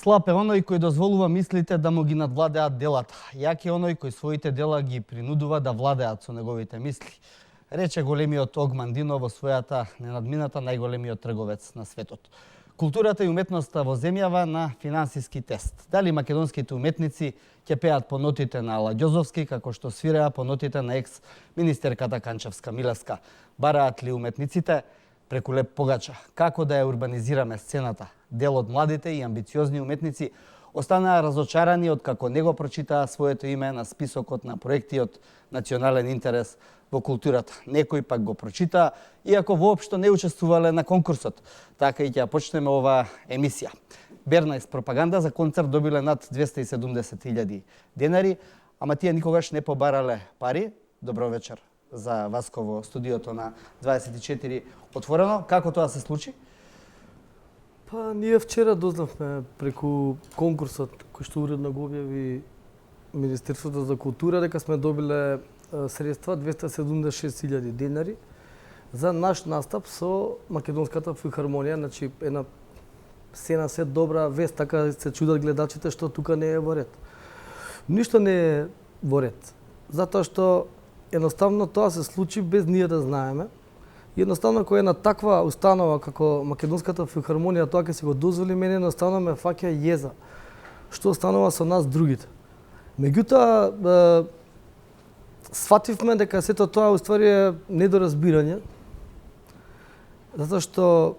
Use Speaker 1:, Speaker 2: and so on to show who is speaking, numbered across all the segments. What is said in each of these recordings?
Speaker 1: Слаб е оној кој дозволува мислите да му ги надвладеат делата. Јак е оној кој своите дела ги принудува да владеат со неговите мисли. Рече големиот Огман Дино во својата ненадмината најголемиот трговец на светот. Културата и уметноста во земјава на финансиски тест. Дали македонските уметници ќе пеат по нотите на Ладјозовски, како што свиреа по нотите на екс-министерката Канчевска Милевска? Бараат ли уметниците преку Леп Погача како да ја урбанизираме сцената? Дел од младите и амбициозни уметници останаа разочарани од како него прочитаа своето име на списокот на проекти од национален интерес во културата. Некои пак го прочитаа, иако воопшто не учествувале на конкурсот. Така и ќе почнеме оваа емисија. Бернайс пропаганда за концерт добиле над 270.000 денари, ама тие никогаш не побарале пари. Добро вечер за Васко во студиото на 24 отворено. Како тоа се случи?
Speaker 2: Па, ние вчера дознавме преку конкурсот кој што уредно го објави Министерството за култура дека сме добиле средства 276.000 денари за наш настап со Македонската филхармонија, значи една сцена се добра вест, така се чудат гледачите што тука не е во ред. Ништо не е во ред, затоа што едноставно тоа се случи без ние да знаеме. Едноставно кој е на таква установа како Македонската филхармонија тоа ќе се го дозволи, мене едноставно ме фаќа језа. Што останува со нас другите? Меѓутоа сфативме дека сето тоа уствари е недоразбирање, затоа што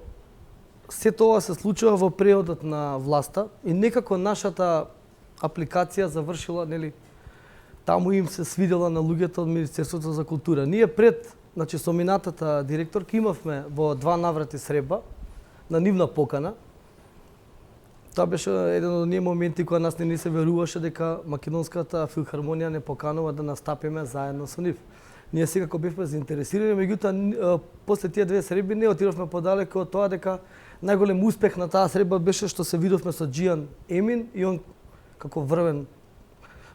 Speaker 2: сето ова се случува во преодот на власта и некако нашата апликација завршила, нели, таму им се свидела на луѓето од Министерството за култура. Ние пред, значи со минатата директорка имавме во 2 наврати средба на нивна покана. Тоа беше еден од оние моменти кога нас не ни се веруваше дека Македонската филхармонија не поканува да настапиме заедно со нив. Ние секако бевме заинтересирани, меѓутоа после тие 2 средби не отидовме подалеку од тоа дека најголем успех на таа средба беше што се видовме со Џијан Емин и он како врвен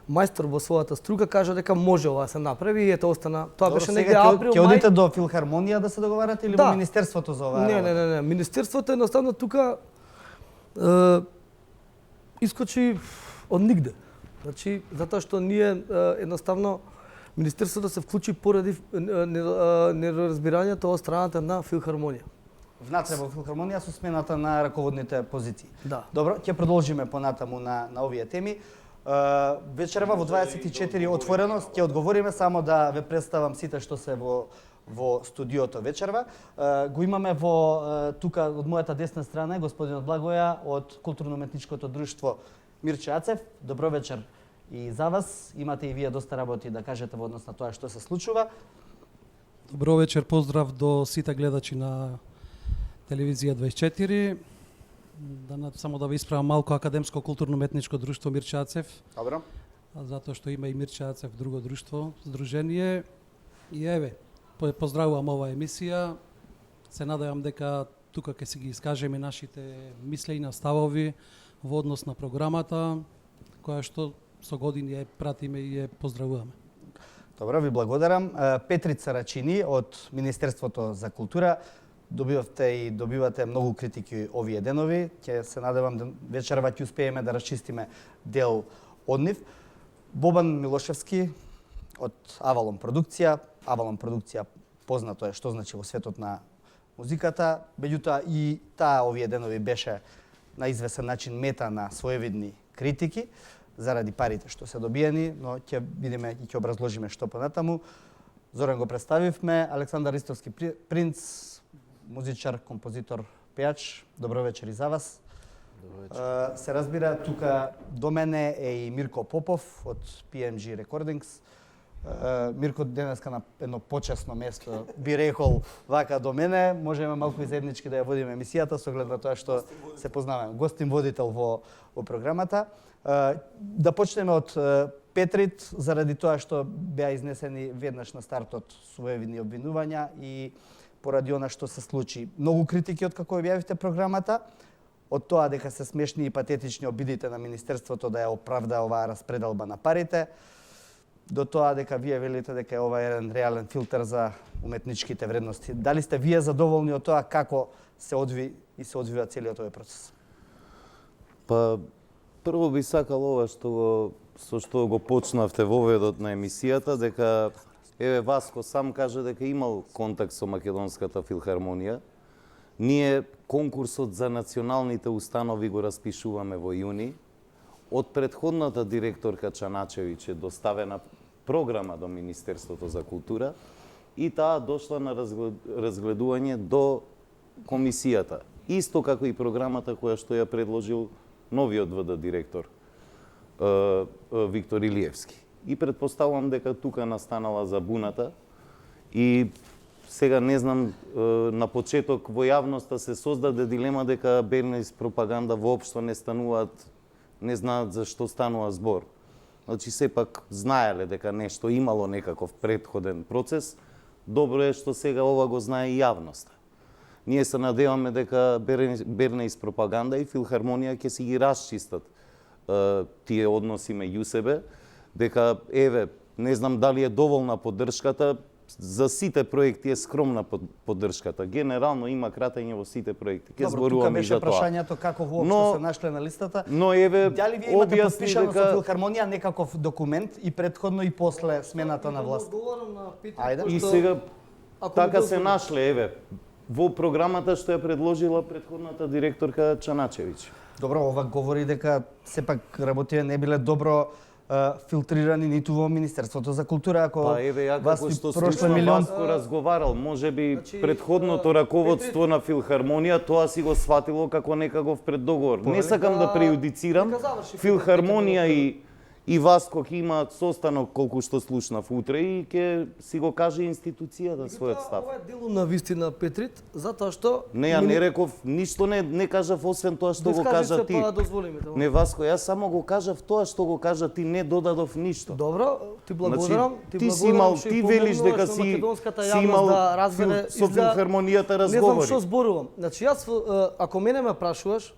Speaker 2: мајстор во својата струка кажа дека може ова да се направи и ето остана. Тоа беше негде април,
Speaker 1: мај. Ќе одите до филхармонија да се договарате или во Министерството за оваа?
Speaker 2: Не. Министерството едноставно тука искочи од нигде. Значи, затоа што ние едноставно Министерството се вклучи поради неразбирањето од страната на филхармонија.
Speaker 1: Внатре во филхармонија со смената на раководните позиции.
Speaker 2: Да.
Speaker 1: Добро, ќе продолжиме понатаму на овие теми. Вечерва во 24 отворено ќе одговориме, само да ве представам сите што се во студиото вечерва. Го имаме тука од мојата десна страна господинот Благоја од Културно-уметничкото друштво Мирче Ацев. Добро вечер и за вас. Имате и вие доста работи да кажете во однос на тоа што се случува.
Speaker 3: Добро вечер, поздрав до сите гледачи на Телевизија 24. Само да ве исправам малку, Академско културно-уметничко друштво Мирче Ацев.
Speaker 1: Добро.
Speaker 3: Затоа што има и Мирче Ацев друго друштво, здружение. И еве, поздравувам оваа емисија. Се надевам дека тука ќе си ги искажеме нашите мислења, ставови во однос на програмата, која што со години ја пратиме и ја поздравуваме.
Speaker 1: Добро, ви благодарам. Петрица Рачини од Министерството за култура. Добивате многу критики овие денови. Ќе се надевам вечерва ќе успееме да расчистиме дел од нив. Бобан Милошевски од Авалон продукција. Авалон продукција познато е што значи во светот на музиката, меѓутоа и таа овие денови беше на извесен начин мета на своевидни критики заради парите што се добиени, но ќе видиме и ќе образложиме што понатаму. Зоран го представивме, Александар Ристовски принц, музичар, композитор, пејач. Добро вечер и за вас. Се разбира, тука до мене е и Мирко Попов од PMG Recordings. Мирко денеска на едно почесно место би рекол вака до мене. Можеме малку и заеднички да ја водиме емисијата со оглед на тоа што се познаваме. Гостин водител во програмата. Да почнеме од Петрит, заради тоа што беа изнесени веднаш на стартот своевидни обвинувања и поради она што се случи. Многу критики од како објавивте програмата, од тоа дека се смешни и патетични обидите на Министерството да ја оправда оваа распределба на парите, до тоа дека вие велите дека ова е еден реален филтер за уметничките вредности. Дали сте вие задоволни од тоа како се одвива целиот овој процес?
Speaker 4: Па, Прво би сакал ова со што го почнавте воведот на емисијата, дека еве Васко сам кажа дека имал контакт со Македонската филхармонија. Ние конкурсот за националните установи го распишуваме во јуни. Од претходната директорка Чаначевиќ е доставена програма до Министерството за култура и таа дошла на разгледување до комисијата. Исто како и програмата која што ја предложил новиот ВД директор Виктор Илиевски. И предпоставувам дека тука настанала забуната и сега не знам, на почеток во јавноста се создаде дилема дека Бернис пропаганда воопшто не стануваат, не знаат за што станува збор. Значи сепак знаеле дека нешто имало некаков претходен процес. Добро е што сега ова го знае и јавноста. Ние се надеваме дека Бернис пропаганда и филхармонија ќе си ги расчистат тие односи меѓу себе, дека еве, не знам дали е доволна поддршката, за сите проекти е скромна поддршката. Генерално има кратење во сите проекти. Ќе зборуваме и за тоа.
Speaker 1: Тука беше прашањето како воопшто се нашле на листата.
Speaker 4: Но еве,
Speaker 1: дали вие имате
Speaker 4: објасни
Speaker 1: подпишано
Speaker 4: дека
Speaker 1: со филхармонија некаков документ и претходно и после смената на власт? Ајде.
Speaker 4: И сега така се нашле, еве, во програмата што ја предложила претходната директорка Чаначевиќ.
Speaker 1: Добро, ова говори дека сепак работите не биле добро филтрирани ниту во Министерството за култура, ако
Speaker 4: Па еве, ја
Speaker 1: вас
Speaker 4: како
Speaker 1: и
Speaker 4: што
Speaker 1: прошле
Speaker 4: слушнав
Speaker 1: милион
Speaker 4: Васко разговарал, можеби
Speaker 2: Значи,
Speaker 4: претходното раководство на филхармонија тоа си го сватило како некаков преддоговор. Не сакам да преюдицирам.
Speaker 2: нека заврши
Speaker 4: Филхармонија и Васко ќе имаат состанок колку што слушнав утре и ќе си го каже институцијата својот став.
Speaker 2: Ова е дело на вистина, Петрит, затоа што
Speaker 4: Не, ја не реков, ништо не кажав освен тоа што го кажа ти.
Speaker 2: Па дозволи ми.
Speaker 4: Не, Васко, јас само го кажав тоа што го кажа ти, не додадов ништо.
Speaker 2: Добро, ти благодарам.
Speaker 4: Значи, ти си имал, ти велиш дека си имал
Speaker 2: да разбере
Speaker 4: со филхармонијата
Speaker 2: Не знам
Speaker 4: разговори.
Speaker 2: што зборувам. Значи јас ако мене ме прашуваш,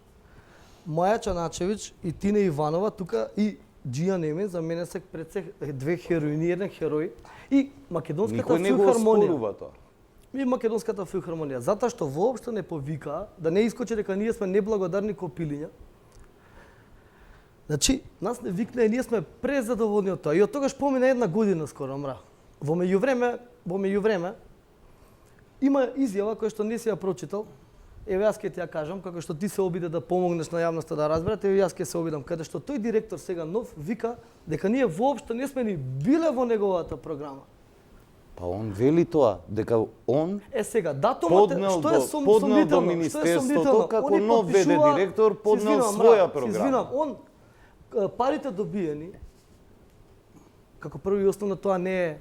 Speaker 2: Маја Чаначевиќ и Тина Иванова тука и Джија Немин за мене се пред се две хероини, еден херој и Македонската
Speaker 4: Никој не го
Speaker 2: филхармонија.
Speaker 4: оспорува тоа.
Speaker 2: И Македонската филхармонија, затоа што воопшто не повика, да не искочи дека ние сме неблагодарни копилиња. Значи, нас не викна и ние сме презадоволни од тоа. И од тогаш помина една година скоро, мра. Во меѓувреме има изјава која што не си ја прочитал. Еве јас ќе ти ја кажам, како што ти се обиде да помогнеш на јавноста да разберете, еве јас ќе се обидам, каде што тој директор сега нов вика дека ние воопшто не сме ни биле во неговата програма.
Speaker 4: Па он вели тоа, дека он
Speaker 2: Е сега, датумот
Speaker 4: поднел
Speaker 2: што е
Speaker 4: поднел до Министерството како нов ВД директор, поднел своја програма.
Speaker 2: Извинувам, он парите добиени, како прво и основно тоа не е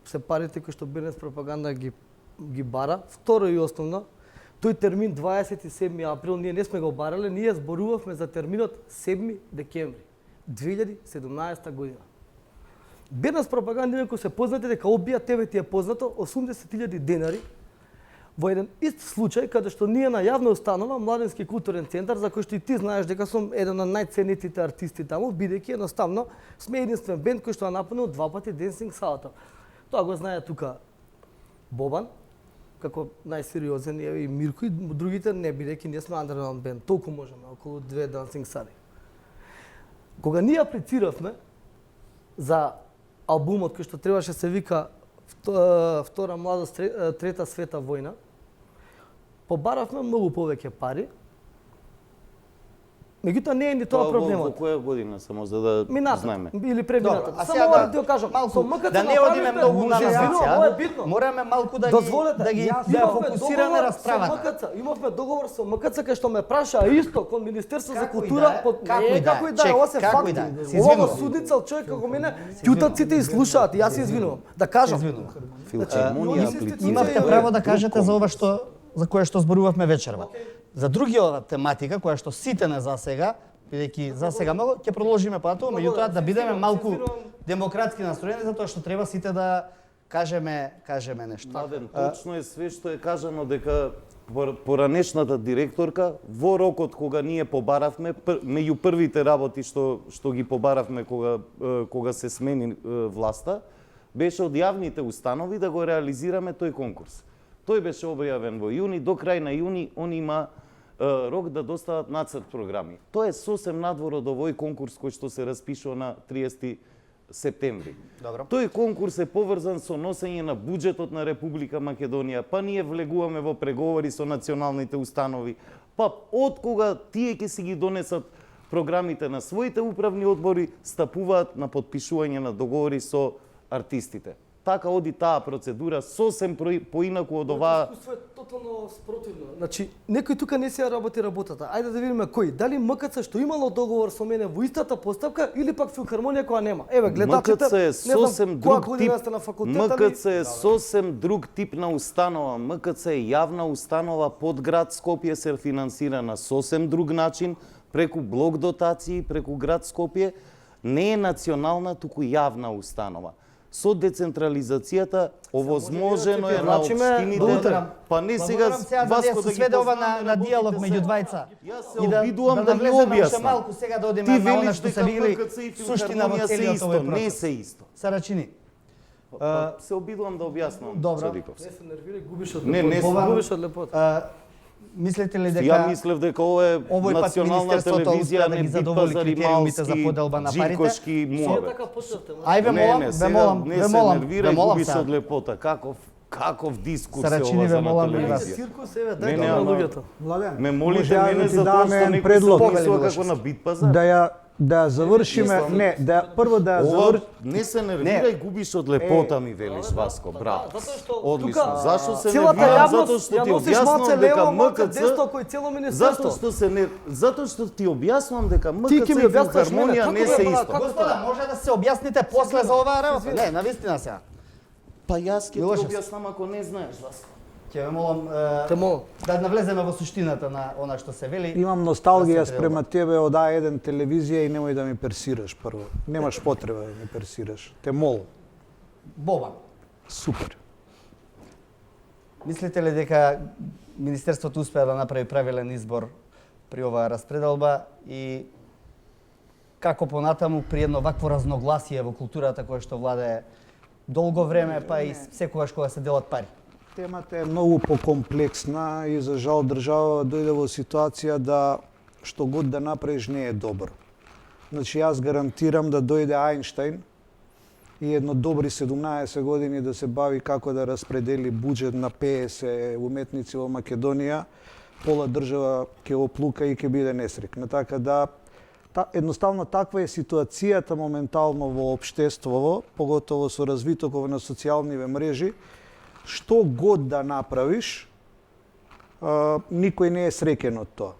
Speaker 2: се парите кои што Бернис пропаганда ги бара, второ и основно, тој термин 27 април ние не сме го барале, ние зборувавме за терминот 7 декември 2017 година. Бернис пропаганда, инаку се познати дека обија тебе ти е познато 80.000 денари во еден ист случај каде што ние на јавна установа Младински културен центар, за кој што и ти знаеш дека сум еден од најценетите артисти таму, бидејќи едноставно сме единствен бенд кој што ја напунил 2 пати Dancing Salata. Тоа го знае тука Бобан, како најсериозен и Мирко и другите, не бидејќи ние сме андерграунд бенд, толку можеме, околу 2 Dancing Sali. Кога ние аплициравме за албумот кој што требаше се вика Втора младост, трета света војна, побаравме многу повеќе пари. Меѓутоа не е ни тоа проблемот.
Speaker 4: Во која година само за да знаеме?
Speaker 2: Или премината.
Speaker 1: Добро, а
Speaker 2: Само
Speaker 1: сега
Speaker 2: ова да ти кажам,
Speaker 1: малку, да не одиме многу на
Speaker 2: ова е битно.
Speaker 1: Мораме малку да
Speaker 2: Дозволете,
Speaker 1: ги
Speaker 2: имавме
Speaker 1: фокусираме
Speaker 2: договор
Speaker 1: расправата.
Speaker 2: со МКЦ. Имавме договор со МКЦ кај што ме праша исто кон Министерство за
Speaker 1: Како и
Speaker 2: култура,
Speaker 1: да е, како и да е,
Speaker 2: ова се
Speaker 1: како и
Speaker 2: факти.
Speaker 1: да е, се
Speaker 2: Ова
Speaker 1: извинувам.
Speaker 2: судница од човек како мене, ќутат и слушаат, и јас се извинувам. Да кажам.
Speaker 4: Филхармонија
Speaker 2: Значи,
Speaker 4: аплицира.
Speaker 1: Имавте право да кажете за ова што за кое што зборувавме вечерва. За другиот тематика која што сите не засега, бидејќи засега многу ќе продолжиме потоа, меѓутоа да бидеме малку демократски настроени затоа што треба сите да кажеме нешто.
Speaker 4: Младен, точно е све што е кажано дека поранешната директорка во рокот кога ние побаравме, меѓу првите работи што ги побаравме кога се смени власта, беше од јавните установи да го реализираме тој конкурс. Тој беше објавен во јуни, до крај на јуни он има рок да достават нацрт програми. Тоа е сосем надвор од овој конкурс кој што се распишува на 30 септември.
Speaker 1: Добро.
Speaker 4: Тој конкурс е поврзан со носење на буџетот на Република Македонија, па ние влегуваме во преговори со националните установи, па од кога тие ќе си ги донесат програмите на своите управни одбори, стапуваат на подпишување на договори со артистите. Така оди таа процедура сосем поинаку од оваа.
Speaker 2: Искуство е тотално спротивно. Значи, некој тука не си ја работи работата. Ајде да видиме кој. Дали МКЦ што имало договор со мене во истата постапка или пак филхармонија која нема. Еве, гледачите,
Speaker 4: МКЦ е сосем друг тип.
Speaker 2: На факултет,
Speaker 4: МКЦ е сосем друг тип на установа. МКЦ е јавна установа под град Скопје, се финансира на сосем друг начин, преку блок дотации, преку град Скопје. Не е национална, туку јавна установа. Со децентрализацијата овозможено е на општините, па не сега Васко да ги
Speaker 1: сведе ова
Speaker 4: познаваме,
Speaker 1: на диалог
Speaker 4: работите
Speaker 1: меѓу
Speaker 4: се.
Speaker 1: двајца.
Speaker 4: Јас се обидувам да ги објаснам.
Speaker 1: Малку сега да одиме
Speaker 4: Ти
Speaker 1: на она
Speaker 4: велиш
Speaker 1: што се
Speaker 4: дека
Speaker 1: вели
Speaker 4: МКЦ и
Speaker 1: суштина во
Speaker 4: филхармонија се
Speaker 1: целиот
Speaker 4: исто,
Speaker 1: овој
Speaker 4: не
Speaker 1: процес.
Speaker 4: се исто.
Speaker 1: Сарачини.
Speaker 4: Се обидувам да објаснам,
Speaker 1: Добро.
Speaker 4: Садиковски.
Speaker 2: Не се нервирај, губиш од
Speaker 4: Не,
Speaker 2: лепота.
Speaker 4: не
Speaker 2: Губиш од лепота.
Speaker 1: Мислите ли
Speaker 4: Ја
Speaker 1: дека
Speaker 4: мислев дека ова е
Speaker 1: овој пат
Speaker 4: национална
Speaker 1: Министерството
Speaker 4: телевизија,
Speaker 1: успеа да
Speaker 4: не
Speaker 1: ги
Speaker 4: битва
Speaker 1: задоволи
Speaker 4: за
Speaker 1: критериумите за
Speaker 4: Рималски,
Speaker 1: поделба на парите?
Speaker 4: Джикошки,
Speaker 2: Сега
Speaker 4: муаве.
Speaker 2: така почнавте.
Speaker 1: Ај ве молам, ве молам,
Speaker 4: не
Speaker 1: ве
Speaker 4: се
Speaker 1: молам,
Speaker 4: нервирај,
Speaker 1: ве молам
Speaker 4: губиш
Speaker 1: сега.
Speaker 4: од лепота. Каков дискурс е
Speaker 1: Сарачини,
Speaker 4: ова
Speaker 1: ве
Speaker 4: за на
Speaker 1: молам и вас.
Speaker 4: телевизија?
Speaker 2: Циркус, еве,
Speaker 4: Не,
Speaker 2: дај
Speaker 4: не,
Speaker 2: на
Speaker 4: ама-
Speaker 2: луѓето.
Speaker 5: Младен,
Speaker 4: Ме молите
Speaker 5: може ја
Speaker 4: мене
Speaker 5: да ти
Speaker 4: за тоа
Speaker 5: дам
Speaker 4: што
Speaker 5: еден
Speaker 4: некој се
Speaker 5: предлог.
Speaker 4: описува
Speaker 1: Погледи,
Speaker 4: како на бит пазар?
Speaker 5: да ја завршиме, не, прво да ја
Speaker 4: Ова
Speaker 5: завршиме.
Speaker 4: не се нервирај, губиш од лепота ми велиш Васко, браво.
Speaker 2: Затоа што
Speaker 4: Одлично.
Speaker 2: тука
Speaker 4: Зашто се
Speaker 2: целата
Speaker 4: нервирам?
Speaker 2: јавност
Speaker 4: Затоа што
Speaker 2: ја
Speaker 4: ти
Speaker 2: носиш малце
Speaker 4: објаснувам дека
Speaker 2: лево, малце
Speaker 4: МКЦ
Speaker 2: десно, кој цело министерство.
Speaker 4: Затоа што ти објаснувам дека
Speaker 2: Ти
Speaker 4: МКЦ
Speaker 2: ќе ми
Speaker 4: и
Speaker 2: објасниш мене,
Speaker 4: филхармонија
Speaker 2: како
Speaker 4: не
Speaker 2: бе,
Speaker 4: се
Speaker 2: брат,
Speaker 4: исто.
Speaker 2: како-
Speaker 1: Господа, може да се објасните после за оваа работа? Не, навистина сега.
Speaker 4: Па јас ќе ти
Speaker 1: Милошевски.
Speaker 4: објаснам ако не знаеш, Васко.
Speaker 1: Ќе ве молам
Speaker 2: Те молам.
Speaker 1: да навлеземе во суштината на она што се вели.
Speaker 5: Имам носталгија
Speaker 1: Да се
Speaker 5: спрема тебе од А1 телевизија и немој да ми персираш прво. Немаш потреба да ми персираш. Те молам.
Speaker 1: Бобан.
Speaker 5: Супер.
Speaker 1: Мислите ли дека Министерството успеа да направи правилен избор при оваа распределба и како понатаму при едно вакво разногласие во културата кое што владее долго време, па и секогаш кога се делат пари?
Speaker 5: Темата е многу покомплексна и за жал држава дојде во ситуација да што год да направиш не е добро. Значи јас гарантирам да дојде Ајнштајн и едно добри 17 години да се бави како да распредели буџет на 50 уметници во Македонија, пола држава ќе оплука и ќе биде несрекна. Така да едноставно таква е ситуацијата моментално во општеството, поготово со развитокот на социјалниве мрежи. Што год да направиш, никој не е среќен од тоа.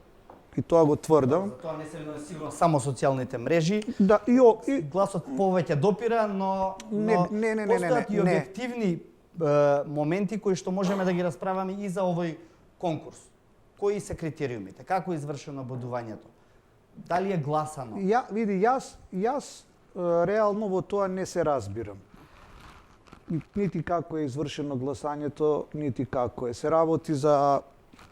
Speaker 5: И тоа го тврдам.
Speaker 1: Тоа не се сигурно само социјалните мрежи.
Speaker 5: Да, и
Speaker 1: Гласот повеќе допира, но
Speaker 5: Не.
Speaker 1: постојат и објективни моменти кои што можеме да ги расправаме и за овој конкурс. Кои се критериумите? Како е извршено бодувањето? Дали е гласано?
Speaker 5: Јас реално во тоа не се разбирам. Нити како е извршено гласањето, нити како е. Се работи за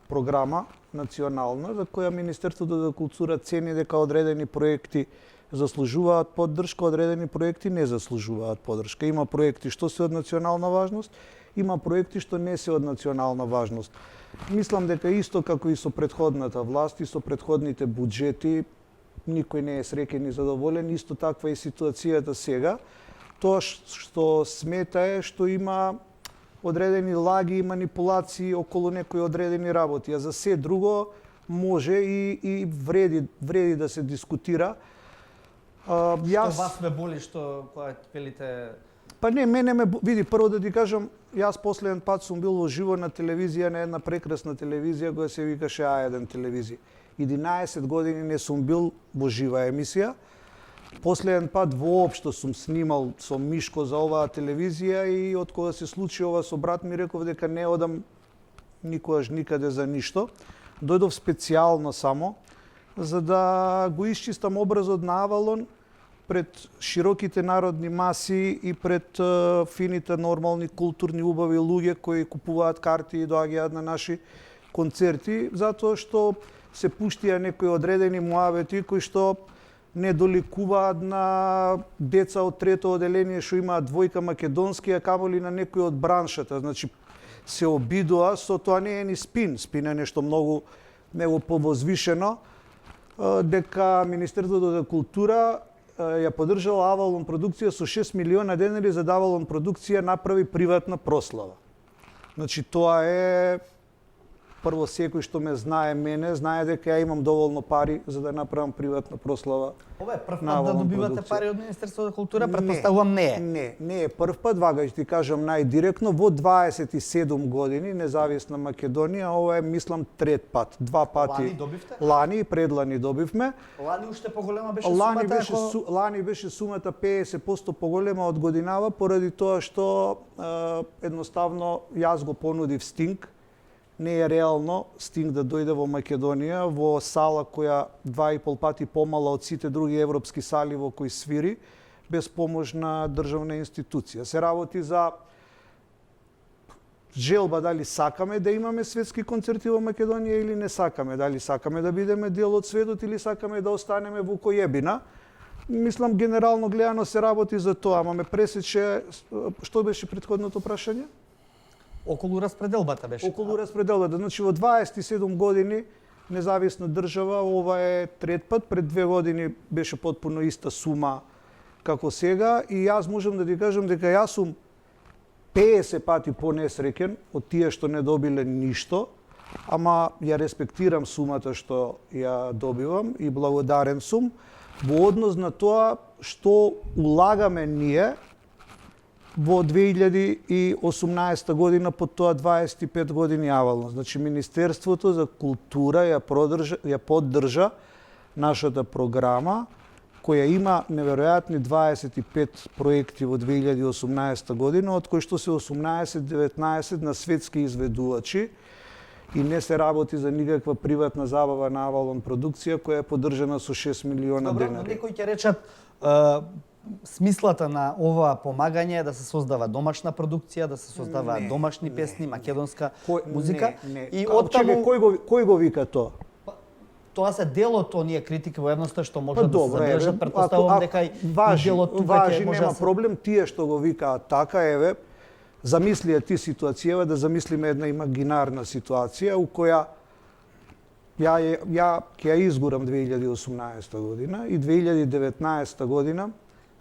Speaker 5: програма национална за која Министерството за култура цени дека одредени проекти заслужуваат поддршка, одредени проекти не заслужуваат поддршка. Има проекти што се од национална важност, има проекти што не се од национална важност. Мислам дека исто како и со претходната власт и со претходните буџети, никој не е среќен и задоволен, исто таква е ситуацијата сега. Тоа што смета е што има одредени лаги и манипулации околу некои одредени работи, а за се друго може и вреди да се дискутира.
Speaker 1: Што вас ме боли што кога велите
Speaker 5: Па не, мене ме види, прво да ти кажам, јас последен пат сум бил во живо на телевизија, на една прекрасна телевизија која се викаше А1 телевизија. 11 години не сум бил во жива емисија. Последен пат воопшто сум снимал со Мишко за оваа телевизија и од кога се случи ова со брат ми реков дека не одам никогаш никаде за ништо. Дојдов специјално само за да го исчистам образот на Авалон пред широките народни маси и пред фините, нормални, културни, убави луѓе кои купуваат карти и доаѓаат на наши концерти, затоа што се пуштија некои одредени муавети кои што не доликуваат на деца од трето оделение што имаат двојка македонски, а камоли на некои од браншата. Значи, се обидува, со тоа не е ни спин. Спин е нешто многу него повозвишено, дека Министерството за култура ја поддржала Авалон продукција со 6 милиона денари за да Авалон продукција направи приватна прослава. Значи тоа е прво секој што ме знае мене, знае дека ја имам доволно пари за да направам приватна прослава.
Speaker 1: Ова е прв
Speaker 5: на
Speaker 1: пат да
Speaker 5: Авалон
Speaker 1: добивате
Speaker 5: продукција.
Speaker 1: пари од Министерството за култура, претпоставувам не е.
Speaker 5: Не е прв пат, вага ќе ти кажам најдиректно, во 27 години независна Македонија, ова е мислам трет пат, два пати.
Speaker 1: Лани добивте?
Speaker 5: Лани и предлани добивме.
Speaker 1: Лани уште поголема беше сумата,
Speaker 5: Лани беше сумата 50% поголема од годинава, поради тоа што едноставно јас го понудив Стинг. Не е реално Стинг да дојде во Македонија, во сала која 2,5 пати помала од сите други европски сали во кои свири, без помош на државна институција. Се работи за желба дали сакаме да имаме светски концерти во Македонија или не сакаме, дали сакаме да бидеме дел од светот или сакаме да останеме во којебина. Мислам, генерално гледано се работи за тоа, ама ме пресече, што беше претходното прашање?
Speaker 1: околу распределбата беше.
Speaker 5: Околу распределбата. Значи, во 27 години независна држава, ова е трет пат, пред 2 години беше потпуно иста сума како сега и јас можам да ти кажам дека јас сум 50 пати понесреќен од тие што не добиле ништо, ама ја респектирам сумата што ја добивам и благодарен сум во однос на тоа што улагаме ние во 2018 година, по тоа 25 години Авалон. Значи, Министерството за култура ја поддржа нашата програма, која има неверојатни 25 проекти во 2018 година, од кои што се 18-19 на светски изведувачи и не се работи за никаква приватна забава на Авалон продукција, која е поддржана со 6 милиона денари.
Speaker 1: Некои ќе речат смислата на ова помагање е да се создава домашна продукција, да се создава домашни песни, македонска музика.
Speaker 5: И оттаму кој го вика тоа?
Speaker 1: Тоа се дел од оние критики во јавноста што можат да се
Speaker 5: добро,
Speaker 1: забележат, претпоставувам дека и дел од тука ќе може
Speaker 5: нема проблем, тие што го викаат така, еве, замисли ти ситуацијава, да замислиме една имагинарна ситуација у која ја ќе ја изгурам 2018 година и 2019 година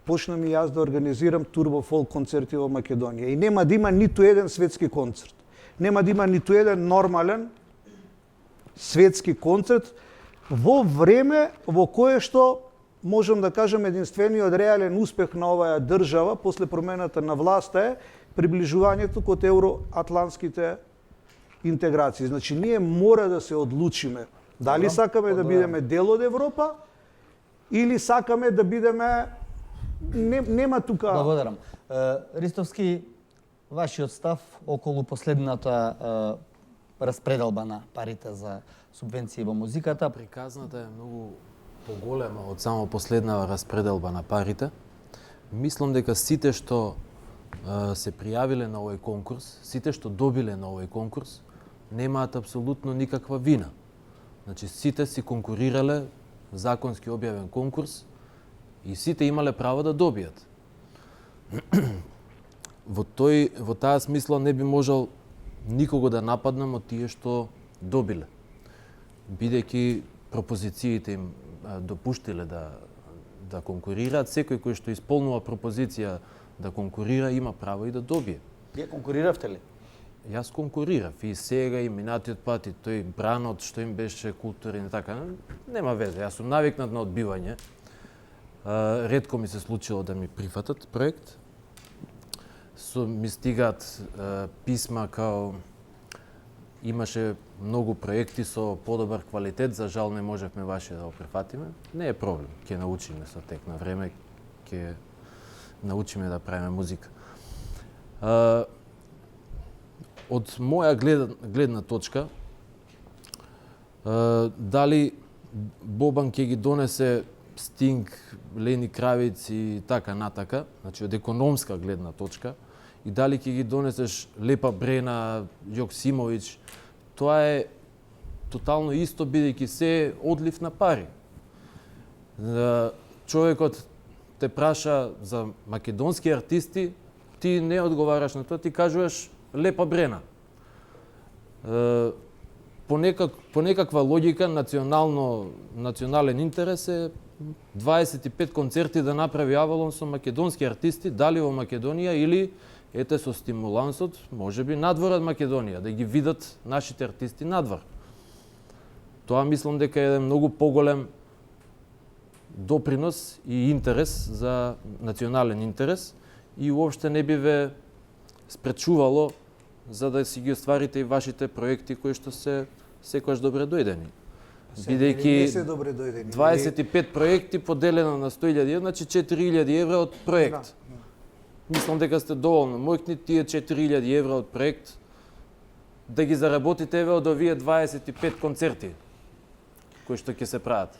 Speaker 5: почнам и јас да организирам турбо фолк концерти во Македонија и нема да има ниту еден светски концерт. Нема да има ниту еден нормален светски концерт во време во кое што можам да кажам единствениот реален успех на оваа држава после промената на власта е приближувањето кон евроатлантските интеграции. Значи, ние мора да се одлучиме дали сакаме да бидеме дел од Европа или сакаме да бидеме... Нема тука...
Speaker 1: Благодарам. Ристовски, вашиот став околу последната распределба на парите за субвенции во музиката?
Speaker 6: Приказната е многу поголема од само последна распределба на парите. Мислам дека сите што се пријавиле на овој конкурс, сите што добиле на овој конкурс, немаат апсолутно никаква вина. Значи, сите си конкурирале, законски објавен конкурс, и сите имале право да добијат. Во таа смисла не би можел никого да нападнам од тие што добиле. Бидејќи пропозициите им допуштиле да конкурираат, секој кој што исполнува пропозиција да конкурира има право и да добие.
Speaker 1: Вие конкуриравте ли?
Speaker 6: Јас конкурирав и сега и минатиот пат и тој бранот што им беше културен и така. Нема везе, јас сум навикнат на одбивање. Ретко ми се случило да ми прифатат проект. Ми стигаат писма као имаше многу проекти со подобар квалитет, за жал не можевме ваше да го прифатиме. Не е проблем, ќе научиме со тек на време, ќе научиме да правиме музика. Од моја гледна точка, дали Бобан ќе ги донесе Стинг, Лени Кравиц и така натака, значи од економска гледна точка, и дали ќе ги донесеш Лепа Брена, Јоксимовиќ, тоа е тотално исто, бидејќи се е одлив на пари. Човекот те праша за македонски артисти, ти не одговараш на тоа, ти кажуваш Лепа Брена. по некаква логика национален интерес е 25 концерти да направи Авалон со македонски артисти, дали во Македонија или ете со стимулансот, можеби надвор од Македонија, да ги видат нашите артисти надвор. Тоа мислам дека е еден многу поголем допринос и интерес за национален интерес и уопште не би ве спречувало за да си ги остварите и вашите проекти кои што се секогаш добре дојдени. Бидејќи
Speaker 5: Не се добре дојдени.
Speaker 6: 25 проекти поделено на 100.000 евра, значи 4.000 евра од проект. Мислам дека сте доволно мојкни тие 4.000 евра од проект да ги заработите еве од овие 25 концерти кои што ќе се прават.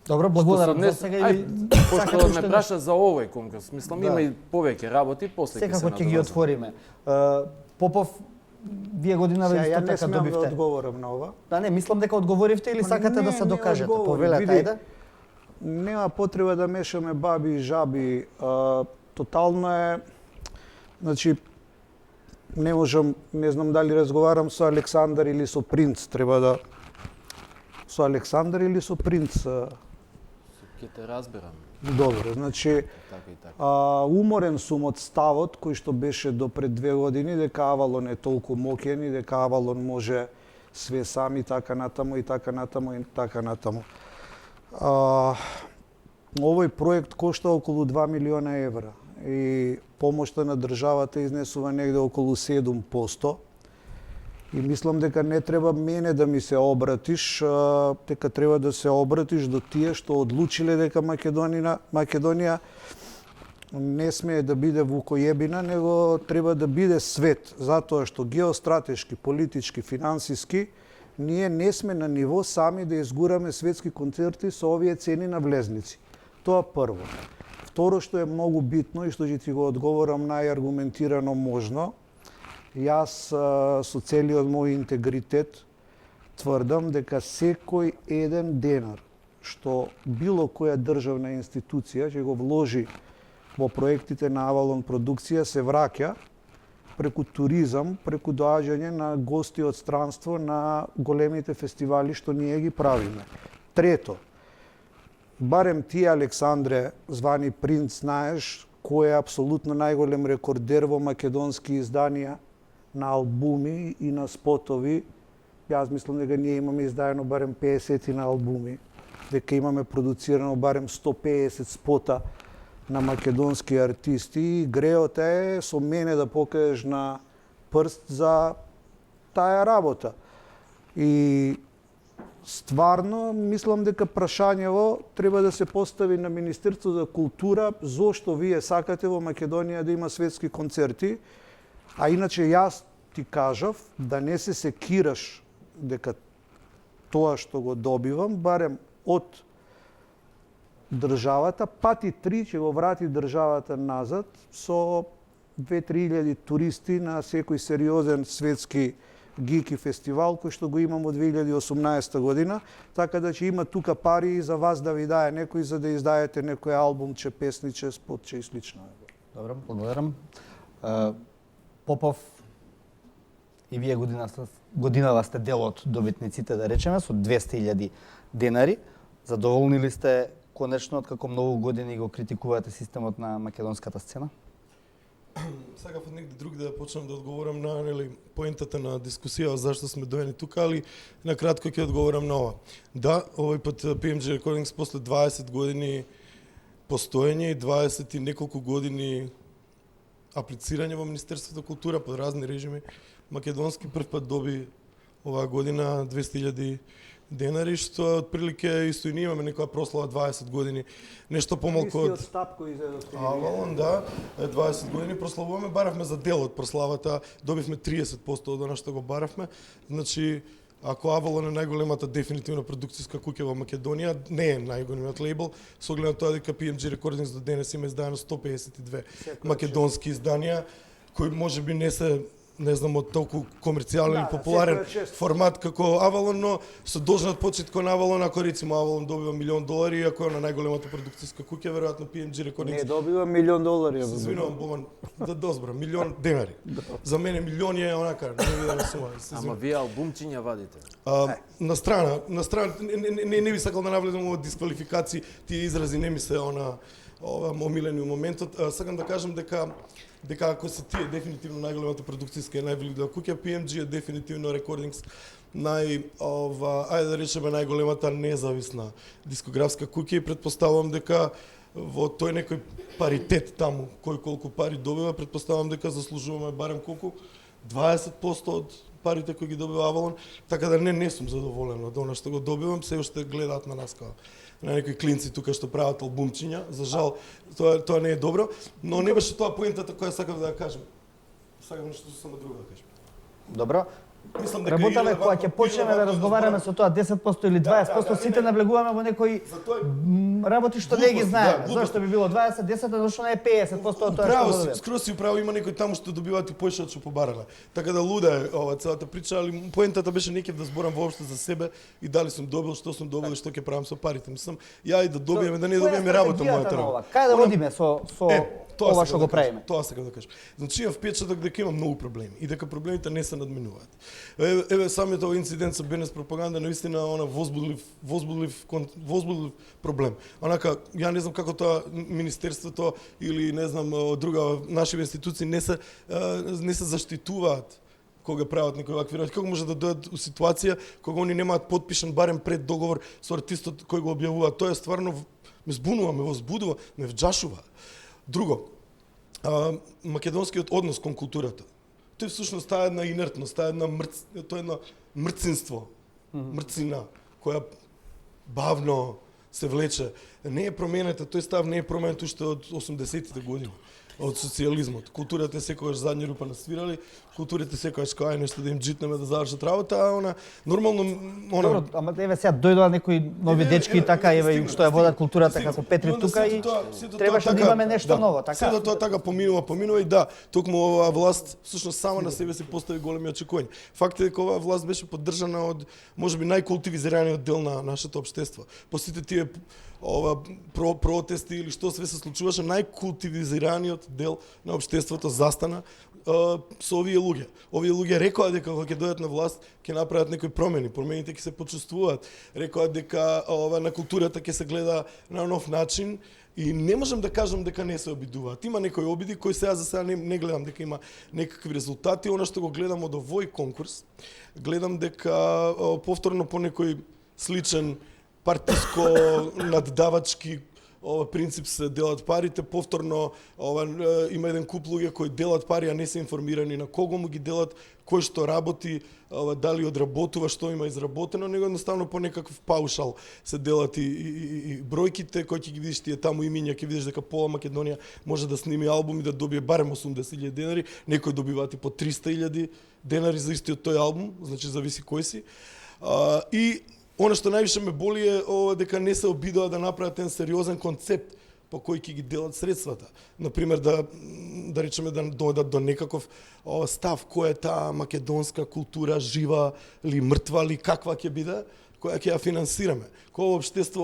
Speaker 1: Добро, благодарам за
Speaker 6: днес,
Speaker 1: сега или
Speaker 6: пошто ме праша за овој конкурс, мислам има и повеќе работи, после ќе се
Speaker 1: секако ќе ги
Speaker 6: надоврзам.
Speaker 1: отвориме. Попов, вие годинава
Speaker 5: Сега, ја
Speaker 1: исто
Speaker 5: не
Speaker 1: така
Speaker 5: смеам да
Speaker 1: добивте.
Speaker 5: одговорам на ова.
Speaker 1: Да, не, мислам дека одговоривте или
Speaker 5: Па
Speaker 1: сакате
Speaker 5: не,
Speaker 1: да се
Speaker 5: не
Speaker 1: докажете.
Speaker 5: одговорив.
Speaker 1: Повелете,
Speaker 5: Види,
Speaker 1: ајде.
Speaker 5: Нема потреба да мешаме баби и жаби. Тотално е, значи, не можам, не знам дали разговарам со Александар или со Принц, треба да со Александар или со Принц.
Speaker 6: Ќе те разберам,
Speaker 5: Добро, значи,
Speaker 6: така и така.
Speaker 5: уморен сум од ставот кој што беше до пред 2 години дека Авалон е толку моќен и дека Авалон може све сам и така натаму и така натаму и така натаму. Овој проект кошта околу 2 милиона евра и помошта на државата изнесува негде околу 7%. И мислам дека не треба мене да ми се обратиш, дека треба да се обратиш до тие што одлучиле дека Македонија не смее да биде вукојебина, него треба да биде свет, затоа што геостратешки, политички, финансиски, ние не сме на ниво сами да изгураме светски концерти со овие цени на влезници. Тоа прво. Второ што е многу битно и што ќе ти го одговорам најаргументирано можно, јас со целиот мој интегритет тврдам дека секој еден денар што било која државна институција ќе го вложи во проектите на Авалон продукција се враќа преку туризам, преку доаѓање на гости од странство на големите фестивали што ние ги правиме. Трето, барем ти, Александре, звани Принц, знаеш кој е апсолутно најголем рекордер во македонски изданија на албуми и на спотови. Јас мислам дека ние имаме издаено барем 50 на албуми, дека имаме продуцирано барем 150 спота на македонски артисти и греот е со мене да покажеш на прст за таа работа. И стварно мислам дека прашањево треба да се постави на Министерство за култура зошто вие сакате во Македонија да има светски концерти, а иначе јас ти кажав да не се секираш дека тоа што го добивам, барем од државата, пати 3 ќе го врати државата назад со 2-3 туристи на секој сериозен светски гик и фестивал кој што го имам од 2018 година, така да ќе има тука пари и за вас да ви дае некој за да издаете некој албумче, песниче, спотче и слично.
Speaker 1: Добро, благодарам. Попов, и вие годинава сте дел од добитниците, да речеме, со 200.000 денари. Задоволни ли сте конечно од како многу години го критикувате системот на македонската сцена?
Speaker 7: Сакав од негде друг да почнам да одговорам на поентата на дискусија зашто сме доени тука, али на кратко ќе одговорам на ова. Да, овој пат PMG Recordings после 20 години постоење и 20 и неколку години аплицирање во Министерството за култура под разни режими, македонски прв пат доби оваа година 200.000 денари, што отприлике исто и ние имаме некоја прослава 20 години, нешто помалку од
Speaker 5: стап кој изедовте.
Speaker 7: Авалон, да, 20 години прославуваме, баравме за дел од прославата, добивме 30% од она што го баравме. Значи, ако Авалон е најголемата дефинитивно продукцијска куќа во Македонија, не е најголемиот лейбл, со оглед на тоа дека PMG Recordings до денес има издадено 152 македонски изданија, кои можеби не се не знам, од толку комерцијален
Speaker 5: Да,
Speaker 7: и популарен
Speaker 5: секоја чест.
Speaker 7: формат како Авалон, но со должнат почит кон Авалон, ако рецимо Авалон добива $1 милион, ако е на најголемата продукцијска куќа, веројатно PMG Recordings
Speaker 5: Не добива $1 милион.
Speaker 7: се извинувам, Боман, да дозбра, $1,000,000. За мене милион е онака, невидена сума. се
Speaker 6: Ама
Speaker 7: извинувам.
Speaker 6: вие албумчиња вадите.
Speaker 7: На страна, не би сакал да навлезам во дисквалификации, тие изрази не ми се ова омилени у моментот. Сакам да кажам дека ако се тие дефинитивно најголемата продукцијска и највелика куќа, PMG е дефинитивно Recordings ајде да речеме најголемата независна дискографска куќа и претпоставувам дека во тој некој паритет таму, кој колку пари добива, претпоставувам дека заслужуваме барем колку 20% од парите кои ги добива Авалон, така да не сум задоволен од она што го добивам, се уште гледаат на нас како на некои клинци тука што прават албумчиња. За жал, тоа не е добро, но не беше тоа поентата која сакав да ја кажам. Сакам нешто само друго да кажам.
Speaker 1: Добро.
Speaker 7: Мислам дека
Speaker 1: Работаме кога ќе почнеме да разговараме со тоа 10% или 20%, сите навлегуваме во некои работи што не ги знаеме. Зошто би било 20, 10, зашто не е 50% од тоа што
Speaker 7: Право
Speaker 1: го
Speaker 7: си,
Speaker 1: добиваме.
Speaker 7: скроз си управо, има некои таму што добиваат и поише од што побарале. Така да луда е ова целата прича, али поентата беше не ќе да зборам воопшто за себе и дали сум добил, што сум добил и што ќе правам со парите. Мислам, ја и да добиеме, да не добиеме работа мојата работа.
Speaker 1: Кај да водиме со
Speaker 7: Тоа
Speaker 1: ова
Speaker 7: сакам
Speaker 1: што
Speaker 7: да
Speaker 1: го
Speaker 7: кажам,
Speaker 1: правиме?
Speaker 7: Тоа сакам да кажам. Значи имам впечаток дека има многу проблеми и дека проблемите не се надминуваат. Еве самиот овој инцидент со Бенес пропаганда навистина возбудлив проблем. Онака ја не знам како тоа министерството или не знам друга наши институции не се заштитуваат кога прават некои вакви работи. Како може да дојдат у ситуација кога они немаат подпишан барем пред договор со артистот кој го објавува? Тоа е стварно ме збунува, ме возбудува, ме вџашува. Друго, македонскиот однос кон културата. Тој всушност таа една инертност, таа една тоа една мрцинство, мрцина која бавно се влече. Не е променета, тој став не е променет уште од 80-тите години. Од социјализмот. Културата е секогаш задни рупа насвирали, културата секогаш кај нешто да им джитнеме да завршат работа, а она нормално
Speaker 1: Добро, ама еве сега дојдоа некои нови дечки и така еве што ја водат културата како Петри тука и требаше да имаме нешто ново, така?
Speaker 7: Сето тоа така поминува и да, токму оваа власт всушност сама на себе си постави големи очекувања. Факт е дека оваа власт беше поддржана од можеби најкултивизираниот дел на нашето општество. По сите тие протести или што све се случуваше, најкултивизираниот дел на општеството застана со овие луѓе. Овие луѓе рекоа дека кога ќе дојдат на власт ќе направат некои промени, промените ќе се почувствуваат. Рекоа дека на културата ќе се гледа на нов начин и не можам да кажам дека не се обидуваат. Има некои обиди кои сега за сега не гледам дека има некакви резултати. Она што го гледам од овој конкурс, гледам дека повторно по некој сличен партиско наддавачки принцип се делат парите, повторно има еден куп луѓе кои делат пари, а не се информирани на кого му ги делат, кој што работи, дали одработува, што има изработено, него едноставно по некаков паушал се делат и бројките, кои ќе ги видиш тие таму имиња, ќе видиш дека пола Македонија може да сними албум и да добие барем 80.000 денари, некои добиваат и по 300.000 денари за истиот тој албум, значи зависи кој си. И она што највише ме боли е дека не се обидоа да направат еден сериозен концепт по кој ќе ги делат средствата. Например, да речеме да дојдат до некаков став која е таа македонска култура, жива или мртва или каква ќе биде, која ќе ја финансираме. Кога општество,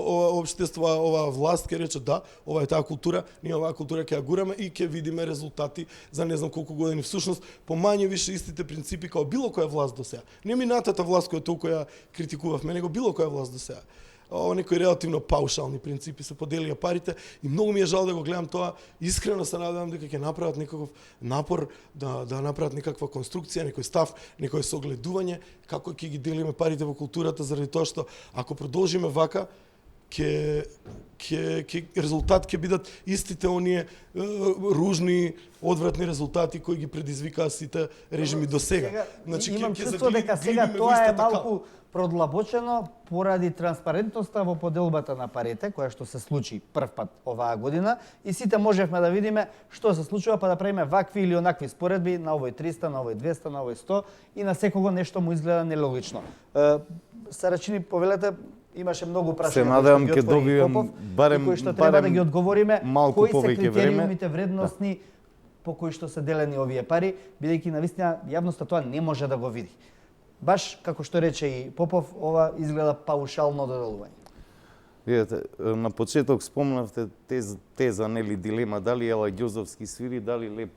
Speaker 7: оваа власт ќе рече да, ова е таа култура, ние оваа култура ќе ја гураме и ќе видиме резултати за не знам колку години. Всушност, по мање више истите принципи како било која власт до сега. Не минатата власт која толку ја критикувавме, него било која власт до сега. Некои релативно паушални принципи се поделија парите и многу ми е жал да го гледам тоа. Искрено се надевам дека ќе направат некаков напор да направат некаква конструкција, некој став, некој согледување како ќе ги делиме парите во културата, заради тоа што ако продолжиме вака резултат ќе бидат истите оние ружни, одвратни резултати кои ги предизвикаа сите режими до сега.
Speaker 1: Значи имам чувство дека сега тоа е малку продлабочено поради транспарентноста во поделбата на парите, која што се случи прв пат оваа година и сите можевме да видиме што се случува па да правиме вакви или онакви споредби на овој 300, на овој 200, на овој 100 и на секого нешто му изгледа нелогично. Сарачини, повелете, имаше многу прашања.
Speaker 4: Се надевам ќе добием барем
Speaker 1: кои што треба да ги одговориме.
Speaker 4: малку
Speaker 1: Кои се
Speaker 4: повеќе време.
Speaker 1: критериумите вредностни по кои што се делени овие пари, бидејќи навистина јавноста тоа не може да го види. Баш како што рече и Попов, ова изгледа паушално доделување.
Speaker 4: Видете, на почеток спомнавте теза, нели, дилема, дали Ела Ѓозовски свири, дали Леп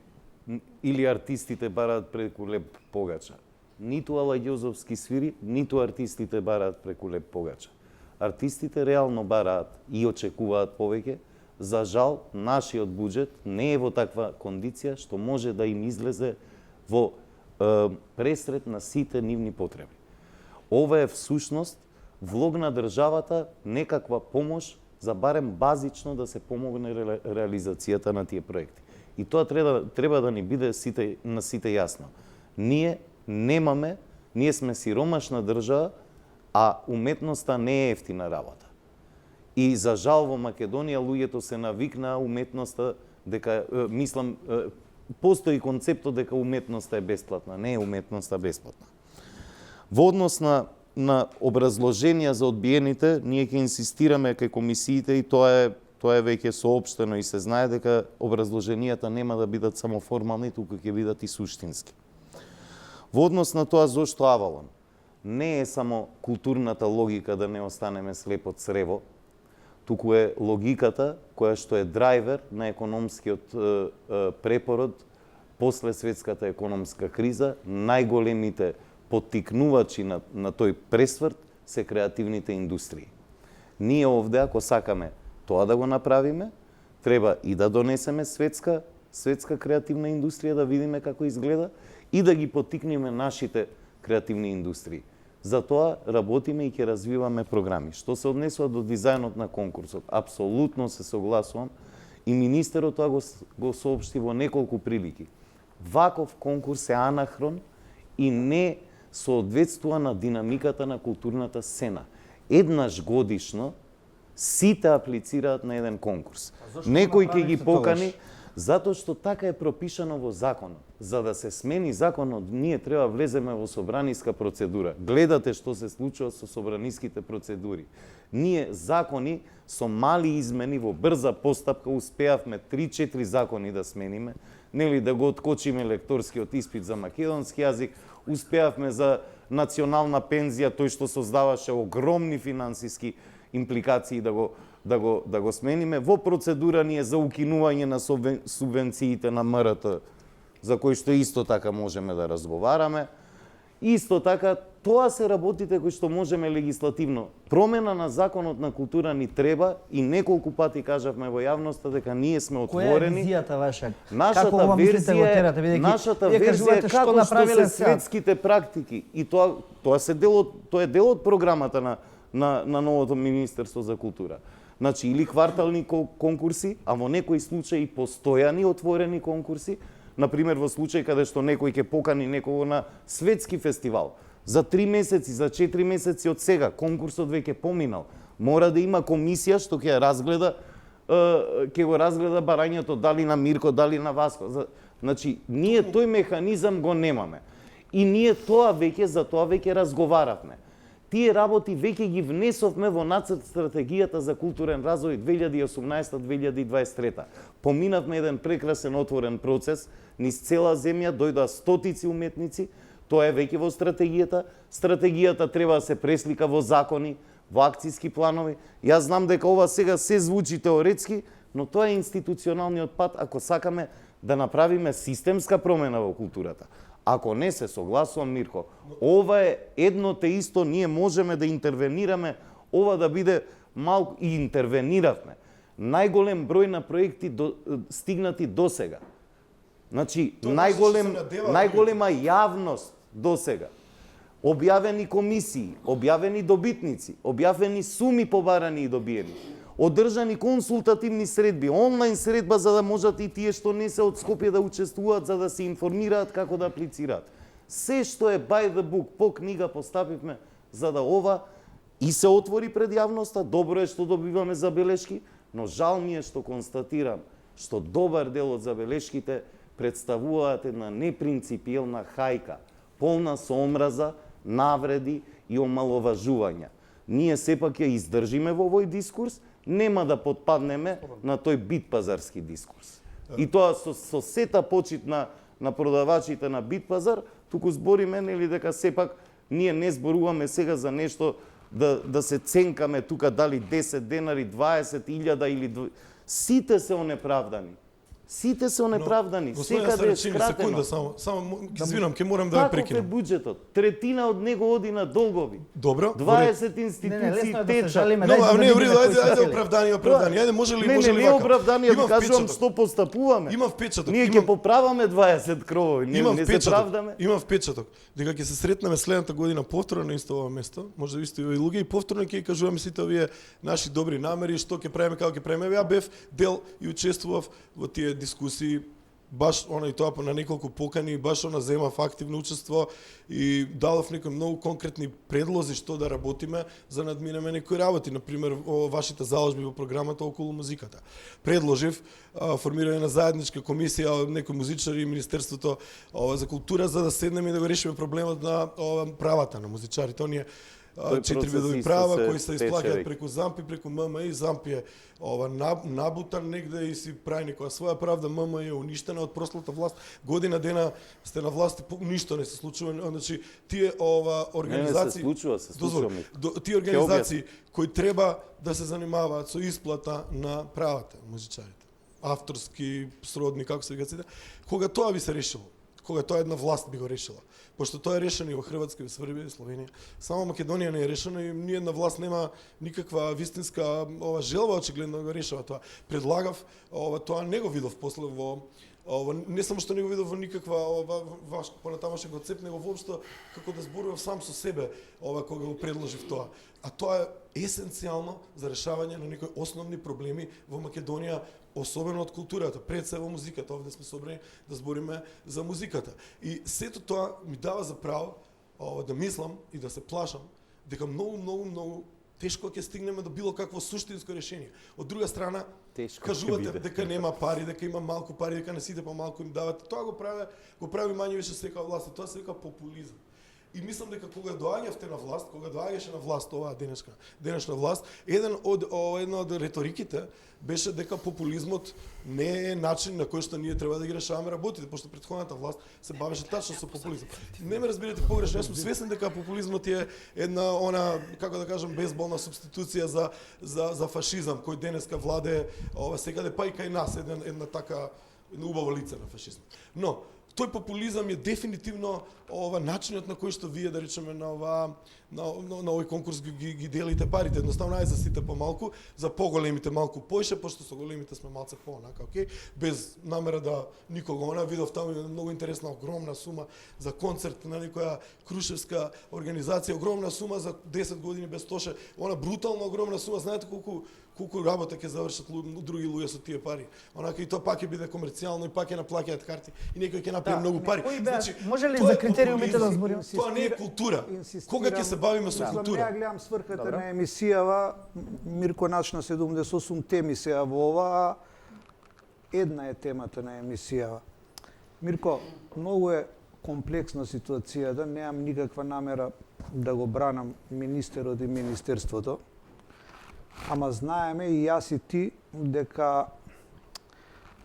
Speaker 4: или артистите бараат преку Леп Погача. Ниту Ела Ѓозовски свири, ниту артистите бараат преку Леп Погача. Артистите реално бараат и очекуваат повеќе. За жал, нашиот буџет не е во таква кондиција што може да им излезе во пресред на сите нивни потреби. Ова е всушност влог на државата, некаква помош за барем базично да се помогне реализацијата на тие проекти. И тоа треба да ни биде на сите јасно. Ние немаме, ние сме сиромашна држава, а уметноста не е ефтина работа. И за жал во Македонија луѓето се навикнаа уметноста дека постои концептот дека уметноста е бесплатна. Не е уметноста бесплатна. Во однос на образложенија за одбиените, ние ќе инсистираме кај комисиите и тоа е веќе соопштено и се знае дека образложенијата нема да бидат само формални, туку ќе бидат и суштински. Во однос на тоа зошто Авалон, не е само културната логика да не останеме слепо црево, туку е логиката која што е драйвер на економскиот препород после светската економска криза. Најголемите поттикнувачи на тој пресврт се креативните индустрии. Ние овде, ако сакаме тоа да го направиме, треба и да донесеме светска креативна индустрија, да видиме како изгледа, и да ги поттикнеме нашите креативни индустрии. Затоа работиме и ќе развиваме програми. Што се однесува до дизајнот на конкурсот, апсолутно се согласувам и министерот тоа го соопшти во неколку прилики. Ваков конкурс е анахрон и не соодветствува на динамиката на културната сцена. Еднаш годишно сите аплицираат на еден конкурс. Некој ќе ги покани, затоа што така е пропишано во законот. За да се смени законот, ние треба влеземе во собраниска процедура. Гледате што се случува со собраниските процедури. Ние закони со мали измени во брза постапка успеавме 3-4 закони да смениме, нели да го откочиме лекторскиот испит за македонски јазик, успеавме за национална пензија, тој што создаваше огромни финансиски импликации да го смениме. Во процедура ни е за укинување на субвенциите на МРТ, за кои што исто така можеме да разговараме. Исто така, тоа се работите кои што можеме легислативно. Промена на законот на култура ни треба и неколку пати кажавме во јавноста дека ние сме отворени.
Speaker 1: Која е визијата ваша?
Speaker 4: Нашата верзија е како што се светските практики. И тоа е дел од програмата на новото Министерство за култура. Значи, или квартални конкурси, а во некои случаи постојани отворени конкурси, например во случај каде што некој ќе покани некого на светски фестивал. За 3 месеци, за 4 месеци од сега, конкурсот веќе поминал. Мора да има комисија што ќе го разгледа барањето дали на Мирко, дали на Васко. Значи, ние тој механизам го немаме. И ние за тоа веќе разговаравме. Тие работи веќе ги внесовме во нацрт стратегијата за културен развој 2018-2023. Поминавме еден прекрасен отворен процес, низ цела земја дојдоа стотици уметници, тоа е веќе во стратегијата. Стратегијата треба да се преслика во закони, во акцијски планови. Јас знам дека ова сега се звучи теоретски, но тоа е институционалниот пат ако сакаме да направиме системска промена во културата. Ако не се согласувам, Мирко, ова е едно те исто, ние можеме да интервенираме, ова да биде малку, и интервениравме. Најголем број на проекти стигнати до сега. Значи, најголема јавност до сега. Објавени комисии, објавени добитници, објавени суми побарани и добиени. Одржани консултативни средби, онлайн средба за да можат и тие што не се од Скопје да учествуваат, за да се информираат како да аплицираат. Се што е by the book, по книга поставивме, за да ова и се отвори пред јавноста. Добро е што добиваме забелешки, но жал ми е што констатирам што добар дел од забелешките представуваат една непринципиелна хајка, полна со омраза, навреди и омаловажувања. Ние сепак ја издржиме во овој дискурс, нема да потпаднеме на тој битпазарски дискурс. И тоа со сета почит на продавачите на Битпазар, туку збориме нели дека сепак ние не зборуваме сега за нешто да се ценкаме тука дали 10 денари, 20.000 или сите се онеправдани. Сите се онеправдани, секаде е скратено.
Speaker 7: Само ги извинам, ќе морам да ја
Speaker 4: Каков е
Speaker 7: прекинам.
Speaker 4: буџетот? Третина од него оди на долгови.
Speaker 7: Добро.
Speaker 4: 20 институции течат.
Speaker 1: жалиме,
Speaker 7: Но,
Speaker 1: дај
Speaker 7: не,
Speaker 1: да видиме кои се
Speaker 7: ајде
Speaker 1: цели.
Speaker 7: оправдание. Ајде, може ли
Speaker 4: Не
Speaker 7: вака?
Speaker 4: оправдание, ви
Speaker 7: Има
Speaker 4: кажувам
Speaker 7: впечаток.
Speaker 4: што постапуваме.
Speaker 7: Има впечаток.
Speaker 4: Ние ќе поправаме 20 кровови, не се правдаме.
Speaker 7: Има впечаток дека ќе се сретнеме следната година повторно на исто ова место, може да исто и луѓе и повторно ќе кажуваме сите овие наши добри намери, што ќе правиме, како ќе правиме. Ја бев дел и учествував во тие дискусии, баш она и тоа на неколку покани, баш она земав активно учество и дадов некои многу конкретни предлози што да работиме за надминеме некои работи, например вашите заложби во програмата околу музиката. Предложив формирање на заедничка комисија од некои музичари и Министерството за култура за да седнеме и да го решиме проблемот на правата на музичарите. Оние 4 видови права кои се исплаќаат преку ЗАМП и преку ММИ. ЗАМП е набутан негде и си прави некоја своја правда. ММИ е уништена од прошлата власт. Година дена сте на власт и ништо не се случува. Значи тие организации
Speaker 4: се случува.
Speaker 7: Тие организации кои треба да се занимаваат со исплата на правата музичарите, авторски, сродни, како се викаат, кога тоа би се решило? Кога тоа една власт би го решила? Пошто тоа е решено и во Хрватска, и во Србија, и Словенија. Само Македонија не е решено и ниедна власт нема никаква вистинска желба очигледно да го решава тоа. Предлагав тоа не го видов после во не само што не го видов во никаква ваш понатамошен концепт, него воопшто како да зборував сам со себе кога го предложив тоа. А тоа е есенцијално за решавање на некои основни проблеми во Македонија, особено од културата, пред се во музиката. Овде сме собрани да збориме за музиката. И сето тоа ми дава за право да мислам и да се плашам дека многу тешко ќе стигнеме до било какво суштинско решение. Од друга страна, кажувате дека нема пари, дека има малку пари, дека не сите помалку им дават. Тоа го прави мање више секоја власт. Тоа се вика популизам. И мислам дека кога доаѓавте на власт, кога доаѓаше на власт оваа денешна власт, една од реториките беше дека популизмот не е начин на кој што ние треба да ги решаваме работите, пошто претходната власт се бавеше тачно со популизам. Не ме разберете погрешно, јас сум свесен дека популизмот е една како да кажам безболна субституција за фашизам кој денеска владее секаде па и кај нас една убаво лице на фашизм. Но тој популизам е дефинитивно начинот на кој што вие да речеме на овој конкурс ги делите парите. Едноставно ајде за сите помалку, за поголемите малку поише, пошто со големите сме малце понака, окей? Без намера да никого видов таму многу интересна огромна сума за концерт на некоја крушевска организација, огромна сума за 10 години без тоше, брутално огромна сума, знаете колку работа ќе завршат други луѓе со тие пари. Онака и тоа пак ќе биде комерцијално и пак ќе наплаќаат карти и некој ќе направи многу пари.
Speaker 1: Значи, може ли за критериумите да збориме?
Speaker 7: Тоа не е култура. Кога ќе се бавиме со култура?
Speaker 5: Ја гледам сврхата на емисијава, Мирко начна 78 теми сега во ова, една е темата на емисијава. Мирко, многу е комплексна ситуацијата, немам никаква намера да го бранам министерот и министерството, ама знаеме и јас и ти дека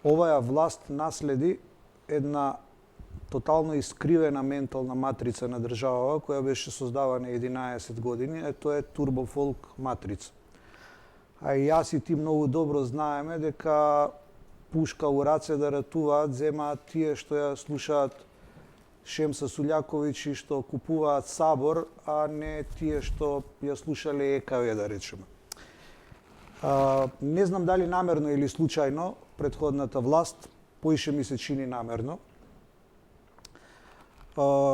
Speaker 5: оваа власт наследи една тотално искривена ментална матрица на државава која беше создавана 11 години, тоа е турбофолк матрица. А и јас и ти многу добро знаеме дека пушка у раце да ратуваат, земаат тие што ја слушаат Шемса Сулјаковиќ и што купуваат Сабор, а не тие што ја слушале ЕКВ, да речеме. Не знам дали намерно или случајно, претходната власт, поише ми се чини намерно,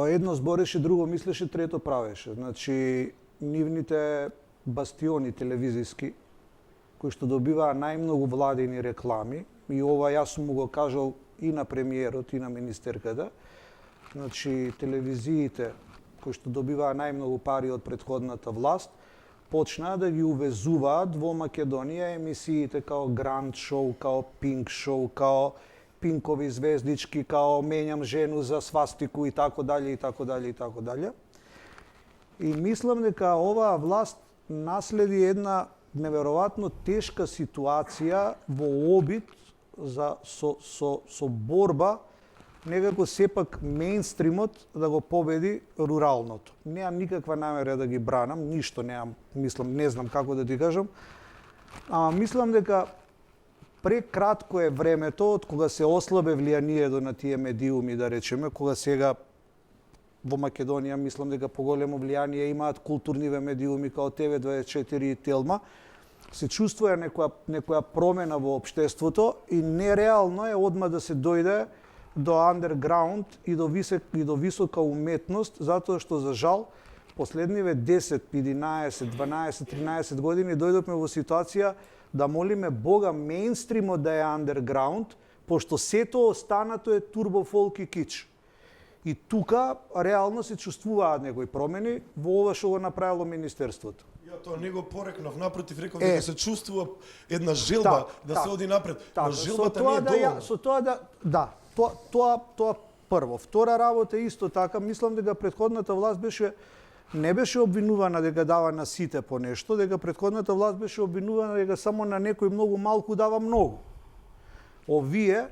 Speaker 5: едно збореше, друго мислеше, трето правеше. Значи, нивните бастиони телевизиски, кои што добиваа најмногу владени реклами, и ова јас сум му го кажал и на премиерот, и на министерката, значи, телевизиите кои што добиваа најмногу пари од претходната власт, почнаа да ги увезуваат во Македонија емисиите као Гранд шоу, као Пинк шоу, као Пинкови звездички, као Менјам жену за свастику и така дале, и така дале, и така дале. И мислам дека оваа власт наследи една неверојатно тешка ситуација во обид за со борба некако сепак мејнстримот да го победи руралното. Немам никаква намера да ги бранам, ништо немам, мислам, не знам како да ти кажам, ама мислам дека прекратко е времето од кога се ослабе влијанието на тие медиуми, да речеме, кога сега во Македонија мислам дека поголемо влијание имаат културниве медиуми као ТВ24 и Телма, се чувствува некоја промена во општеството и нереално е одма да се дојде до андерграунд и до висока уметност, затоа што за жал последниве 10, 11, 12, 13 години дојдовме во ситуација да молиме Бога мејнстримот да е андерграунд, пошто сето останато е турбо фолк и кич. И тука реално се чувствуваат некои промени во ова што го направило министерството.
Speaker 7: Ја тоа не го порекнав, напротив реков дека се чувствува една желба да се оди напред, но желбата не е доволна.
Speaker 5: Со тоа тоа прво. Втора работа исто така, мислам дека претходната власт не беше обвинувана дека дава на сите по нешто, дека претходната власт беше обвинувана дека само на некој многу малку дава многу. Овие,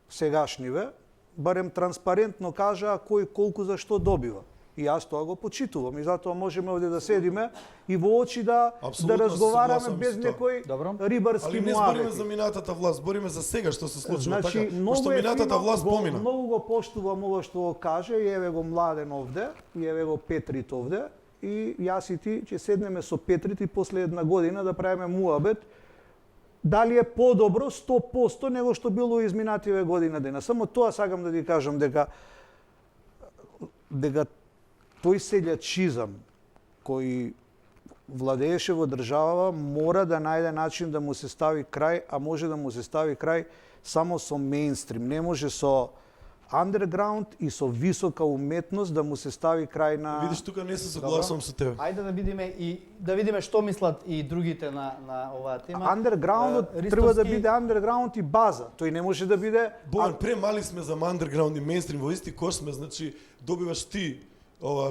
Speaker 5: сегашниве, барем транспарентно кажаа кој колку за што добива. И јас тоа го почитувам и затоа можеме овде да седиме и во очи да разговараме без некој рибарски
Speaker 7: муавети. Али не збориме за минатата власт, збориме за сега што се случува, така? Пошто минатата власт помина.
Speaker 5: Многу го поштувам ова што го каже, и еве го Младен овде, и еве го Петрит овде, и јас и ти ќе седнеме со Петрит и после една година да правиме муабет дали е подобро 100% него што било изминативе година дена. Само тоа сакам да ти кажам дека тој селјачизам кој владееше во државава мора да најде начин да му се стави крај, а може да му се стави крај само со мејнстрим. Не може со андерграунд и со висока уметност да му се стави крај на...
Speaker 7: Видиш, тука не се согласувам со тебе.
Speaker 1: Ајде да видиме што мислат и другите на оваа тема.
Speaker 5: Андерграундот треба да биде андерграунд и база. Тој не може да биде...
Speaker 7: Боган, премали сме за андерграунд и мејнстрим, во исти кош сме, значи добиваш ти ова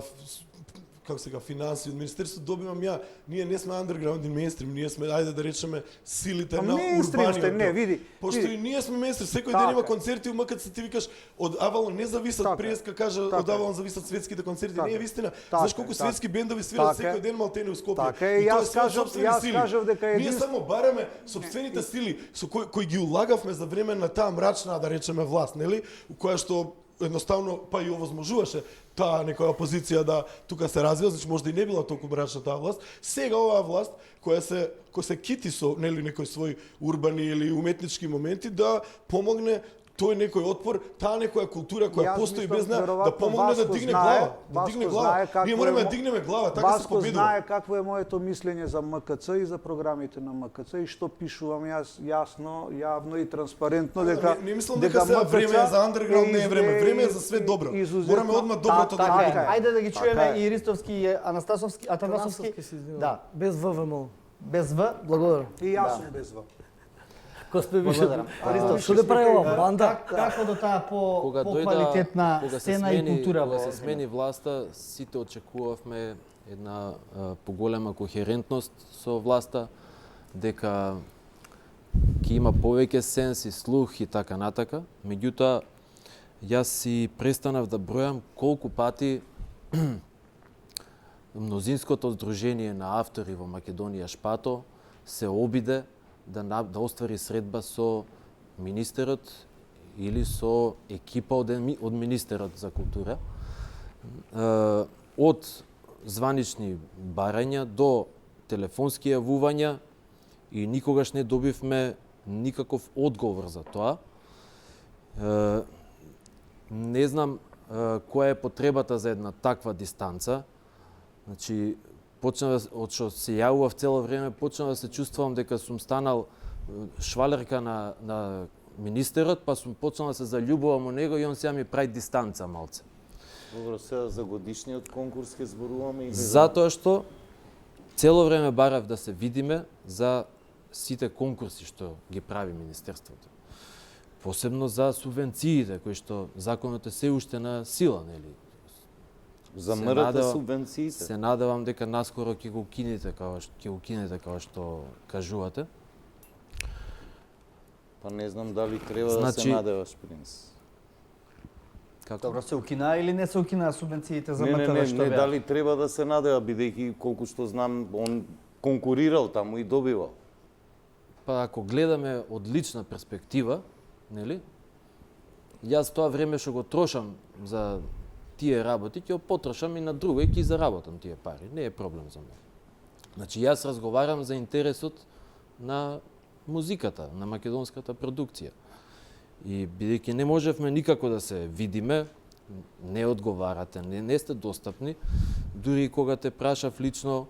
Speaker 7: како сега финансии од министерството, добивам ја. Ние не сме андерграунд и мејнстрим, ние сме ајде да речеме силите на урбаниот.
Speaker 5: Не, види.
Speaker 7: Пошто и ние сме мејнстрим, секој ден има концерти, МКЦ ти викаш од Авалон не зависат преска кажа од Авалон зависат светските концерти, не е вистина. Знаеш колку светски бендови свират секој ден малтени у Скопје.
Speaker 5: И јас кажав дека
Speaker 7: ние само бараме сопствените сили со кои ги улагавме за време на таа мрачна, да речеме, власт, нели? Која што едноставно па и овозможуваше таа некоја опозиција да тука се развива, значи можда и не била толку мрачна таа власт. Сега оваа власт која се кити со нели некој свој урбани или уметнички моменти да помогне тој некој отпор, таа некоја култура која постои без неа да помогне да дигне глава, Ние мораме да дигнеме глава, така се победува.
Speaker 5: Знае какво е моето мислење за МКЦ и за програмите на МКЦ и што пишувам јас јасно, јавно и транспарентно дека
Speaker 7: не мислам дека сега време за андерграунд не е време е за све добро. Мораме одма доброто да
Speaker 1: го. Ајде да ги чуеме и Ристовски и Атанасовски.
Speaker 2: Да, без ВВМ.
Speaker 1: Без В.
Speaker 2: Благодарам.
Speaker 5: И јас сум без В.
Speaker 1: Благодарам.
Speaker 2: Што да прави ова банда?
Speaker 1: Како до таа по-квалитетна сцена и култура
Speaker 6: во се смени власта, сите очекувавме една поголема кохерентност со власта, дека ќе има повеќе сенс и слух и така натака. Меѓутоа, јас си престанав да бројам колку пати мнозинското здружение на автори во Македонија Шпато се обиде да оствари средба со министерот или со екипа од министерот за култура. Од званични барања до телефонски јавувања и никогаш не добивме никаков одговор за тоа. Не знам која е потребата за една таква дистанца. Значи, од што се јавував цело време, почнав да се чувствувам дека сум станал швалерка на министерот, па сум почнал да се заљубувам во него и он сега ми прави дистанца малце.
Speaker 4: Добро, сега за годишниот конкурс ќе зборуваме и
Speaker 6: затоа што цело време барав да се видиме за сите конкурси што ги прави министерството. Посебно за субвенциите кои што законот е се уште на сила, нели?
Speaker 4: За МРТ субвенциите.
Speaker 6: Се надевам дека наскоро ќе го укинете како што кажувате.
Speaker 4: Па не знам дали треба да
Speaker 6: Значи-
Speaker 4: се надеваш, Принц.
Speaker 6: Како?
Speaker 1: Добро, се укина или не се укина субвенциите за
Speaker 4: Не,
Speaker 1: МТВ што беа?
Speaker 4: дали треба да се надева, бидејќи колку што знам, он конкурирал таму и добивал.
Speaker 6: Па ако гледаме од лична перспектива, нели? Јас тоа време што го трошам за тие работи, ќе го потрошам и на друго и ќе заработам тие пари. Не е проблем за мене. Значи јас разговарам за интересот на музиката, на македонската продукција. И бидејќи не можевме никако да се видиме, не одговарате, не сте достапни, дури и кога те прашав лично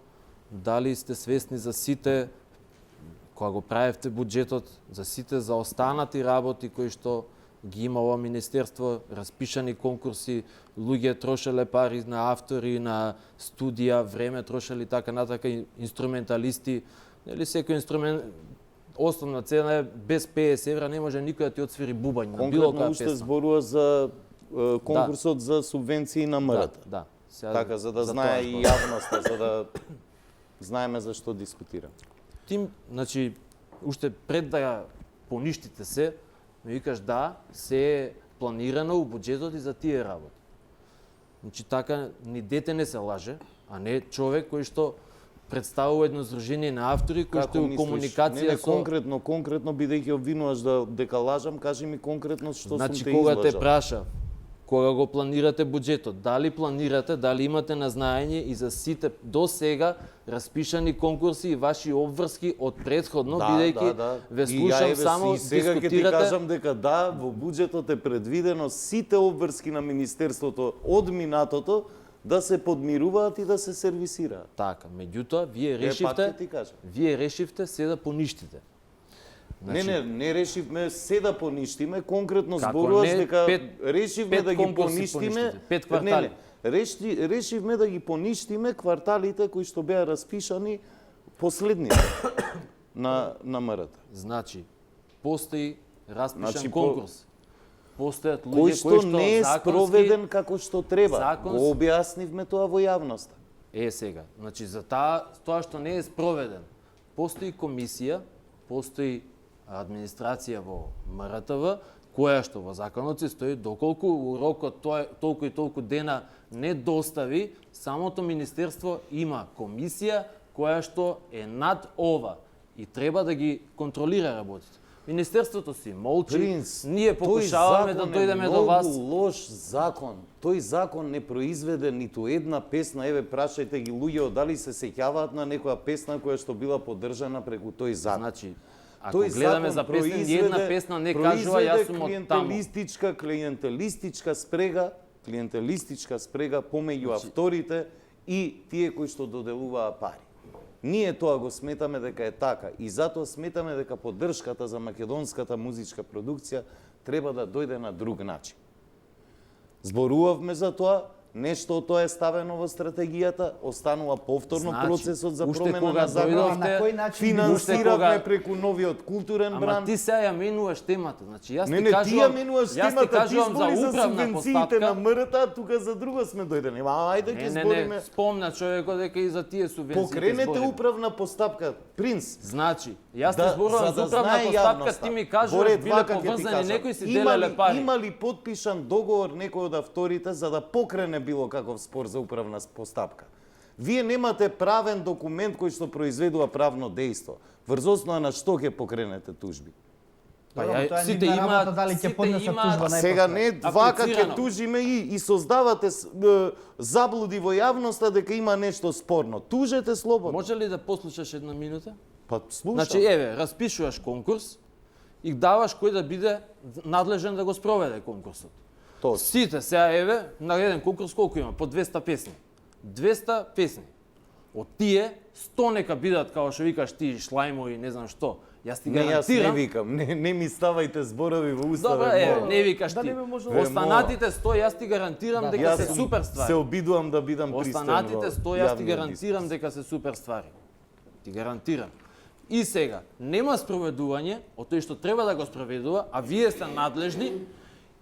Speaker 6: дали сте свесни за сите, кога го правевте буџетот, за сите заостанати работи кои што ги има ова министерство, распишани конкурси, луѓе трошеле пари на автори, на студија, време трошели така натака, инструменталисти, нели секој инструмент, основна цена е без 50 евра не може никој да ти отсвири бубањ на било
Speaker 4: Конкретно
Speaker 6: која
Speaker 4: уште
Speaker 6: песна.
Speaker 4: зборува за конкурсот за субвенции на МРТ.
Speaker 6: Да. Сега,
Speaker 4: Така, за да
Speaker 6: за
Speaker 4: знае
Speaker 6: тоа
Speaker 4: и
Speaker 6: зборам.
Speaker 4: јавноста, за да знаеме за што дискутирам.
Speaker 6: Тим, значи, уште пред да ја поништите се, ми викаш да, се е планирано у буџетот и за тие работи. Значи така, ни дете не се лаже, а не човек кој што представува едно здружение на автори кој што е у комуникација
Speaker 4: не,
Speaker 6: со...
Speaker 4: конкретно бидејќи обвинуваш дека лажам, кажи ми конкретно што
Speaker 6: Значи,
Speaker 4: сум те
Speaker 6: кога те
Speaker 4: излажал.
Speaker 6: праша, кога го планирате буџетот, дали планирате, дали имате назнаење и за сите до сега распишани конкурси и ваши обврски од предходно, бидејќи ве
Speaker 4: И
Speaker 6: слушам
Speaker 4: еве,
Speaker 6: само
Speaker 4: и сега ќе ти
Speaker 6: дискутирате.
Speaker 4: кажам дека да, во буџетот е предвидено сите обврски на министерството од минатото да се подмируваат и да се сервисираат.
Speaker 6: Така, меѓутоа, вие
Speaker 4: Пак
Speaker 6: решивте,
Speaker 4: ќе ти кажам.
Speaker 6: вие решивте се да поништите.
Speaker 4: Не решивме се да поништиме, конкретно
Speaker 6: Како
Speaker 4: зборуваш
Speaker 6: не?
Speaker 4: дека
Speaker 6: Пет-
Speaker 4: решивме
Speaker 6: пет
Speaker 4: да ги
Speaker 6: конкурси
Speaker 4: поништиме.
Speaker 6: поништите, пет квартали.
Speaker 4: Решивме да ги поништиме кварталите кои што беа распишани последните на МРТ.
Speaker 6: Значи, постои распишан
Speaker 4: Значи,
Speaker 6: конкурс. Постојат
Speaker 4: Кој
Speaker 6: луѓе
Speaker 4: што
Speaker 6: кои што
Speaker 4: не е
Speaker 6: законски-
Speaker 4: спроведен како што треба.
Speaker 6: законски-
Speaker 4: Го објаснивме тоа во јавноста.
Speaker 6: Сега, значи за тоа што не е спроведен, постои комисија, постои администрација во МРТВ, која што во законот се стои доколку у рокот толку и толку дена не достави, самото министерство има комисија која што е над ова и треба да ги контролира работите. Министерството си молчи,
Speaker 4: Принц,
Speaker 6: ние
Speaker 4: тој
Speaker 6: покушаваме да
Speaker 4: закон е
Speaker 6: дојдеме до вас.
Speaker 4: многу лош закон. Тој закон не произведе ниту една песна. Еве, прашајте ги луѓе дали се сеќаваат на некоја песна која што била поддржана преку тој закон.
Speaker 6: Значи, ако
Speaker 4: Тој
Speaker 6: гледаме
Speaker 4: закон
Speaker 6: за песна, ни една песна не кажува јас сум од таму.
Speaker 4: Клиентелистичка спрега помеѓу
Speaker 6: Значи-
Speaker 4: авторите и тие кои што доделуваа пари. Ние тоа го сметаме дека е така и затоа сметаме дека поддршката за македонската музичка продукција треба да дојде на друг начин. Зборувавме за тоа, нешто од тоа е ставено во стратегијата, останува повторно
Speaker 6: Значи,
Speaker 4: процесот за
Speaker 6: уште
Speaker 4: промена
Speaker 6: кога
Speaker 4: на закон.
Speaker 6: дојдовте,
Speaker 1: На кој начин
Speaker 4: Финансиравме
Speaker 6: кога-
Speaker 4: преку новиот културен
Speaker 6: Ама
Speaker 4: бранд.
Speaker 6: ти сега ја менуваш темата. Значи јас
Speaker 4: Не,
Speaker 6: ти
Speaker 4: ти ја
Speaker 6: кажувам,
Speaker 4: менуваш
Speaker 6: јас ти
Speaker 4: темата, ти
Speaker 6: кажувам за
Speaker 4: збори за
Speaker 6: управна
Speaker 4: субвенциите на
Speaker 6: постапка.
Speaker 4: МРТ, а тука за друго сме дојдени. Ајде ќе
Speaker 6: Не,
Speaker 4: збориме.
Speaker 6: спомна човекот дека и за тие субвенции.
Speaker 4: Покренете управна постапка, Принц.
Speaker 6: Значи, јас ти
Speaker 4: Да,
Speaker 6: зборувам за управна
Speaker 4: знае
Speaker 6: постапка,
Speaker 4: јавноста.
Speaker 6: ти ми кажуваш
Speaker 4: Поред
Speaker 6: биле
Speaker 4: вака ќе ти
Speaker 6: поврзани,
Speaker 4: кажам.
Speaker 6: некои си делеле пари.
Speaker 4: Има ли потпишан договор некој од авторите за да покрене било каков спор за управна постапка? Вие немате правен документ кој што произведува правно дејство. Врз основа на што ќе покренете тужби?
Speaker 6: Па
Speaker 1: Добро,
Speaker 6: ја,
Speaker 1: тоа е
Speaker 6: сите
Speaker 1: нивна работа,
Speaker 6: имаат,
Speaker 1: дали ќе
Speaker 6: сите
Speaker 1: поднесат
Speaker 6: имаат-
Speaker 1: тужба најпосле.
Speaker 4: Сега не вака ќе
Speaker 6: Аплицирано.
Speaker 4: тужиме и создавате заблуди во јавноста дека има нешто спорно. Тужете слободно.
Speaker 6: Може ли да послушаш една минута?
Speaker 4: Па слушам.
Speaker 6: Значи, еве, распишуваш конкурс и даваш кој да биде надлежен да го спроведе конкурсот.
Speaker 4: Тоа.
Speaker 6: Сите сега еве на еден конкурс колку има? По 200 песни. 200 песни. Од тие 100 нека бидат како што викаш ти шлајмови, не знам што. Јас ти
Speaker 4: Не, јас не
Speaker 6: гарантирам.
Speaker 4: викам, не ми ставајте зборови во уста.
Speaker 6: Добра,
Speaker 4: бе,
Speaker 6: еве,
Speaker 4: молам.
Speaker 6: не викаш
Speaker 2: Да
Speaker 6: ти.
Speaker 2: не би можело-
Speaker 6: Останатите 100 јас ти гарантирам дека
Speaker 4: Јас
Speaker 6: се супер ствари.
Speaker 4: се обидувам да бидам пристоен.
Speaker 6: Останатите 100 јас ти
Speaker 4: јавниот
Speaker 6: гарантирам
Speaker 4: дискурс.
Speaker 6: дека се супер ствари. Ти гарантирам. И сега, нема спроведување од тој што треба да го спроведува, а вие сте надлежни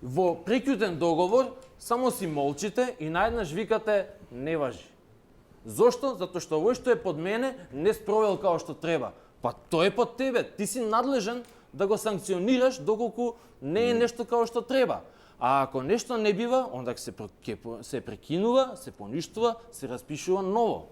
Speaker 6: во прекјутен договор, само си молчите и најднаш викате не важи. Зошто? Затоа што овој што е под мене не спровел како што треба. Па тој е под тебе, ти си надлежен да го санкционираш доколку не е нешто како што треба. А ако нешто не бива, онда се прекинува, се поништува, се распишува ново.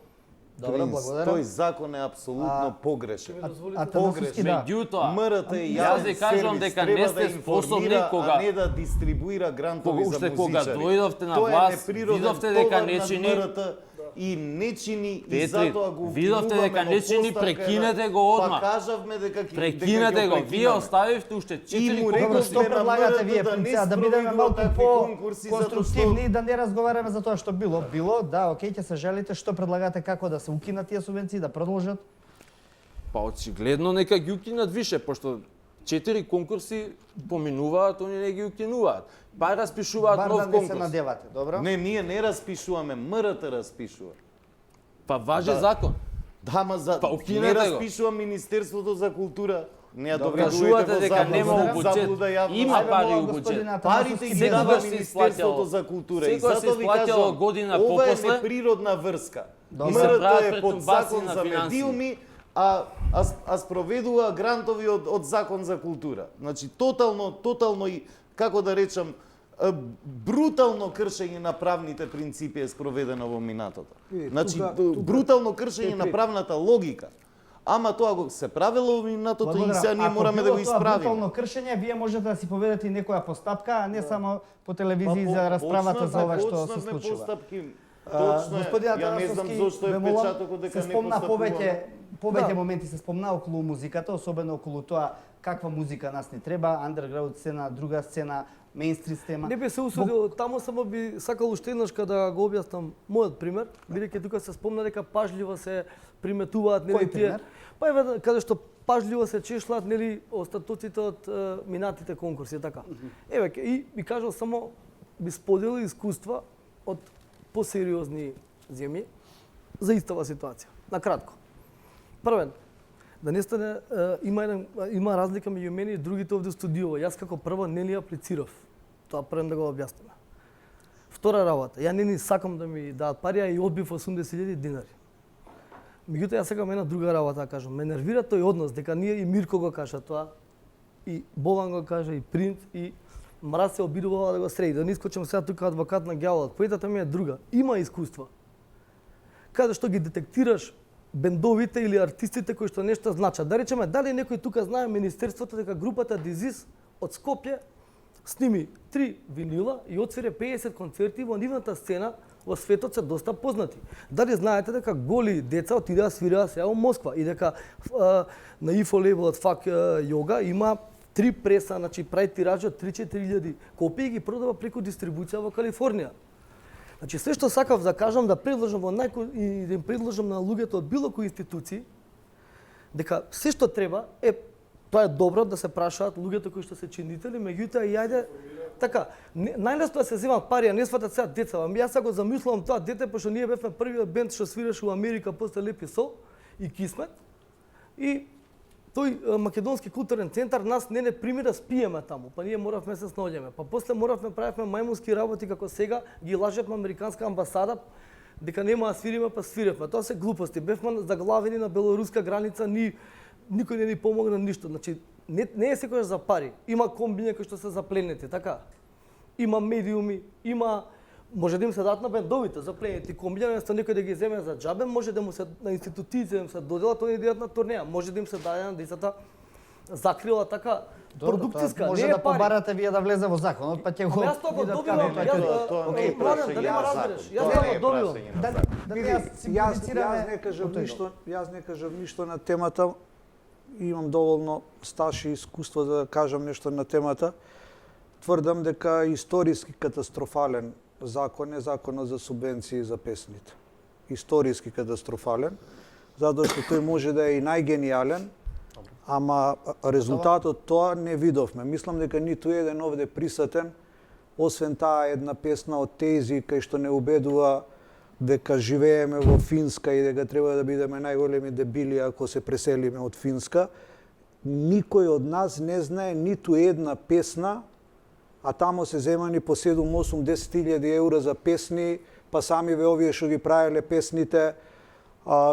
Speaker 1: Добро,
Speaker 4: Принц,
Speaker 1: благодарам.
Speaker 4: тој закон е апсолутно погрешен.
Speaker 1: А Танасовски, да.
Speaker 6: Меѓутоа,
Speaker 4: МРТ е
Speaker 6: јас ви кажувам дека не сте способни кога
Speaker 4: а не да дистрибуира грантови за
Speaker 6: уште
Speaker 4: музичари.
Speaker 6: кога дојдовте на
Speaker 4: Тоа е
Speaker 6: власт,
Speaker 4: неприроден
Speaker 6: видовте дека
Speaker 4: товар
Speaker 6: не
Speaker 4: над
Speaker 6: чини
Speaker 4: МРТ и не чини и
Speaker 6: Петри,
Speaker 4: затоа го
Speaker 6: видовте
Speaker 4: укинуваме
Speaker 6: дека
Speaker 4: во
Speaker 6: не чини,
Speaker 4: поставка
Speaker 6: прекинете
Speaker 4: еден.
Speaker 6: го одма.
Speaker 4: Па кажавме дека
Speaker 6: Прекинете го. Вие оставивте уште 4
Speaker 4: И му
Speaker 1: Добро,
Speaker 4: рековме
Speaker 1: што
Speaker 4: на
Speaker 1: предлагате
Speaker 4: МРТ
Speaker 1: вие,
Speaker 4: да не
Speaker 1: принцеса, да бидеме
Speaker 4: спроведува
Speaker 1: малку
Speaker 4: такви
Speaker 1: по
Speaker 4: конкурси, затоа што
Speaker 1: конструктивни и да не разговараме за тоа што било. Било, да, окей, ќе се жалите, што предлагате, како да се укинат тие субвенции, да продолжат?
Speaker 6: Па очигледно нека ги укинат више, пошто 4 конкурси поминуваат, они не ги укинуваат. Па распишуваат
Speaker 1: Бар
Speaker 6: нов
Speaker 1: да не се
Speaker 6: конкурс.
Speaker 1: надевате, добро?
Speaker 4: Не, ние не распишуваме, МРТ распишува.
Speaker 6: Па важи
Speaker 4: Да.
Speaker 6: закон.
Speaker 4: Да, ма за
Speaker 6: Па
Speaker 4: не
Speaker 6: укинете го.
Speaker 4: распишува Министерството за култура. Не ја
Speaker 1: Добро.
Speaker 4: доведувате
Speaker 6: Кажувате
Speaker 4: во
Speaker 6: дека
Speaker 4: заблуда,
Speaker 6: нема у буџет.
Speaker 4: заблуда јавност.
Speaker 6: Има
Speaker 1: Ајде,
Speaker 6: пари
Speaker 1: мола,
Speaker 6: у буџет.
Speaker 1: господина
Speaker 4: Парите
Speaker 1: Танасовски,
Speaker 4: ги
Speaker 6: Секогаш
Speaker 4: дава
Speaker 6: се
Speaker 4: Министерството
Speaker 6: исплаќало.
Speaker 4: за култура. И
Speaker 6: Секогаш се
Speaker 4: затоа ви
Speaker 6: исплаќало
Speaker 4: кажувам,
Speaker 6: година
Speaker 4: ова е
Speaker 6: попосле.
Speaker 4: неприродна врска.
Speaker 1: Добро.
Speaker 6: И се
Speaker 4: МРТ
Speaker 6: прават
Speaker 4: е под
Speaker 6: претумбации
Speaker 4: закон
Speaker 6: на
Speaker 4: за
Speaker 6: финансии.
Speaker 4: медиуми, а спроведува грантови од закон за култура. Значи, тотално и, како да речам, брутално кршење на правните принципи е спроведено во минатото. Значи, брутално кршење на правната логика. Ама тоа го се правило во минатото и сега ние мораме да го исправиме.
Speaker 1: Ако брутално кршење, вие можете да си поведете и некоја постапка, а не само по телевизија за расправата за ова што се случува.
Speaker 4: Постапки. Точно е.
Speaker 1: Господинот
Speaker 4: Ја не знам
Speaker 1: Танасовски,
Speaker 4: зошто е
Speaker 1: ве молам,
Speaker 4: печатокот дека
Speaker 1: се
Speaker 4: не
Speaker 1: спомна
Speaker 4: постапуваме.
Speaker 1: повеќе
Speaker 2: Да.
Speaker 1: моменти се спомна околу музиката, особено околу тоа каква музика нас не треба, андерграунд сцена, друга сцена, мејнстрим сцена.
Speaker 2: Не би се усудил, таму само би сакал уште еднаш да го објаснам мојот пример, бидејќи тука се спомна дека пажливо се приметуваат нели
Speaker 1: Кој пример?
Speaker 2: Па еве каде што пажливо се чешлаат нели остатоците од минатите конкурси така. Еве и би кажал само би споделил искуства од посериозни земји за истава ситуација. На кратко. Првен, да не стане има разлика меѓу мене и другите овде студиово. Јас како прво не ли аплицирав. Тоа првен да го објасниме. Втора работа, ја не ни сакам да ми дадат пари, а и одбив 80.000 динари. Меѓутоа јас сакам една друга работа да кажам. Ме нервира тој однос дека ние и Мирко го кажа тоа, и Боган го кажа, и Принц, и Мраз се обидувала да го среди. Да не искочам сега тука адвокат на ѓаволот. Поетата ми е друга. Има искуства. Каде што ги детектираш бендовите или артистите кои што нешто значат. Да речеме, дали некој тука знае Министерството дека групата Дизис од Скопје сними 3 винила и отсвири 50 концерти во нивната сцена во светот се доста познати. Дали знаете дека голи деца отидеа свираа сега во Москва и дека на ИФО левелот фак јога има 3 преса, значи прави тиражи од 3-4 копии и ги продава преку дистрибуција во Калифорнија. Значи се што сакав да кажам да предложам и да им предложам на луѓето од било кои институции дека се што треба е тоа е добро да се прашаат луѓето кои што се чинители, меѓутоа и ајде така, најлесно да се земат пари, а не сватат сега деца. Јас го замислувам тоа дете, пошто ние бевме првиот бенд што свиреше во Америка после Лепи Сол и Кисмет. И тој македонски културен центар нас не прими да спиеме таму, па ние моравме се снаоѓаме. Па после моравме правевме мајмунски работи како сега ги лажевме американска амбасада дека нема да свириме, па свиревме. Тоа се глупости. Бевме заглавени на белоруска граница, никој не ни помогна ништо. Значи не е секогаш за пари. Има комбиња кои што се запленети, така. Има медиуми, има може да им се дадат на бендовите запленети комбиња, место некој да ги земе за џабе, може да му се на институциите да им се доделат, они да идат на турнеја, може да им се даде на децата закрила така продукциска,
Speaker 1: може
Speaker 2: не е
Speaker 1: да
Speaker 2: пари.
Speaker 1: побарате вие да влезе во законот, па ќе го
Speaker 2: Јас тоа го
Speaker 1: видат
Speaker 2: добивам,
Speaker 1: како е тоа.
Speaker 4: Тоа не е
Speaker 2: Младен,
Speaker 4: прашање
Speaker 2: дали ме
Speaker 4: на
Speaker 2: разбираш?
Speaker 4: закон.
Speaker 2: Јас
Speaker 4: Тоа
Speaker 2: тоа
Speaker 4: не е
Speaker 2: го добивам.
Speaker 4: прашање на
Speaker 1: Да,
Speaker 4: закон.
Speaker 1: да
Speaker 5: Види,
Speaker 1: јас си комуницираме
Speaker 5: не кажам
Speaker 1: по тој
Speaker 5: ништо, јас не кажам ништо на темата. Имам доволно стаж и искуство да кажам нешто на темата. Тврдам дека историски катастрофален закон е законот за субвенции за песните. Историски катастрофален, затоа што тој може да е и најгениален, ама резултатот тоа не видовме. Мислам дека ниту еден овде присутен, освен таа една песна од тези кај што не убедува дека живееме во Финска и дека треба да бидеме најголеми дебили ако се преселиме од Финска, никој од нас не знае ниту една песна, а тамо се земани по 7, 8, 10 000 евра за песни, па самиве овие што ги правеле песните,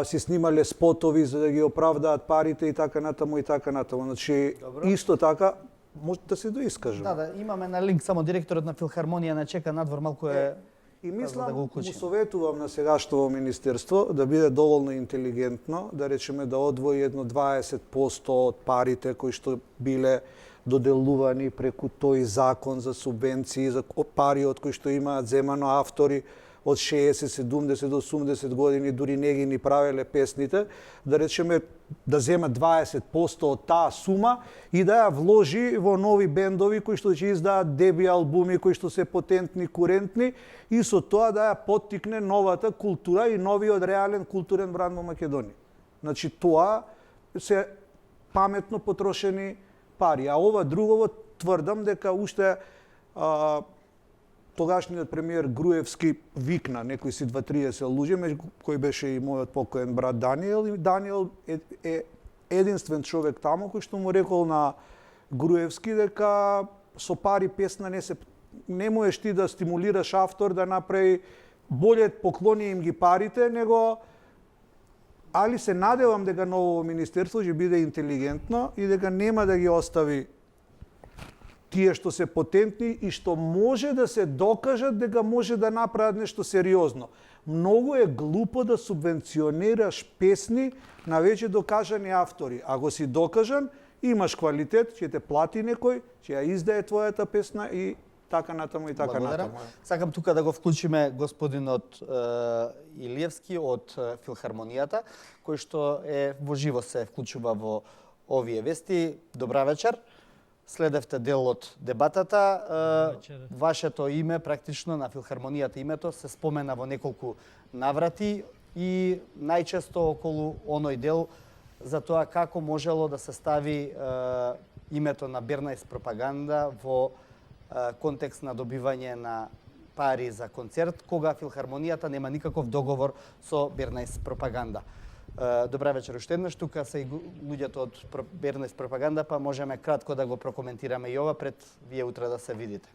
Speaker 5: си снимале спотови за да ги оправдаат парите и така натаму и така натаму. Значи исто така може да се доискажу.
Speaker 1: Да, имаме на линк само директорот на филхармонија не чека надвор, малку е
Speaker 5: И мислам,
Speaker 1: да го
Speaker 5: му
Speaker 1: уклучиме.
Speaker 5: советувам на сегашното министерство да биде доволно интелигентно, да речеме да одвои едно 20% од парите кои што биле доделувани преку тој закон за субвенции, за пари од кои што имаат земано автори од 60, 70 до 80 години, дури не ги ни правеле песните, да речеме да зема 20% од таа сума и да ја вложи во нови бендови кои што ќе издаат деби албуми кои што се потентни, курентни и со тоа да ја поттикне новата култура и новиот реален културен бранд во Македонија. Значи тоа се паметно потрошени пари, а ова другово тврдам дека уште тогашниот премиер Груевски викна некои си 2-30 луѓе, меѓу кои беше и мојот покоен брат Даниел, и Даниел е единствен човек таму кој што му рекол на Груевски дека со пари песна не можеш ти да стимулираш автор да направи боле, поклони им ги парите, него али се надевам дека ново министерство ќе биде интелигентно и дека нема да ги остави тие што се потентни и што може да се докажат дека може да направат нешто сериозно. Многу е глупо да субвенционираш песни на веќе докажани автори. Ако си докажан, имаш квалитет, ќе те плати некој, ќе ја издае твојата песна и така натаму и така
Speaker 1: Благодарам.
Speaker 5: натаму.
Speaker 1: Сакам тука да го вклучиме господинот Илиевски од филхармонијата, кој што е во живо се вклучува во овие вести. Добра вечер. Следевте дел од дебатата. Вашето име, практично на филхармонијата името, се спомена во неколку наврати и најчесто околу оној дел за тоа како можело да се стави името на Бернајс пропаганда во контекст на добивање на пари за концерт, кога филхармонијата нема никаков договор со Бернајс пропаганда. Добра вечер уште еднаш, тука се и луѓето од Бернајс пропаганда, па можеме кратко да го прокоментираме и ова пред вие утре да се видите.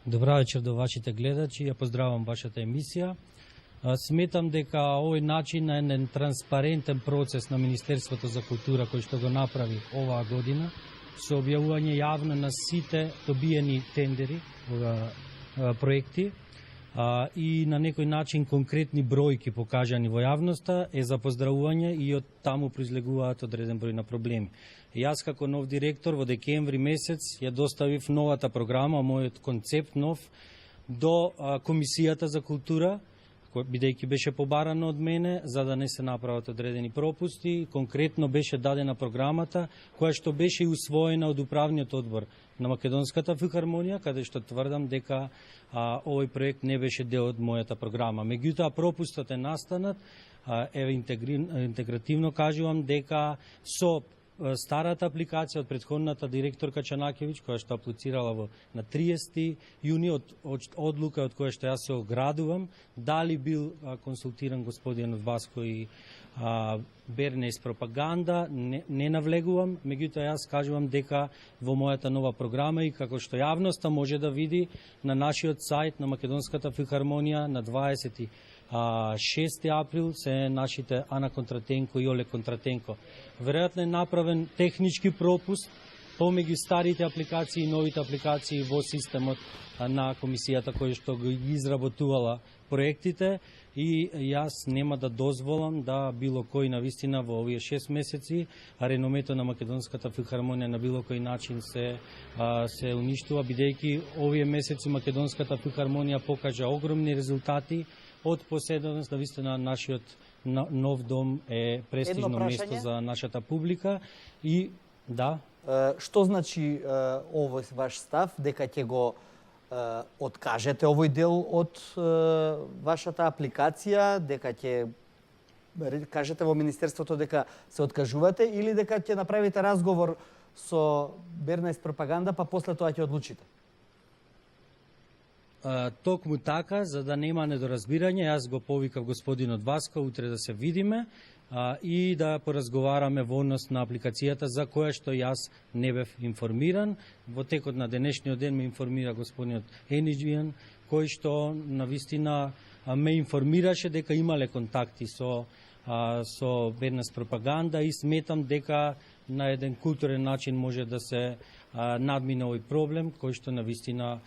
Speaker 8: Добра вечер до вашите гледачи, ја поздравам вашата емисија. Сметам дека овој начин на еден транспарентен процес на Министерството за култура кој што го направи оваа година, со објавување јавно на сите добиени тендери, проекти, и на некој начин конкретни бројки покажани во јавноста е за поздравување и од таму произлегуваат одреден број на проблеми. Јас како нов директор во декември месец ја доставив новата програма, мојот концепт нов, до Комисијата за култура, бидејќи беше побарано од мене за да не се направат одредени пропусти. Конкретно беше дадена програмата која што беше и усвоена од управниот одбор на Македонската филхармонија, каде што тврдам дека овој проект не беше дел од мојата програма. Меѓутоа пропустот е настанат, интегративно кажувам дека со старата апликација од претходната директорка Чанакевиќ, која што аплицирала на 30 јуни од одлука од која што јас се оградувам, дали бил консултиран господинот Васко и Бернајс пропаганда, не навлегувам, меѓутоа јас кажувам дека во мојата нова програма и како што јавноста може да види на нашиот сајт на Македонската филхармонија на 26 април се нашите Ана Контратенко и Оле Контратенко. Веројатно е направен технички пропуст помеѓу старите апликации и новите апликации во системот на комисијата која што го изработувала проектите и јас нема да дозволам да било кој навистина во овие 6 месеци реномето на Македонската филхармонија на било кој начин се уништува, бидејќи овие месеци Македонската филхармонија покажа огромни резултати од поседност, навистина нашиот нов дом е престижно место за нашата публика и да.
Speaker 1: Што значи овој ваш став дека ќе го откажете овој дел од вашата апликација, дека ќе кажете во министерството дека се откажувате или дека ќе направите разговор со Бернајс пропаганда па после тоа ќе одлучите?
Speaker 8: Токму така, за да нема недоразбирање, јас го повикав господинот Васко утре да се видиме и да поразговараме во однос на апликацијата за која што јас не бев информиран. Во текот на денешниот ден ме информира господинот Еничијан, кој што навистина ме информираше дека имале контакти со Бернес пропаганда и сметам дека на еден културен начин може да се надмине овој проблем кој што навистина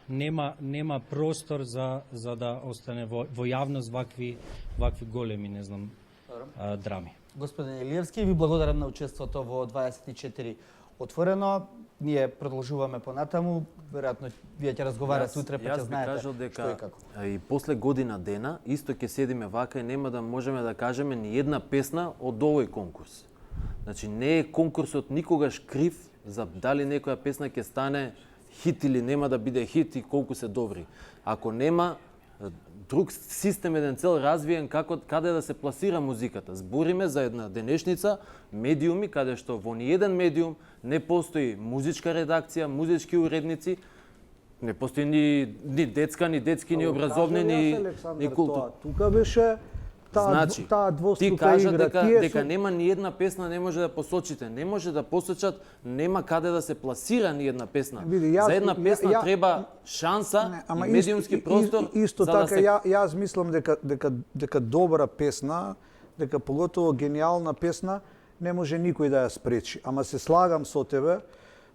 Speaker 8: нема простор за да остане во јавност вакви големи, не знам, драми.
Speaker 1: Господин Илиевски, ви благодарам на учеството во 24 отворено. Ние продолжуваме понатаму, веројатно вие ќе разговарате утре, па ќе знаете што и како.
Speaker 6: И после година дена исто ќе седиме вака и нема да можеме да кажеме ни една песна од овој конкурс. Значи не е конкурсот никогаш крив за дали некоја песна ќе стане хит или нема да биде хит и колку се добри. Ако нема друг систем, еден цел развиен каде да се пласира музиката. Збориме за една денешница медиуми каде што во ниеден медиум не постои музичка редакција, музички уредници, не постои ни детска, ни детски, ни образовни, ни култура.
Speaker 5: Тука беше таа двострука игра.
Speaker 6: Дека нема ни една песна, не може да посочите, не може да посочат, нема каде да се пласира ни една песна. За една песна треба шанса и медиумски простор.
Speaker 5: Исто така, јас мислам дека добра песна, дека поготово гениална песна, не може никој да ја спречи. Ама се слагам со тебе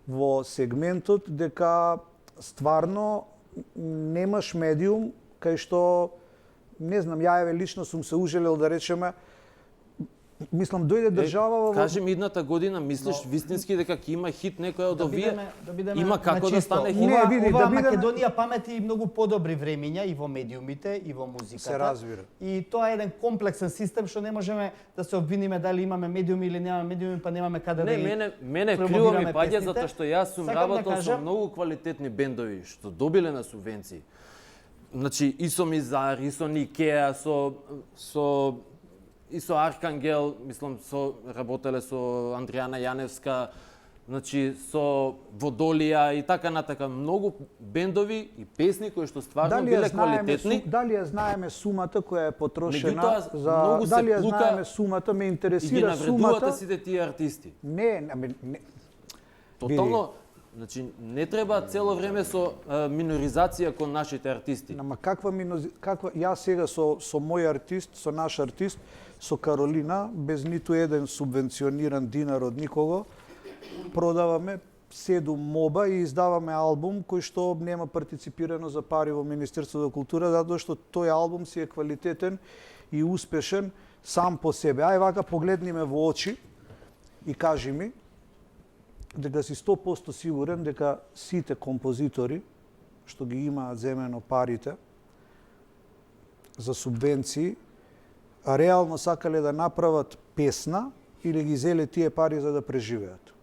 Speaker 5: во сегментот дека стварно немаш медиум кај што не знам, ја лично сум се ужелел да речеме, мислам дојде држава во...
Speaker 6: Кажи ми идната година, мислиш вистински дека ќе има хит некој од овие? Има како да стане хит?
Speaker 1: Ова Македонија памети многу подобри времиња и во медиумите и во музиката.
Speaker 5: Се разбира.
Speaker 1: И тоа е еден комплексен систем што не можеме да се обвиниме дали имаме медиуми или немаме медиуми, па немаме каде да ги
Speaker 6: мене криво ми паѓа затоа што јас сум работел со многу квалитетни бендови што добиле на субвенции. Значи, и со Мизар, и со Никеа, и со Архангел, мислам, работеле со Андријана Јаневска, значи, со Водолија и така натака. Многу бендови и песни кои што стварно биле квалитетни.
Speaker 5: Дали ја знаеме сумата која е потрошена
Speaker 6: многу се
Speaker 5: дали ја
Speaker 6: плука
Speaker 5: знаеме сумата, ме интересира
Speaker 6: сумата. И ги навредувате сите тие артисти.
Speaker 5: Не.
Speaker 6: Тотално. Значи, не треба цело време со миноризација кон нашите артисти.
Speaker 5: Ама каква јас сега со мој артист, со наш артист, со Каролина, без ниту еден субвенциониран динар од никого, продаваме 7 моба и издаваме албум кој што нема партиципирано за пари во Министерството за култура, затоа што тој албум си е квалитетен и успешен сам по себе. Ај вака погледни ме во очи и кажи ми дека си 100% сигурен дека сите композитори што ги имаат земено парите за субвенции, а реално сакале да направат песна или ги зеле тие пари за да преживеат.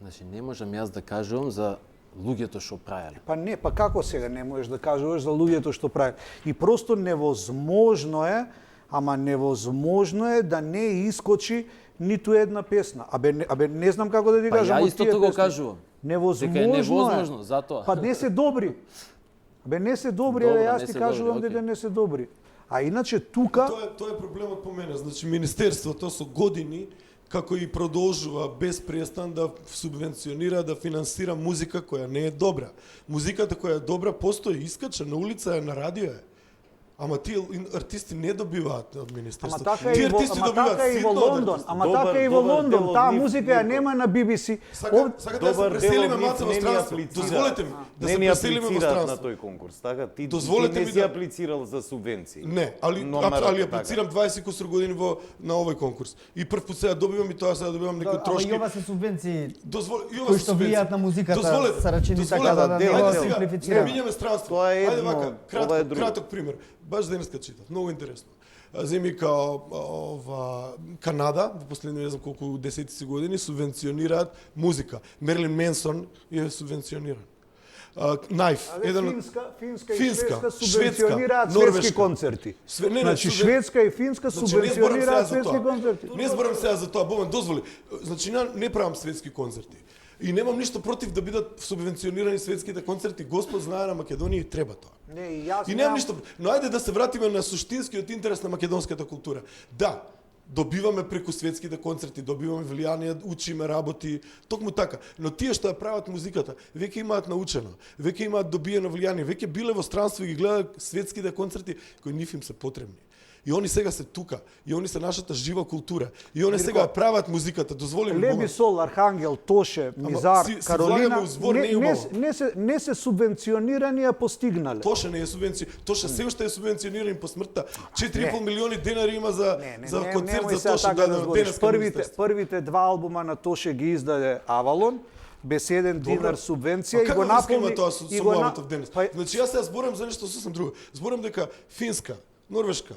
Speaker 6: Значи, не можам јас да кажувам за луѓето што правеле.
Speaker 5: Па како сега не можеш да кажуваш за луѓето што правеле? И просто невозможно е, да не искочи ниту една песна. Абе не знам како да ти кажам.
Speaker 6: Па ја истото го кажувам.
Speaker 5: Невозможно
Speaker 6: дека е невозможно, затоа.
Speaker 5: Па не се добри. Не се добри, јас ти кажувам дека не се добри. А иначе тука
Speaker 7: Тоа е проблемот по мене. Значи Министерството со години како и продолжува без престан да субвенционира, да финансира музика која не е добра. Музиката која е добра постои, искача на улица, на радио е. Ама тие артисти не добиваат од Министерството. Тие артисти добиваат
Speaker 5: во Лондон. Ама така и во Лондон. Таа музика ја нема на BBC.
Speaker 7: Сака да се преселиме малку во странство. Дозволете ми да се преселиме во странство.
Speaker 4: На тој конкурс, така? Ти
Speaker 7: не
Speaker 4: си аплицирал за субвенции.
Speaker 7: Не, али аплицирам 20 кусур години на овој конкурс. И прв пат сега добивам и тоа сега добивам некои трошки.
Speaker 1: Ама и ова се субвенции.
Speaker 7: Кои
Speaker 1: што влијаат на музиката, се рачени така
Speaker 7: да
Speaker 1: не го симплифицираме.
Speaker 7: Минеме странство. Ајде вака, краток пример. Баш денеска читав, многу интересно. Земи као Канада, во последни не знам колку десетици години, субвенционираат музика. Мерлин Менсон е субвенциониран. Најф,
Speaker 5: Финска и Шведска субвенционираат светски концерти. Значи Шведска и Финска субвенционираат светски концерти.
Speaker 7: Не зборам сега за тоа, Бован, дозволи. Значи не правам светски концерти. И немам ништо против да бидат субвенционирани светските концерти. Господ знае, на Македонија и треба тоа.
Speaker 5: Не, и јас
Speaker 7: немам ништо. Но ајде да се вратиме на суштинскиот интерес на македонската култура. Да, добиваме преку светските концерти, добиваме влијание, учиме, работи, токму така. Но тие што ја прават музиката, веќе имаат научено, веќе имаат добиено влијание, веќе биле во странство и ги гледаат светските концерти кои нив им се потребни. И они сега се тука, и они се нашата жива култура. И они сега прават музиката, дозволи ми
Speaker 5: Леби Сол, Архангел, Тоше, Мизар, Каролина, не се субвенционирани, а постигнале.
Speaker 7: Тоше не е субвенција, Тоше се уште е субвенциониран по смртта. 4,5 милиони денари има за концерт за Тоше дадено денеска.
Speaker 5: Првите два албума на Тоше ги издаде Авалон, без еден динар субвенција и го наполни
Speaker 7: и го наполни. Значи јас сега зборам за нешто сосем друго. Зборам дека Финска, Норвешка,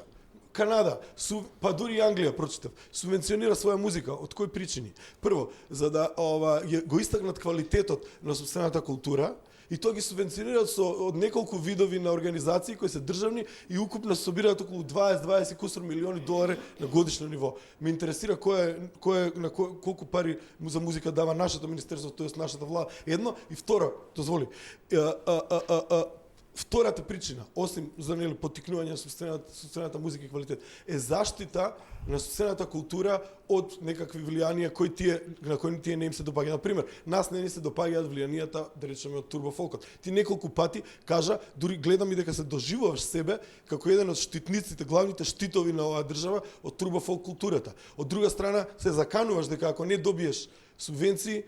Speaker 7: Канада, па дури и Англија, прочитав, субвенционира своја музика. Од кои причини? Прво, за да го истакнат квалитетот на сопствената култура, и тоа ги субвенционираат од неколку видови на организации кои се државни и укупно собираат околу 20 кусур милиони долари на годишно ниво. Ме интересира колку пари за музика дава нашето министерство, тоест нашата влада. Едно и второ, дозволи. Втората причина, осим за поттикнување на сопствената музика и квалитет, е заштита на сопствената култура од некакви влијанија на кои тие не им се допаѓа. Например, нас не ни се допаѓаат влијанијата, да речеме, од турбофолкот. Ти неколку пати кажа, дури гледам и дека се доживуваш себе како еден од штитниците, главните штитови на оваа држава од турбофолк културата. Од друга страна, се закануваш дека ако не добиеш субвенции,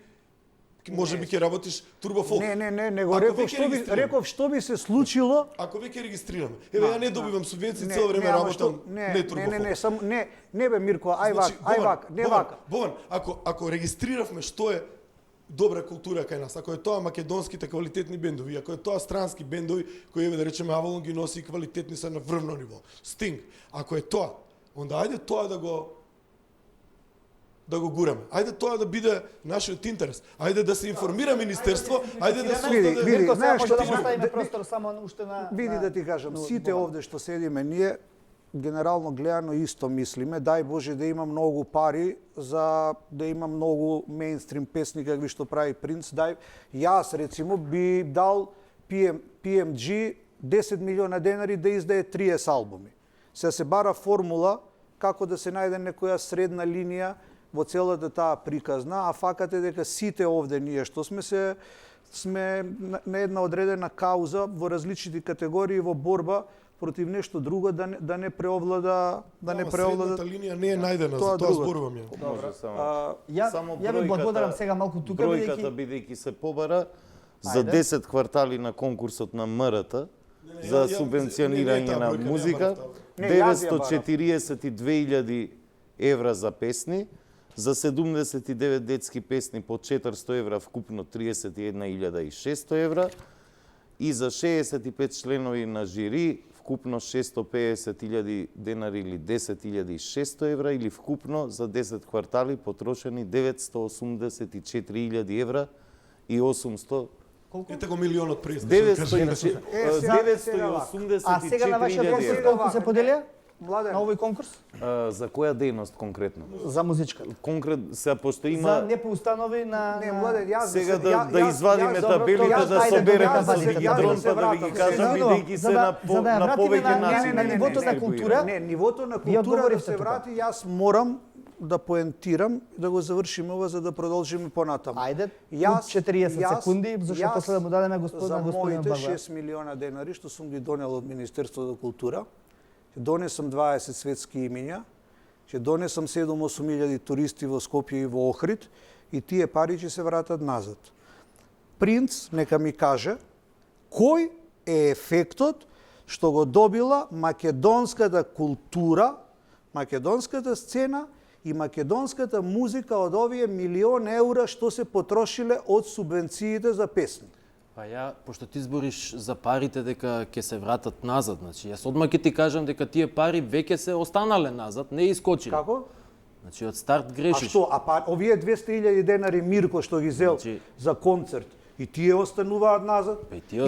Speaker 7: може би ќе работиш турбофолк.
Speaker 5: Не го реков што би се случило.
Speaker 7: Ако веќе регистрираме. Еве ја не добивам субвенции, цело време работам не турбофолк.
Speaker 5: Не бе Мирко, ај вак, не вака.
Speaker 7: Бован, ако регистриравме што е добра култура кај нас, ако е тоа македонските квалитетни бендови, ако е тоа странски бендови кои еве да речеме Авалон ги носи квалитетни се на врвно ниво. Стинг. Ако е тоа, онда ајде тоа да го гураме. Ајде тоа да биде нашиот интерес. Ајде да се информира министерство, ајде да создаде...
Speaker 5: Види да ти кажам, сите овде што седиме ние, генерално гледано исто мислиме, дај Боже да има многу пари за да има многу мејнстрим песни какви што прави Принц. Јас рецимо би дал PMG 10 милиона денари да издае 30 албуми. Се бара формула како да се најде некоја средна линија во целата таа приказна, а факат е дека сите овде ние што сме на една одредена кауза во различити категории во борба против нешто друго да не преовлада
Speaker 7: средната линија не е најдена, за тоа зборувам ја.
Speaker 1: Ја ви благодарам сега малку тука
Speaker 4: бројката бидејќи се побара за 10 квартали на конкурсот на МРТ за субвенционирање на музика, 942.000 евра за песни, за 79 детски песни по 400 евра, вкупно 31.600 евра, и за 65 членови на жири, вкупно 650.000 денари или 10.600 евра, или вкупно за 10 квартали потрошени 984.000 евра и 800.
Speaker 7: Ете го милионот през.
Speaker 1: 984.000 А сега на вашиот конкурс колку се поделија?
Speaker 5: Младен.
Speaker 1: На овој конкурс?
Speaker 4: За која дејност конкретно?
Speaker 1: За музичка.
Speaker 4: Сега пошто има...
Speaker 1: За не по установи на...
Speaker 5: Не, Младен, јас...
Speaker 4: Сега да извадиме табелите, да собереме со Гидрон, па да ви ги кажам, бидејќи се на повеќе начини.
Speaker 1: На нивото на култура.
Speaker 5: Не, нивото на култура да се врати, јас морам да поентирам, да го завршиме ова, за да продолжиме понатаму.
Speaker 1: Ајде, 40 секунди, зашто после да му дадеме господин
Speaker 5: моите 6 милиона денари, што сум ги донел од Министерството за култура, ќе донесам 20 светски имиња, ќе донесам 7-8 илјади туристи во Скопје и во Охрид, и тие пари ќе се вратат назад. Принц, нека ми каже, кој е ефектот што го добила македонската култура, македонската сцена и македонската музика од овие милион еура што се потрошиле од субвенциите за песни.
Speaker 6: Па ја, пошто ти збориш за парите дека ќе се вратат назад, значи јас одма ќе ти кажам дека тие пари веќе се останале назад, не искочиле.
Speaker 5: Како?
Speaker 6: Значи од старт грешиш.
Speaker 5: А што, овие 200.000 денари Мирко што ги зел за концерт, и тие остануваат назад?
Speaker 6: Па и тие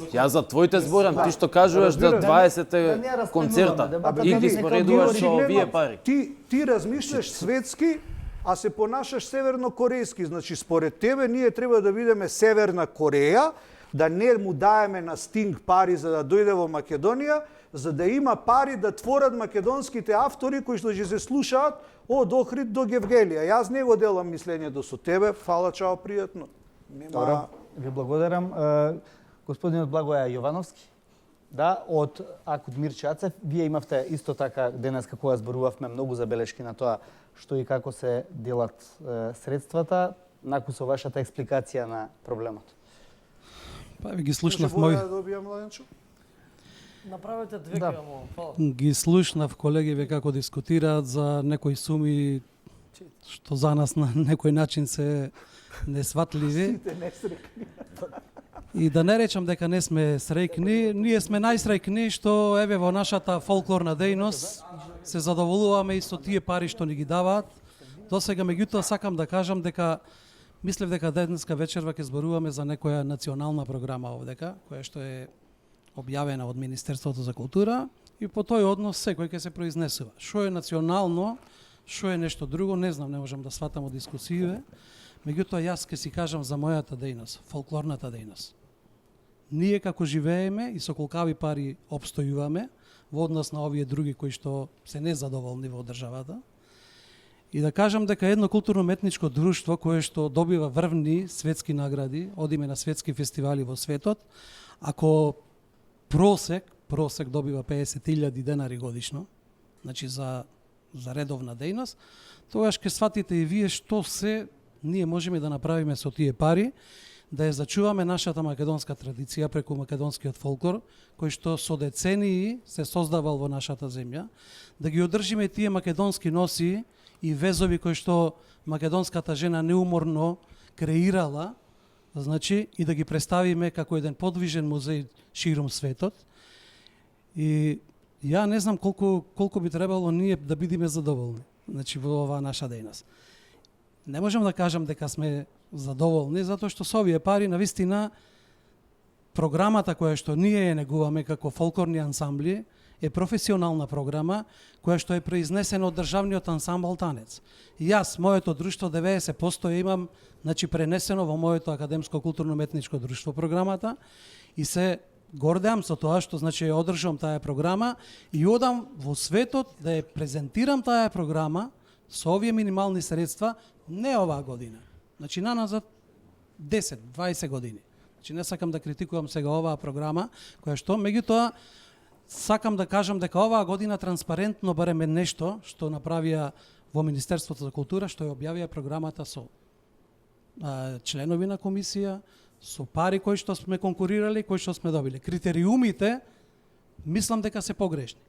Speaker 6: Јас за твоите зборам, ти што кажуваш за 20 концерта, и ги споредуваш со овие пари.
Speaker 5: Ти размислиш светски, а се понашаш северно-корејски. Значи, според тебе, ние треба да бидеме Северна Кореја, да не му даеме на Стинг пари за да дојде во Македонија, за да има пари да творат македонските автори кои што ќе се слушаат од Охрид до Гевгелија. Јас не го делам мислењето со тебе, фала, чао, пријатно.
Speaker 1: Добро, ви благодарам. Господинот Благоја Јовановски. Да, од Акут Мирче Ацев, вие имавте исто така денеска кога зборувавме многу забелешки на тоа што и како се делат средствата, наку со вашата експликација на проблемот.
Speaker 3: Па ви ги слушнав
Speaker 5: Може
Speaker 3: мој...
Speaker 5: да добија Младенчо?
Speaker 2: Направете две
Speaker 1: Да.
Speaker 2: камо. Фала.
Speaker 3: Ги слушнав колегиве како дискутираат за некои суми што за нас на некој начин се несватливи.
Speaker 5: Сите несрекни.
Speaker 3: И да не речам дека не сме среќни, ние сме најсреќни што еве во нашата фолклорна дејност се задоволуваме и со тие пари што ни ги даваат. Досега меѓутоа сакам да кажам дека мислев дека денеска вечерва ќе зборуваме за некоја национална програма овдека, која што е објавена од Министерството за култура и по тој однос секој ќе се произнесува. Што е национално, што е нешто друго, не знам, не можам да сватам од дискусије. Меѓутоа јас ќе си кажам за мојата дејност, фолклорната дејност. Ние како живееме и со колкави пари обстојуваме во однос на овие други кои што се незадоволни во државата. И да кажам дека едно културно-метничко друштво кое што добива врвни светски награди, одиме на светски фестивали во светот, ако просек добива 50.000 денари годишно, значи за редовна дејност, тогаш ќе сватите и вие што се ние можеме да направиме со тие пари, да ја зачуваме нашата македонска традиција преку македонскиот фолклор, кој што со децении се создавал во нашата земја, да ги одржиме тие македонски носи и везови кои што македонската жена неуморно креирала, значи и да ги представиме како еден подвижен музеј широм светот. И ја не знам колку би требало ние да бидеме задоволни, значи во оваа наша дејност. Не можам да кажам дека сме задоволни, затоа што со овие пари навистина програмата која што ние ја негуваме како фолклорни ансамбли е професионална програма која што е произнесена од државниот ансамбл танец. И јас, моето друштво 90% имам, значи пренесено во моето академско културно-метничко друштво програмата и се гордеам со тоа што значи ја одржувам таа програма и одам во светот да ја презентирам таа програма со овие минимални средства не оваа година. Значи наназад 10-20 години. Значи не сакам да критикувам сега оваа програма, која што меѓутоа сакам да кажам дека оваа година транспарентно барем е нешто што направија во Министерството за култура, што ја објавија програмата со членови на комисија, со пари кои што сме конкурирали, кои што сме добили. Критериумите мислам дека се погрешни.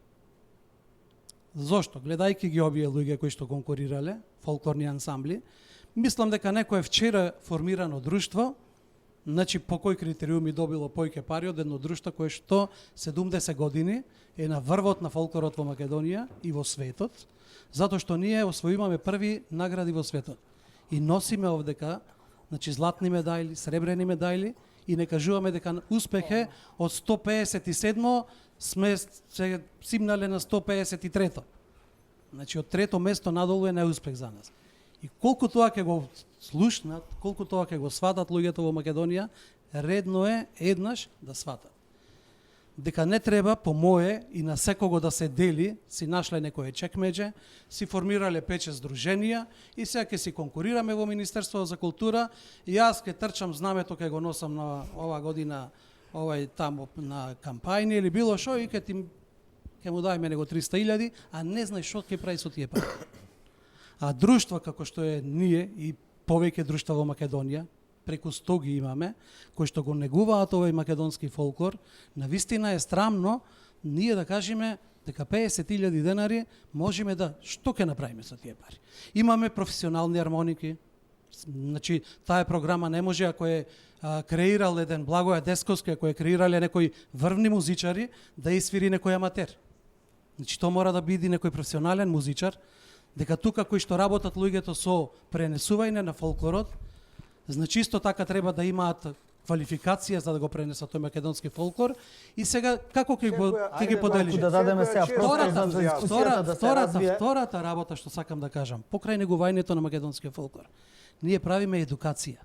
Speaker 3: Зошто? Гледајќи ги овие луѓе кои што конкурирале, фолклорни ансамбли, мислам дека некое вчера формирано друштво, значи по кој критериуми добило појќе пари од едно друштво кое што 70 години е на врвот на фолклорот во Македонија и во светот, затоа што ние освојуваме први награди во светот. И носиме овдека, значи златни медајли, сребрени медајли и не кажуваме дека успех е од 157 сме се симнале на 153-то. Значи од трето место надолу е неуспех за нас. И колку тоа ќе го слушнат, колку тоа ќе го сватат луѓето во Македонија, редно е еднаш да сватат. Дека не треба по мое и на секого да се дели, си нашле некое чекмеџе, си формирале 5-6 здруженија и сега ќе си конкурираме во Министерството за култура и јас ќе трчам знамето, ќе го носам на оваа година таму на кампајни или било што и ќе му дајме него 300.000, а не знај што ќе прави со тие пари. А друштва како што е ние и повеќе друштва во Македонија, преку 100 ги имаме, кои што го негуваат овој македонски фолклор, навистина е срамно ние да кажеме дека 50.000 денари можеме да што ќе направиме со тие пари. Имаме професионални армоники, значи таа програма не може ако е креирал еден Благоја Десковски, ако е креирале некои врвни музичари, да испири некој аматер. Значи тоа мора да биде некој професионален музичар, дека тука кои што работат луѓето со пренесување на фолклорот, значи исто така треба да имаат квалификација за да го пренесат тој македонски фолклор и сега како ќе ги поделиш?
Speaker 1: Да дадеме сега простор за дискусијата да се развие.
Speaker 3: Втората работа што сакам да кажам, покрај негувањето на македонскиот фолклор, ние правиме едукација.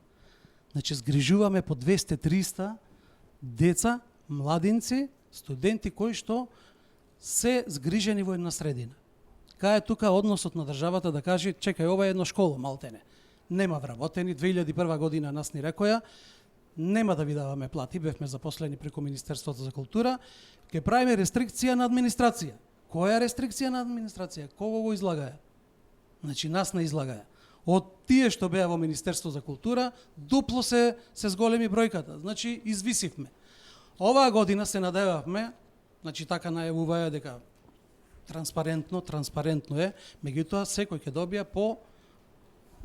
Speaker 3: Значи згрижуваме по 200-300 деца, младинци, студенти кои што се згрижени во една средина. Кај е тука односот на државата да каже, чекај, ова е едно школо, малтене. Нема вработени, 2001 година нас ни рекоја, нема да ви даваме плати, бевме запослени преку Министерството за култура, ќе правиме рестрикција на администрација. Која рестрикција на администрација? Кого го излагаја? Значи, нас не излагаја. Од тие што беа во Министерство за култура, дупло се зголеми бројката. Значи, извисивме. Оваа година се надевавме, значи така најавуваја дека транспарентно е, меѓутоа секој ќе добија по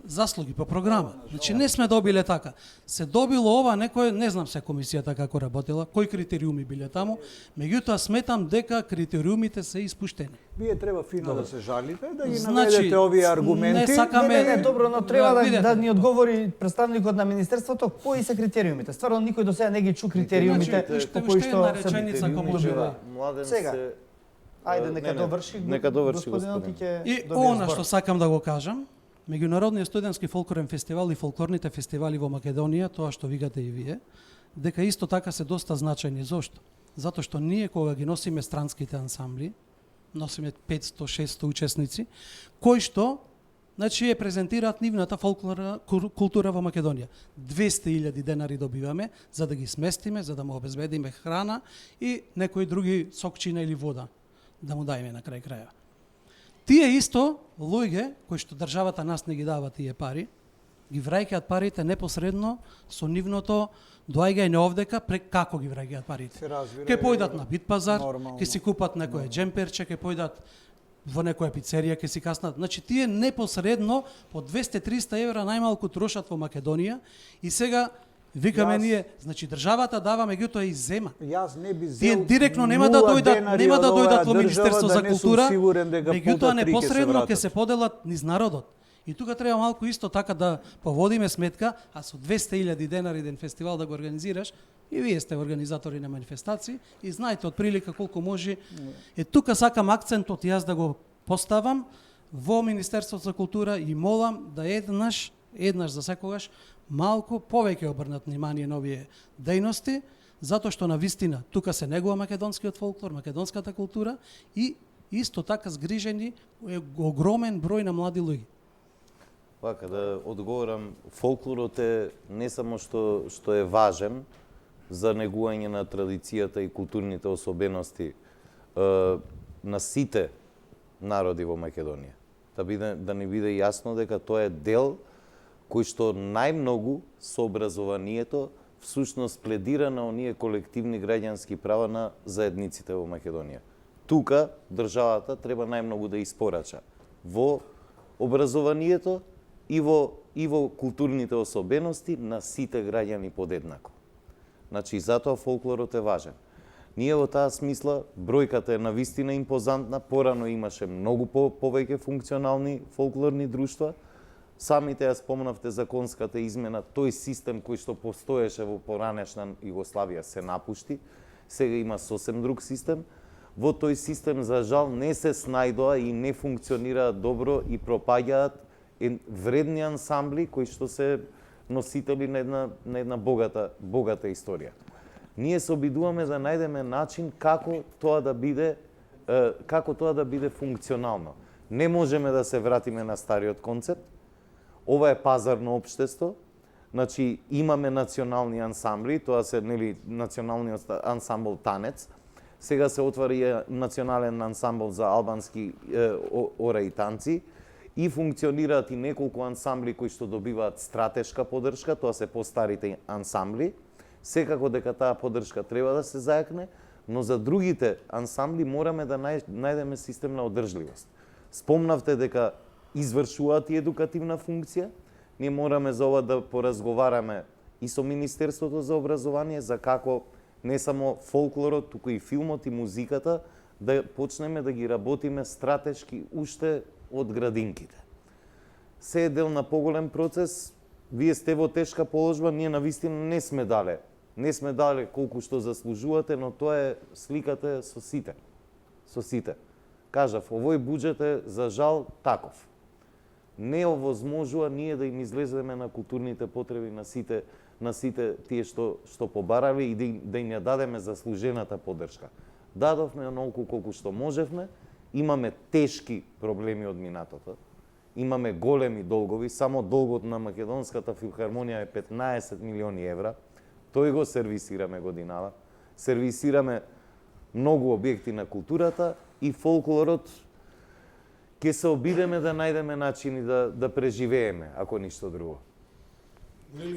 Speaker 3: заслуги, по програма. Значи не сме добиле така. Се добило ова некој, не знам се комисијата како работела, кои критериуми биле таму, меѓутоа сметам дека критериумите се испуштени.
Speaker 5: Вие треба фино да се жалите, да ги
Speaker 3: Значи,
Speaker 5: наведете овие аргументи.
Speaker 3: не сакаме-
Speaker 1: Не, добро, но треба
Speaker 3: видете.
Speaker 1: да ни одговори представникот на Министерството кои се критериумите. Стварно никој до сега не ги чу критериумите
Speaker 3: Значи,
Speaker 1: по
Speaker 3: уште
Speaker 1: кои
Speaker 3: една
Speaker 1: што се...
Speaker 3: реченица ако може да.
Speaker 4: Младен
Speaker 1: Сега.
Speaker 4: се...
Speaker 1: Ајде, нека доврши.
Speaker 4: Нека доврши
Speaker 1: господинот
Speaker 4: господин.
Speaker 1: и ќе
Speaker 3: И
Speaker 1: добие
Speaker 3: она
Speaker 1: збор.
Speaker 3: што сакам да го кажам, Меѓународниот студентски фолклорен фестивал и фолклорните фестивали во Македонија, тоа што викате и вие, дека исто така се доста значајни. Зошто? Затоа што ние кога ги носиме странските ансамбли, носиме 500-600 учесници, кои што значи ја презентираат нивната фолклорна култура во Македонија. 200.000 денари добиваме за да ги сместиме, за да му обезбедиме храна и некои други сокчина или вода да му дајме на крај краја. Тие исто луѓе кои што државата нас не ги дава тие пари, ги враќаат парите непосредно со нивното доаѓање овдека прек како ги враќаат парите.
Speaker 5: Се разбира,
Speaker 3: Ке појдат на бит пазар,
Speaker 5: нормално.
Speaker 3: ке си купат некое джемперче, ке појдат во некоја пицерија, ке си каснат. Значи тие непосредно по 200-300 евра најмалку трошат во Македонија и сега викаме ние, значи државата дава, меѓутоа и зема.
Speaker 5: Јас не би
Speaker 3: Тие
Speaker 5: зел
Speaker 3: директно нема да
Speaker 5: нула
Speaker 3: дојдат,
Speaker 5: денари
Speaker 3: нема да
Speaker 5: од оваа
Speaker 3: дојдат во
Speaker 5: држава,
Speaker 3: Министерство
Speaker 5: да
Speaker 3: за
Speaker 5: не сум
Speaker 3: култура,
Speaker 5: сигурен дека
Speaker 3: меѓутоа
Speaker 5: пута три ќе се
Speaker 3: непосредно ќе
Speaker 5: вратат.
Speaker 3: се поделат низ народот. И тука треба малку исто така да поводиме сметка, а со 200.000 денари еден фестивал да го организираш, и вие сте организатори на манифестации и знаете од прилика колку може. Тука сакам акцентот јас да го поставам во Министерството за култура и молам да еднаш за секогаш малку повеќе обрнат внимание на овие дејности, затоа што навистина тука се негува македонскиот фолклор, македонската култура и исто така згрижени е огромен број на млади луѓе.
Speaker 4: Вака да одговорам, фолклорот е не само што е важен за негување на традицијата и културните особености на сите народи во Македонија. Да ни биде јасно дека тоа е дел кој што најмногу со образованието всушност пледира на оние колективни граѓански права на заедниците во Македонија. Тука државата треба најмногу да испорача во образованието и во културните особености на сите граѓани подеднако. Значи, затоа фолклорот е важен. Ние во таа смисла, бројката е навистина импозантна, порано имаше многу повеќе функционални фолклорни друштва. Самите ја спомнавте законската измена, тој систем кој што постоеше во поранешна Југославија се напушти, сега има сосем друг систем. Во тој систем, за жал, не се снајдоа и не функционираат добро и пропаѓаат вредни ансамбли кои што се носители на една богата историја. Ние се обидуваме да најдеме начин како тоа да биде функционално. Не можеме да се вратиме на стариот концепт. Ова е пазарно општество. Значи имаме национални ансамбли, тоа се националниот ансамбл Танец. Сега се отвара и национален ансамбл за албански ора и танци. И функционираат и неколку ансамбли кои што добиваат стратешка поддршка, тоа се постарите ансамбли. Секако дека таа поддршка треба да се зајакне, но за другите ансамбли мораме да најдеме систем на одржливост. Спомнавте дека извршуваат и едукативна функција. Ние мораме за ова да поразговараме и со Министерството за образование за како не само фолклорот, туку и филмот и музиката да почнеме да ги работиме стратешки уште од градинките. Се е дел на поголем процес, вие сте во тешка положба, ние навистина не сме дале. Не сме дале колку што заслужувате, но тоа е сликата со сите. Со сите. Кажав, овој буџет е за жал таков. Не овозможува ние да им излеземе на културните потреби на сите тие што побарави и да им ја дадеме заслужената поддршка. дадовме онолку колку што можевме, имаме тешки проблеми од минатото. Имаме големи долгови, само долгот на Македонската филхармонија е 15 милиони евра. Тој го сервисираме годинава. Сервисираме многу објекти на културата и фолклорот ќе се обидеме да најдеме начини да преживееме, ако ништо друго.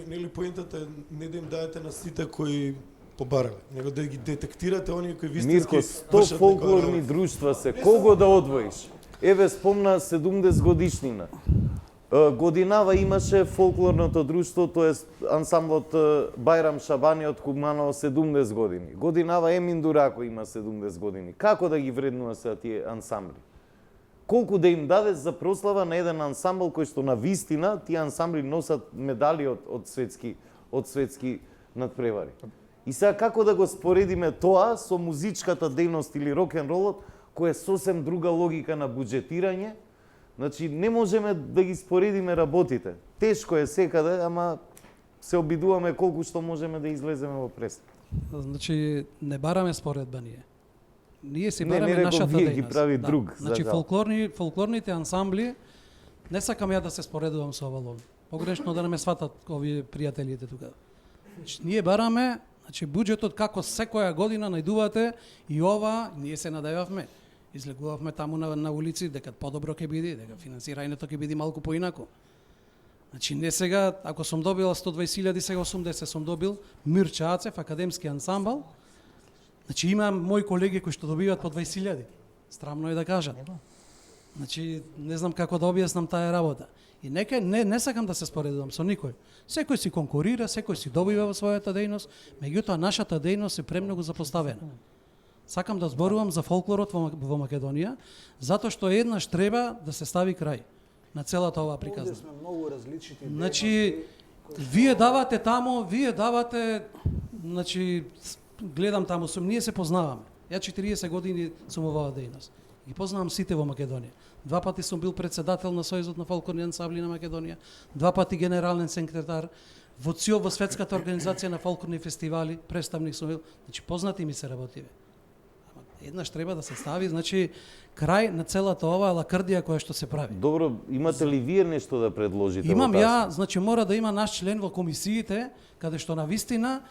Speaker 7: Нели поентата е не да им даете на сите кои побарале, него да ги детектирате оние кои вистински
Speaker 4: Мирко, 100 фолклорни друштва се, кого да одвоиш? Еве спомна 70 годишнина. Годинава имаше фолклорното друштво, тоест ансамблот Бајрам Шабани од Куманово 70 години. Годинава Емин Дурако има 70 години. Како да ги вреднува се тие ансамбли? Колку да им даде за прослава на еден ансамбл кој што на вистина тие ансамбли носат медали од светски надпревари. И сега како да го споредиме тоа со музичката дејност или рок-н-ролот, која е сосем друга логика на буџетирање? Значи, не можеме да ги споредиме работите. Тешко е секаде, ама се обидуваме колку што можеме да излеземе во пресна.
Speaker 3: Значи, не бараме споредба ние. Ние си
Speaker 4: Не,
Speaker 3: бараме
Speaker 4: не реков
Speaker 3: нашата
Speaker 4: вие,
Speaker 3: дејност.
Speaker 4: ги прави друг, за
Speaker 3: Значи,
Speaker 4: жал.
Speaker 3: фолклорните ансамбли, не сакам ја да се споредувам со Авалон. Погрешно да не ме сватат овие пријателите тука. Значи, ние бараме, значи, буџетот како секоја година најдувате и ова, ние се надевавме. Излегувавме таму на улици дека подобро ќе биде, дека финансирањето ќе биде малку поинако. Значи не сега, ако сум добил 120.000, сега 80 сум добил, Мирча Ацев, академски ансамбл. Значи имам мои колеги кои што добиваат по 20.000. Страмно е да кажат. Значи не знам како да објаснам таа работа. И не сакам да се споредувам со никој. Секој си конкурира, секој си добива во својата дејност, меѓутоа нашата дејност е премногу запоставена. Сакам да зборувам за фолклорот во Македонија, затоа што еднаш треба да се стави крај на целата оваа приказна.
Speaker 5: Овде сме многу различити.
Speaker 3: Значи, вие давате таму, значи, гледам таму, ние се познаваме. Ја 40 години сум во оваа дејност. Ги познавам сите во Македонија. 2 пати сум бил председател на Сојузот на фолклорни ансамбли на Македонија, 2 пати генерален секретар, во светската организација на фолклорни фестивали, представник сум бил. Значи, познати ми се работиве. Еднаш треба да се стави, значи, крај на целата оваа лакрдија која што се прави.
Speaker 4: Добро, имате ли вие нешто да предложите?
Speaker 3: Имам
Speaker 4: во таа
Speaker 3: ја, значи мора да има наш член во комисиите, каде што на вистина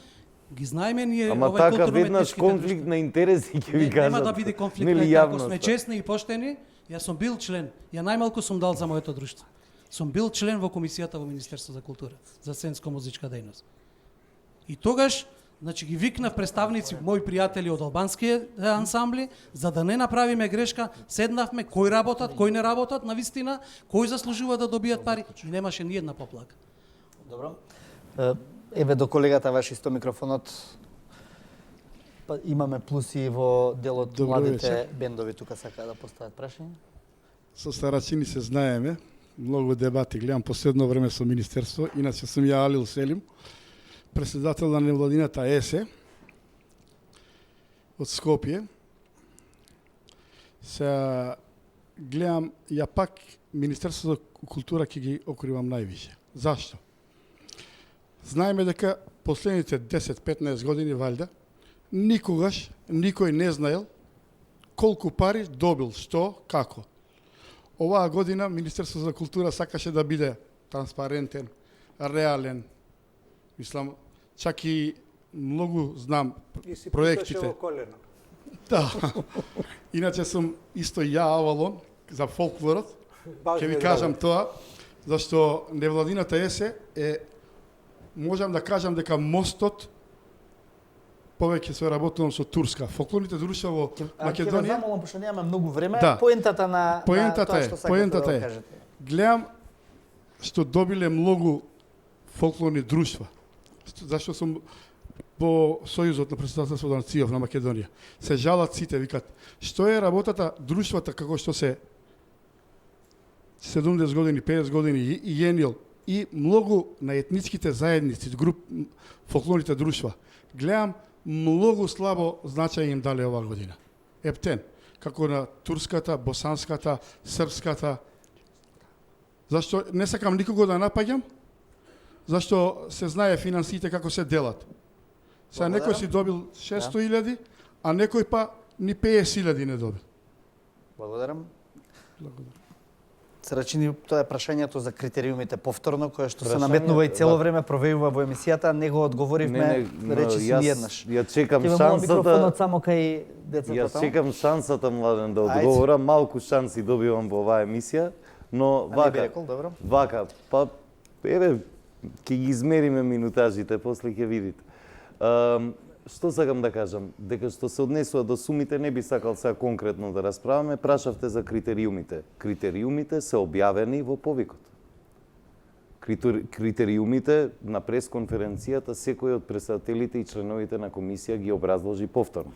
Speaker 3: ги знаеме ние
Speaker 4: Ама
Speaker 3: овај
Speaker 4: така веднаш
Speaker 3: културно-уметничките
Speaker 4: конфликт
Speaker 3: друштва.
Speaker 4: на интереси ќе ви кажат.
Speaker 3: Нема да биде конфликт,
Speaker 4: Нели
Speaker 3: на ако
Speaker 4: јавноста?
Speaker 3: сме честни и поштени, јас сум бил член. Ја најмалку сум дал за моето друштво. Сум бил член во комисијата во Министерство за култура за сценско-музичка дејност. И тогаш, значи ги викнав представници, мои пријатели од албанските ансамбли, за да не направиме грешка, седнавме кој работат, кој не работат, на вистина, кој заслужува да добијат пари, и немаше ни една поплака.
Speaker 1: Добро. Еве до колегата ваш исто микрофонот. Па имаме плюси во делот
Speaker 9: Добро
Speaker 1: младите
Speaker 9: вечер.
Speaker 1: бендови тука сака да постават прашање.
Speaker 9: Со старачини се знаеме, многу дебати гледам последно време со Министерство, иначе сум ја Алил Селим, председател на невладината ЕСЕ од Скопје. Се гледам, ја пак Министерство за култура ќе ги окривам највише. Зашто? Знаеме дека последните 10-15 години валјда никогаш никој не знаел колку пари добил, што, како. Оваа година Министерство за култура сакаше да биде транспарентен, реален. Мислам, чак и многу знам
Speaker 5: И си
Speaker 9: проектите.
Speaker 5: путаше во колено.
Speaker 9: Да. Иначе сум исто ја Авалон за фолклорот.
Speaker 5: Баш
Speaker 9: Ќе
Speaker 5: ми
Speaker 9: ви
Speaker 5: е
Speaker 9: кажам
Speaker 5: драго.
Speaker 9: тоа, зашто невладината ЕСЕ е, можам да кажам дека мостот повеќе се работувам со Турска. Фолклорните друштва во
Speaker 1: Ќе ве
Speaker 9: Македонија.
Speaker 1: замолам, пошто немаме многу време,
Speaker 9: Да.
Speaker 1: поентата на
Speaker 9: Поентата
Speaker 1: тоа
Speaker 9: е,
Speaker 1: што сакате
Speaker 9: поентата
Speaker 1: да
Speaker 9: е.
Speaker 1: го кажете.
Speaker 9: Гледам што добиле многу фолклорни друштва. Зашто сум во Сојузот на председателство на ЦИОВ на Македонија. Се жалат сите, викат, што е работата друштвата како што се 70 години, 50 години и јенил и многу на етничките заедници, фолклорните друштва. Гледам многу слабо значај им дале оваа година. Ептен, како на турската, босанската, српската. Зашто не сакам никого да напаѓам, зашто се знае финансиите како се делат. Сега некој си добил 600.000, а некој па Ни 50.000 не добил.
Speaker 1: Благодарам. Црачини, тоа е прашањето за критериумите повторно, кое што се наметнува и цело време провејува во емисијата, не го одговоривме, речи си ниеднаш.
Speaker 4: Ја чекам
Speaker 1: Ќе
Speaker 4: шансата.
Speaker 1: микрофонот само кај децата
Speaker 4: Јас
Speaker 1: таму.
Speaker 4: чекам шансата, Младен, да одговорам. Малку шанси добивам во оваа емисија, но
Speaker 1: А не би
Speaker 4: вака,
Speaker 1: рекол, добро.
Speaker 4: вака, па еве ќе ги измериме минутажите, после ќе видите. Што сакам да кажам? Дека што се однесува до сумите, не би сакал сега конкретно да расправаме, прашавте за критериумите. Критериумите се објавени во повикот. Критериумите на пресконференцијата секој од председателите и членовите на комисија ги образложи повторно.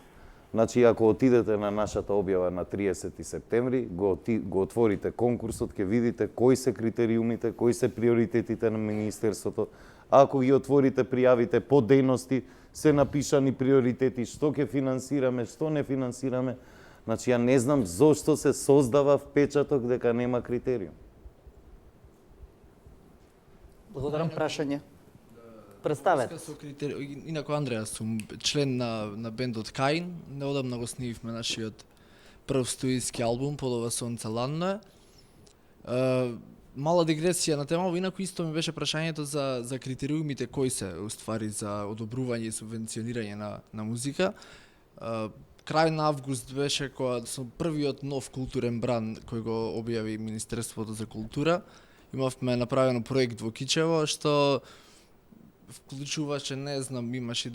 Speaker 4: Значи, ако отидете на нашата објава на 30 септември, го отворите конкурсот, ќе видите кои се критериумите, кои се приоритетите на Министерството. Ако ги отворите пријавите по дејности, се напишани приоритети, што ќе финансираме, што не финансираме. Значи, ја не знам зошто се создава впечаток дека нема критериум.
Speaker 1: Благодарам, прашање. Представете.
Speaker 10: Инаку Андреја сум член на бендот Каин. Неодамна го снимивме нашиот прв студиски албум Под ова сонце ладно е. Мала дигресија на тема, инаку исто ми беше прашањето за критериумите кои се уствари за одобрување и субвенционирање на музика. Крај на август беше кога со првиот нов културен бранд кој го објави Министерството за култура. Имавме направено проект во Кичево што вклучуваше, имаше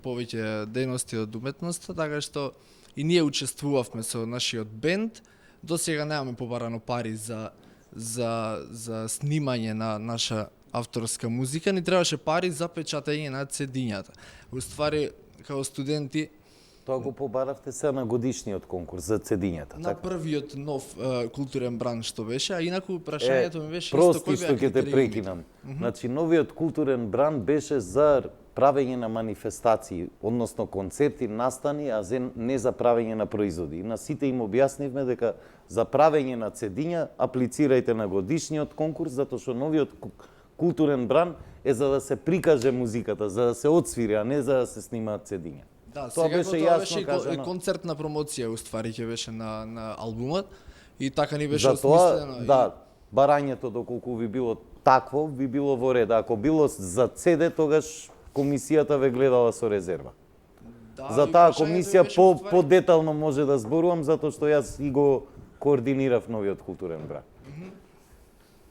Speaker 10: повеќе дејности од уметноста, така што и ние учествувавме со нашиот бенд. До сега немаме побарано пари за снимање на наша авторска музика, ни требаше пари за печатање на CD-њата. Уствари, као студенти,
Speaker 4: Тоа го побаравте се на годишниот конкурс за CD-њата,
Speaker 10: на
Speaker 4: така?
Speaker 10: првиот нов културен бранд што беше, а инаку прашањето ми беше
Speaker 4: Прости што ќе те прекинам. Значи, новиот културен бранд беше за правење на манифестации, односно концерти, настани, а не за правење на производи. И на сите им објаснивме дека за правење на CD-ња аплицирајте на годишниот конкурс, затоа што новиот културен бранд е за да се прикаже музиката, за да се отсвири, а не за да се снимаат CD-ња.
Speaker 10: Да,
Speaker 4: Тоа
Speaker 10: сега
Speaker 4: беше
Speaker 10: тоа
Speaker 4: јасно
Speaker 10: беше
Speaker 4: кажано.
Speaker 10: концертна промоција уствари ќе беше на албумот и така ни беше
Speaker 4: Затоа,
Speaker 10: осмислено.
Speaker 4: да, барањето доколку ви било такво, ви било во ред. Ако било за CD, тогаш комисијата ве гледала со резерва.
Speaker 10: Да,
Speaker 4: За
Speaker 10: и
Speaker 4: таа
Speaker 10: прашањето
Speaker 4: комисија
Speaker 10: беше уствари-
Speaker 4: по-детално може да зборувам, затоа што јас и го координирав новиот културен бранд.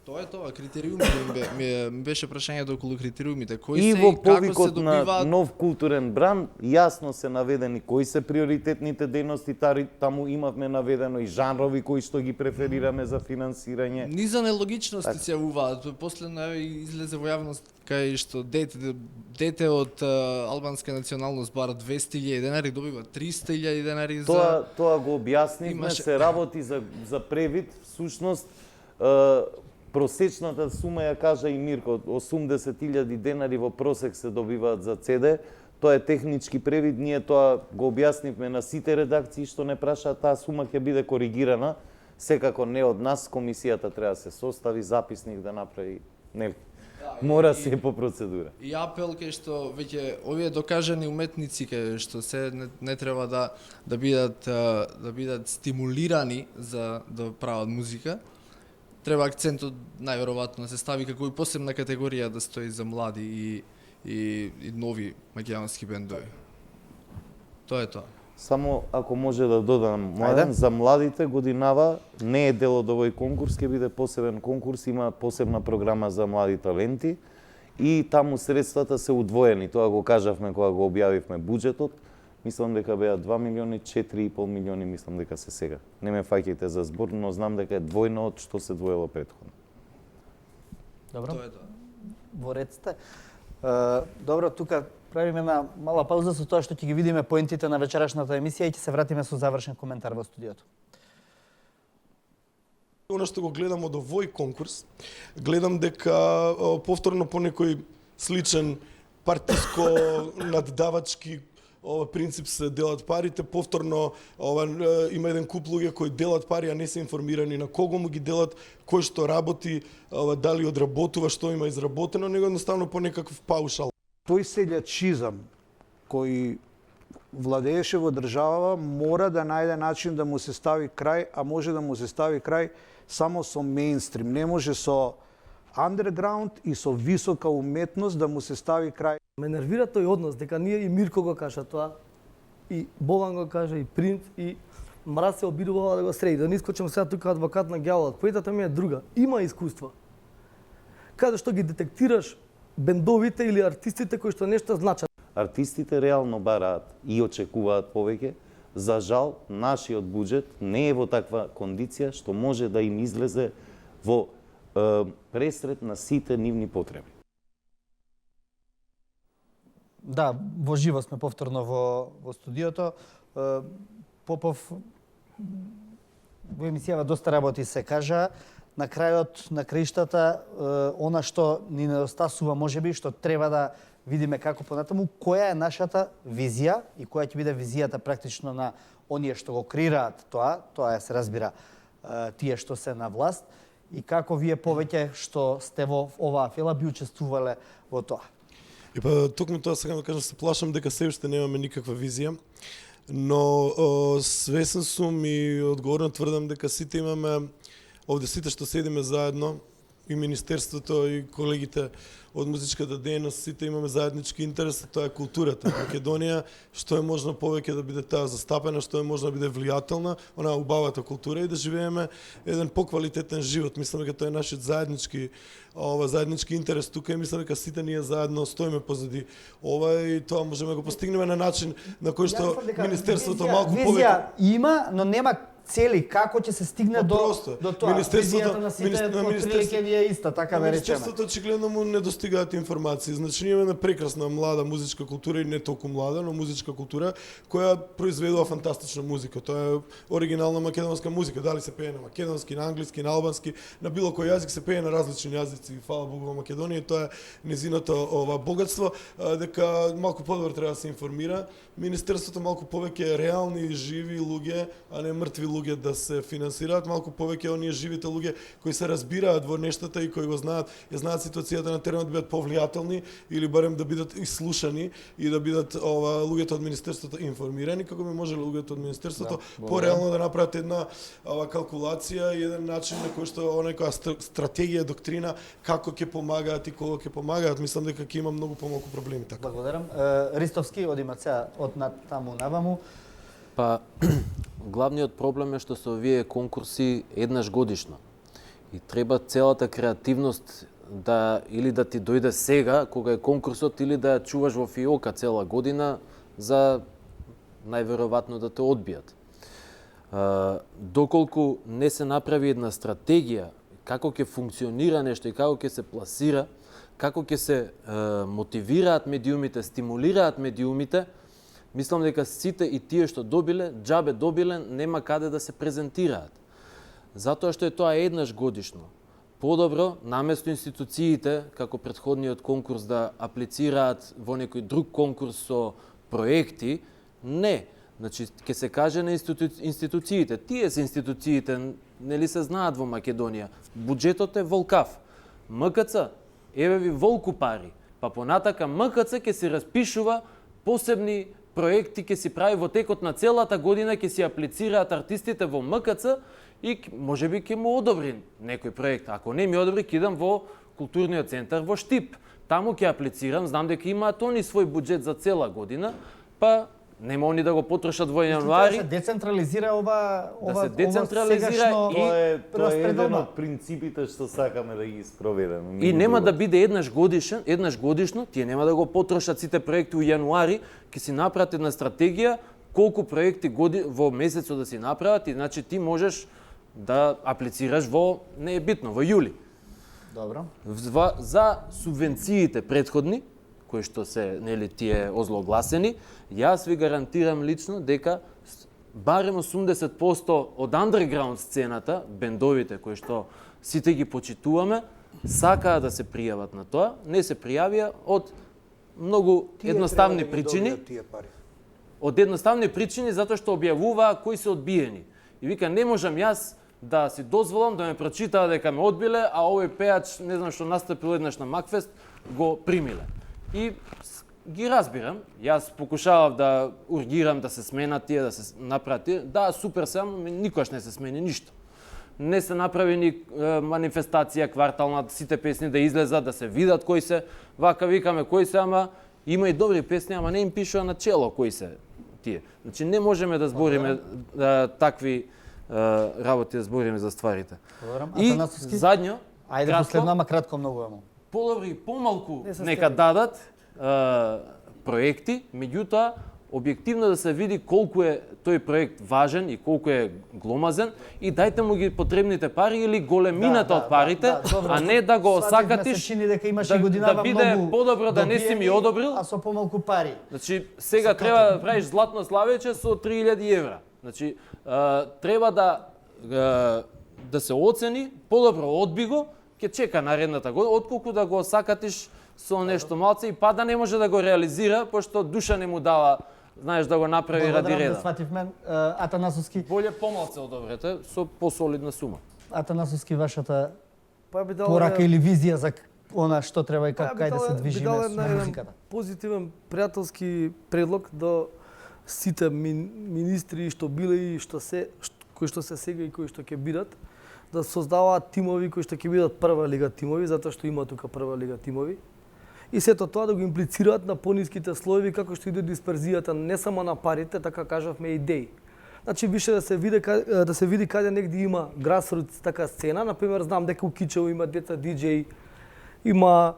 Speaker 10: Тоа е тоа, критериумите ми беше прашањето околу критериумите, кои
Speaker 4: И
Speaker 10: се
Speaker 4: во
Speaker 10: и како се
Speaker 4: повикот на
Speaker 10: добиваат.
Speaker 4: нов културен бранд јасно се наведени кои се приоритетните дејности, таму имавме наведено и жанрови кои што ги преферираме за финансирање.
Speaker 10: Низа нелогичности се јавуваат. Последно излезе во јавност кај што дете од албанска националност бара 200.000 денари, добива 300.000 денари за...
Speaker 4: Тоа го објаснивме,
Speaker 10: Имаше-
Speaker 4: се работи за превид, всушност просечната сума ја кажа и Мирко, 80.000 денари во просек се добиваат за CD. Тоа е технички превид, ние тоа го објаснивме на сите редакции што не прашаат, таа сума ќе биде коригирана. Секако не од нас, комисијата треба да се состави, записник да направи, нели? Мора се по процедура.
Speaker 10: И апел кај што веќе овие докажани уметници кај што се не треба да бидат стимулирани за да прават музика. Треба акцентот најверојатно да се стави како и посебна категорија да стои за млади и нови македонски бендови. Тоа е тоа.
Speaker 4: Само ако може да додам, Младен, за младите годинава не е дел од овој конкурс, ќе биде посебен конкурс, има посебна програма за млади таленти и таму средствата се удвоени. Тоа го кажавме кога го објавивме буџетот. Мислам дека беа 2 милиони, 4,5 милиони, мислам дека се сега. Не ме фаќајте за збор, но знам дека е двојно од што се двоело претходно.
Speaker 1: Добро.
Speaker 10: Тоа е тоа.
Speaker 1: Во ред сте. Добро, тука правиме една мала пауза со тоа што ќе ги видиме поентите на вечерашната емисија и ќе се вратиме со завршен коментар во студиото.
Speaker 7: Оно што го гледам од овој конкурс, гледам дека повторно по некој сличен партиско наддавачки принцип се делат парите, повторно има еден куп луѓе кои делат пари, а не се информирани на кого му ги делат, кој што работи, дали одработува, што има изработено, него едноставно по некаков паушал.
Speaker 5: Тој селјачизам кој владееше во државава, мора да најде начин да му се стави крај, а може да му се стави крај само со мејнстрим. Не може со андерграунд и со висока уметност да му се стави крај.
Speaker 2: Ме нервира тој однос, дека ние и Мирко го кажа тоа, и Бован го кажа, и Принц, и Мраз се обидувала да го среди. Да не искочам сега тука адвокат на ѓаволот. Поетата ми е друга. Има искуства. Каде што ги детектираш бендовите или артистите кои што нешто значат.
Speaker 4: Артистите реално бараат и очекуваат повеќе. За жал, нашиот буџет не е во таква кондиција што може да им излезе во пресред на сите нивни потреби.
Speaker 1: Да, во живо сме повторно во студиото. Попов во емисијава доста работи се кажа. На крајот на краиштата, она што ни недостасува можеби, што треба да видиме како понатаму, која е нашата визија и која ќе биде визијата практично на оние што го креираат тоа се разбира тие што се на власт, и како вие повеќе што сте во оваа фила би учествувале во тоа.
Speaker 7: И па токму тоа сакам да кажам, се плашам дека се уште немаме никаква визија, но свесен сум и одговорно тврдам дека сите имаме, овде сите што седиме заедно, и Министерството и колегите од музичката дејност, сите имаме заеднички интерес, тоа е културата. Македонија, што е можно повеќе да биде таа застапена, што е можно да биде влијателна, онаа убавата култура и да живееме еден поквалитетен живот. Мислам дека тоа е нашиот заеднички интерес тука и мислам дека сите ние заедно стоиме позади ова и тоа можеме да го постигнеме на начин на кој што Министерството малку повеќе.
Speaker 1: Визија има, но нема цели како ќе се стигне до тоа. Визијата на сите отприлike ни е иста, така да речеме.
Speaker 7: Министерството очигледно му не достигаат информации. Значи ние имаме прекрасна млада музичка култура и не толку млада, но музичка култура која произведува фантастична музика. Тоа е оригинална македонска музика. Дали се пее на македонски, на англиски, на албански, на било кој јазик, се пее на различни јазици. Фала Богу во Македонија, тоа е незиното богатство, дека малку подобро треба да се информира. Министерството малку повеќе реални и живи луѓе, а не мртви луѓе да се финансираат, малку повеќе оние живите луѓе кои се разбираат во нештата и кои го знаат, ја знаат ситуацијата на теренот, да бидат повлијателни или барем да бидат ислушани и да бидат луѓето од Министерството информирани, како би можеле луѓето од Министерството пореално да направат една калкулација и еден начин на кој што некоја стратегија, доктрина како ќе помагаат и кога ќе помагаат. Мислам дека ќе има многу помалку проблеми така.
Speaker 1: Благодарам. Ристовски, одимат сега од таму наваму.
Speaker 6: Па, главниот проблем е што се овие конкурси еднаш годишно. И треба целата креативност или да ти дојде сега, кога е конкурсот, или да ја чуваш во фиока цела година, за најверојатно да те одбијат. Доколку не се направи една стратегија, како ќе функционира нешто и како ќе се пласира, како ќе се мотивираат медиумите, стимулираат медиумите, мислам дека сите и тие што добиле, џабе добиле, нема каде да се презентираат. Затоа што е тоа еднаш годишно. Подобро, наместо институциите, како претходниот конкурс, да аплицираат во некој друг конкурс со проекти, не. Значи, ќе се каже на институциите. Тие се институциите, нели се знаат во Македонија. Буџетот е волкав. МКЦ, еве ви волку пари. Па понатака МКЦ ќе се распишува посебни проекти, ќе си прави во текот на целата година, ќе си аплицираат артистите во МКЦ и можеби ќе му одобри некој проект. Ако не ми одобри, ќе идам во културниот центар во Штип. Таму ќе аплицирам, знам дека имаат они свој буџет за цела година, па нема они да го потрошат во јануари.
Speaker 1: Да се децентрализира ова
Speaker 6: се децентрализира
Speaker 1: и
Speaker 4: тоа е еден од принципите што сакаме да ги спроведеме.
Speaker 6: И нема да биде еднаш годишно, тие нема да го потрошат сите проекти во јануари, ќе си направат една стратегија колку проекти во месецот да си направат и значи ти можеш да аплицираш во, не е битно, во јули.
Speaker 1: Добро.
Speaker 6: За субвенциите претходни, кои што се, нели, тие озлогласени, јас ви гарантирам лично дека барем 80% од андерграунд сцената, бендовите кои што сите ги почитуваме, сакаат да се пријават на тоа, не се пријавија од многу едноставни причини. Од едноставни причини затоа што објавуваа кои се одбиени. И вика, не можам јас да си дозволам да ме прочитаа дека ме одбиле, а овој пеач, не знам што настапил еднаш на Макфест, го примиле. И ги разбирам. Јас покушавав да ургирам да се сменат тие, да се направат тие. Да, супер се, ама никогаш не се смени ништо. Не се направи ни манифестација квартална, сите песни да излезат, да се видат кои се. Вака викаме кои се, ама има и добри песни, ама не им пишува на чело кои се тие. Значи не можеме да збориме такви работи, да збориме за стварите. И задњо,
Speaker 1: Ајде последно, ама кратко многу амо.
Speaker 6: Подобри, помалку нека дадат проекти, меѓутоа објективно да се види колку е тој проект важен и колку е гломазен и дајте му ги потребните пари или големината од парите, а не да го осакатиш да биде подобро да не си ми одобрил,
Speaker 1: а со помалку пари.
Speaker 6: Значи сега треба да правиш златно славече со 3000 евра. Значи треба да се оцени, подобро одби го, ќе чека наредната година, отколку да го осакатиш со нешто малце и па да не може да го реализира, пошто душа не му дава, знаеш, да го направи ради реда.
Speaker 1: Да сватив мен, Атанасовски.
Speaker 6: Боле помалце одобрете со посолидна сума.
Speaker 1: Атанасовски, вашата
Speaker 2: би дал
Speaker 1: порака или визија за она што треба и како кај да се движиме со музиката?
Speaker 2: Позитивен пријателски предлог до сите министри што биле и кои што се сега и кои што ќе бидат, да создаваат тимови кои што ќе бидат прва лига тимови, затоа што има тука прва лига тимови. И сето тоа да го имплицираат на пониските слоеви како што иде дисперзијата не само на парите, така кажавме идеи. Значи више да се види каде негде има грасрутс така сцена, на пример знам дека у Кичево има деца диџеи, има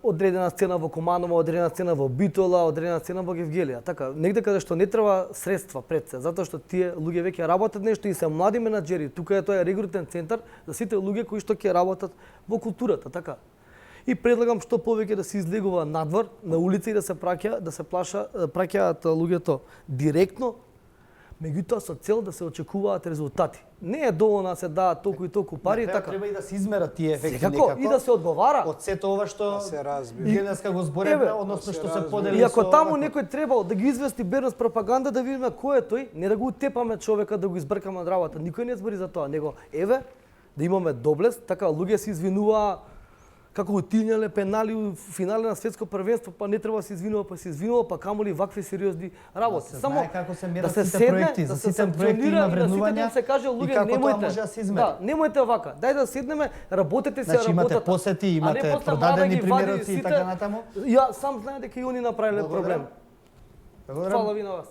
Speaker 2: одредена сцена во Команово, одредена сцена во Битола, одредена сцена во Гевгелија. Така, негде каде што не треба средства пред се, затоа што тие луѓе веќе работат нешто и се млади менаџери. Тука е тој регрутен центар за сите луѓе кои што ќе работат во културата, така. И предлагам што повеќе да се излегува надвор, на улица и да се праќаат луѓето директно, меѓутоа со цел да се очекуваат резултати. Не е доволно да се даат толку и толку пари, така.
Speaker 1: Треба и да се измерат тие ефекти
Speaker 2: некако. И да се одговара.
Speaker 1: Од сето ова што денеска го зборевме, односно што се подели.
Speaker 2: И ако таму некој требал да ги извести берност пропаганда, да видиме кој е тој, не да го утепаме човека, да го избркаме од работа. Никој не збори за тоа, него еве да имаме доблест, така луѓе се извинуваа како утилнале пенали у финале на светско првенство, па не треба да се извинува, па камоли вакви сериозни работи.
Speaker 1: Само како се мерат сите проекти, за сите проекти има вреднувања.
Speaker 2: Да се каже луѓе немојте. Немојте вака. Дај да седнеме, работете се работата.
Speaker 1: Имате посети, имате продадени примероци и така натаму.
Speaker 2: Ја сам знае дека и они направиле проблем. Фала ви на вас.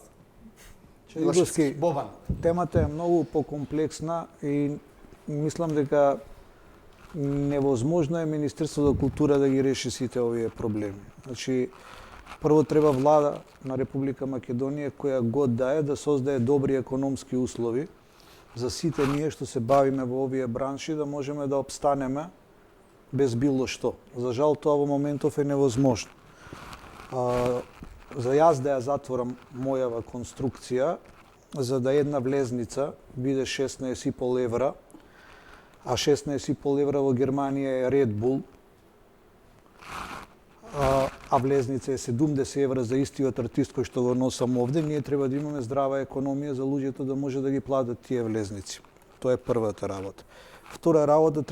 Speaker 5: Игорски, темата е многу покомплексна и мислам дека невозможно е Министерството за култура да ги реши сите овие проблеми. Значи, прво треба влада на Република Македонија која год да создаде добри економски услови за сите ние што се бавиме во овие бранши да можеме да обстанеме без било што. За жал тоа во моментов е невозможно. За јас да ја затворам мојава конструкција, за да една влезница биде 16,5 евра, а 16,5 евра во Германија е Red Bull, а влезница е 70 евра за истиот артист кој што го носам овде, ние треба да имаме здрава економија за луѓето да може да ги платат тие влезници. Тоа е првата работа. Втора работа,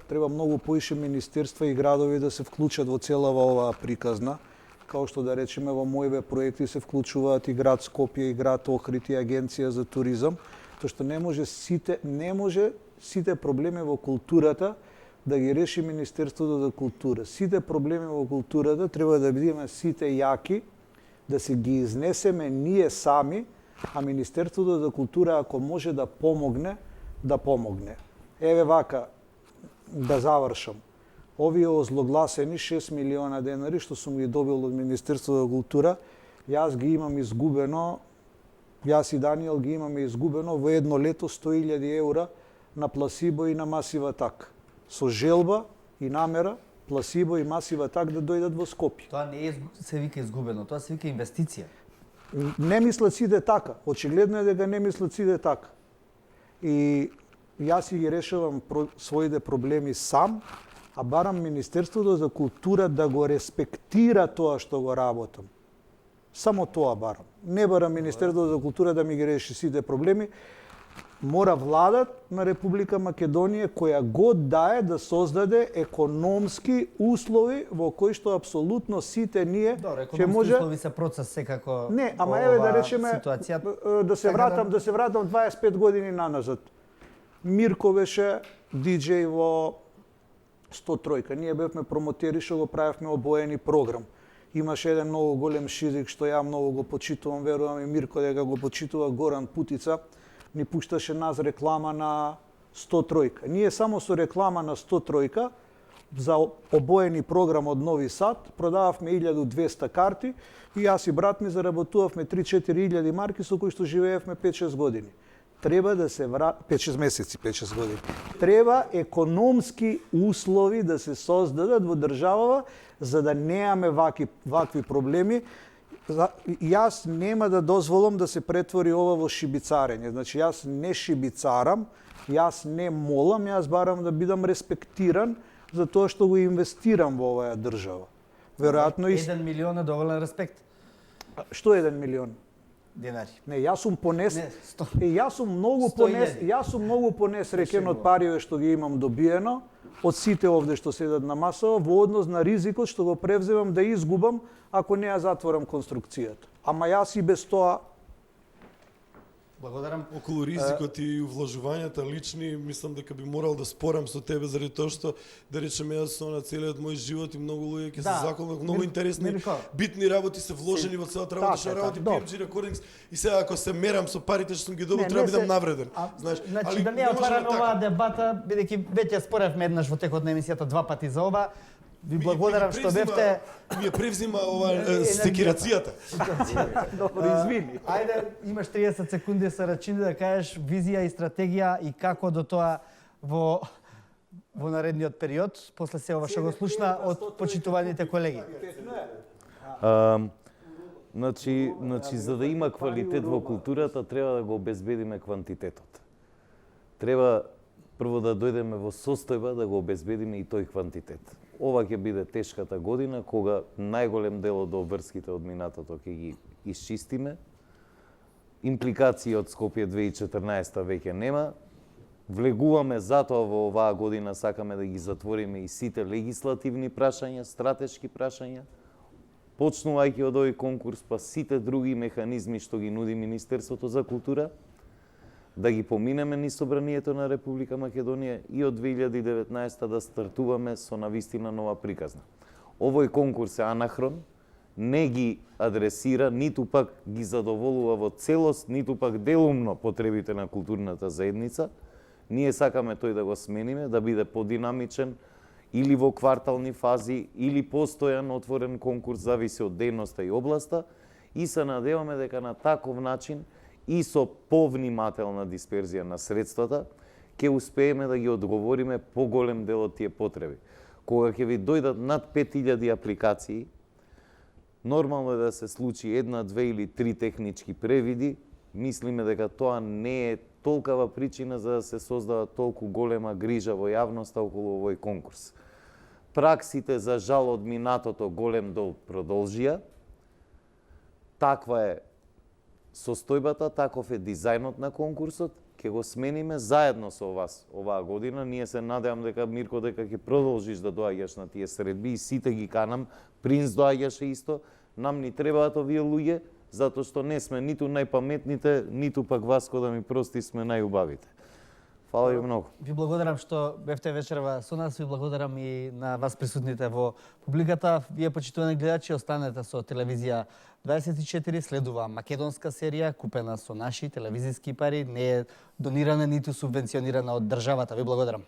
Speaker 5: треба многу поише министерства и градови да се вклучат во целава оваа приказна, као што да речеме во моите проекти се вклучуваат и град Скопје и град Охрид и агенција за туризам, тоа што не може сите проблеми во културата да ги реши Министерството за култура. Сите проблеми во културата треба да бидеме сите јаки, да се ги изнесеме ние сами, а Министерството за култура ако може да помогне, да помогне. Еве вака, да завршам. Овие озлогласени 6 милиона денари што сум ги добил од Министерството за култура, јас и Даниел ги имаме изгубено во едно лето 100.000 евра на пласибо и на масива так. Со желба и намера, пласибо и масива так да дојдат во Скопје.
Speaker 1: Тоа не е се вика изгубено, тоа се вика инвестиција.
Speaker 5: Не мислат сите така. Очигледно е дека не мислат сите така. И јас си ги решавам своите проблеми сам, а барам Министерството за култура да го респектира тоа што го работам. Само тоа барам. Не барам Министерството за култура да ми ги реши сите проблеми. мора владат на Република Македонија која год дае да создаде економски услови во кои што апсолутно сите ние
Speaker 1: Добро,
Speaker 5: ќе
Speaker 1: економски
Speaker 5: може
Speaker 1: услови се процес секако.
Speaker 5: Не, ама еве да речеме
Speaker 1: ситуација,
Speaker 5: да се вратам 25 години наназад. Мирко беше диџеј во 103. Ние бевме промотери што го правевме обоени програм. Имаше еден многу голем шизик што ја многу го почитувам, верувам и Мирко дека го почитува, Горан Путица, ни пушташе нас реклама на 103. Ние само со реклама на 103 за обоени програм од Нови Сад продававме 1200 карти и јас и брат ми заработувавме 3-4 илјади марки со кои што живеевме 5-6 години. Треба да се 5-6 месеци, 5-6 години. Треба економски услови да се создадат во државава за да немаме вакви проблеми. Јас нема да дозволам да се претвори ова во шибицарење. Значи, јас не шибицарам, јас не молам, јас барам да бидам респектиран за тоа што го инвестирам во оваа држава. Веројатно и
Speaker 1: 1 милион е доволен респект.
Speaker 5: Што 1 милион
Speaker 1: денари?
Speaker 5: Не, јас сум понес.
Speaker 1: Не, 100.
Speaker 5: Јас сум многу
Speaker 1: 100
Speaker 5: понес,
Speaker 1: илјади.
Speaker 5: јас сум многу понесреќен од парите што ги имам добиено од сите овде што седат на масава во однос на ризикот што го превземам да изгубам ако не ја затворам конструкцијата. Ама јас и без тоа
Speaker 1: Благодарам.
Speaker 7: Околу ризикот и вложувањата лични, мислам дека би морал да спорам со тебе заради тоа што да речеме јас со на целиот мој живот и многу луѓе ќе се заколнат, многу интересни, битни работи се вложени во целата работа, што работи PMG Recordings и сега ако се мерам со парите што сум ги добил, треба да бидам навреден. Знаеш,
Speaker 1: Значи да не отвараме оваа дебата, бидејќи веќе споревме еднаш во текот на емисијата 2 пати за ова. Ви благодарам што бевте.
Speaker 7: Ми ја превзима ова секирацијата.
Speaker 5: Добро, извини.
Speaker 1: Ајде, имаш 30 секунди са рачини да кажеш визија и стратегија и како до тоа во наредниот период, после се ова што го слушна од почитуваните колеги.
Speaker 4: Значи, за да има квалитет во културата, треба да го обезбедиме квантитетот. Треба прво да дојдеме во состојба да го обезбедиме и тој квантитет. Ова ќе биде тешката година, кога најголем дел од обврските од минатото ќе ги исчистиме. Импликации од Скопје 2014 веќе нема. Влегуваме затоа во оваа година, сакаме да ги затвориме и сите легислативни прашања, стратешки прашања, почнувајќи од овој конкурс, па сите други механизми што ги нуди Министерството за култура, да ги поминеме низ собранието на Република Македонија и од 2019 да стартуваме со навистина нова приказна. Овој конкурс е анахрон, не ги адресира, ниту пак ги задоволува во целост, ниту пак делумно потребите на културната заедница. Ние сакаме тој да го смениме, да биде подинамичен, или во квартални фази, или постојан отворен конкурс, зависи од дејноста и областа, и се надеваме дека на таков начин и со повнимателна дисперзија на средствата, ќе успееме да ги одговориме поголем дел од тие потреби. Кога ќе ви дојдат над 5000 апликации, нормално е да се случи 1, 2 или 3 технички превиди, мислиме дека тоа не е толкава причина за да се создава толку голема грижа во јавноста околу овој конкурс. Праксите, за жал, од минатото голем дел продолжија. Таква е состојбата, таков е дизајнот на конкурсот, ќе го смениме заедно со вас оваа година. Ние се надевам дека, Мирко, дека ќе продолжиш да доаѓаш на тие средби и сите ги канам. Принц доаѓаше исто. Нам ни требаат овие луѓе, затоа што не сме ниту најпаметните, ниту пак Васко, да ми прости, сме најубавите. Фала ви многу.
Speaker 1: Ви благодарам што бевте вечерва со нас, ви благодарам и на вас присутните во публиката. Вие, почитувани гледачи, останете со телевизија 24, следува македонска серија, купена со наши телевизиски пари, не е донирана ниту субвенционирана од државата. Ви благодарам.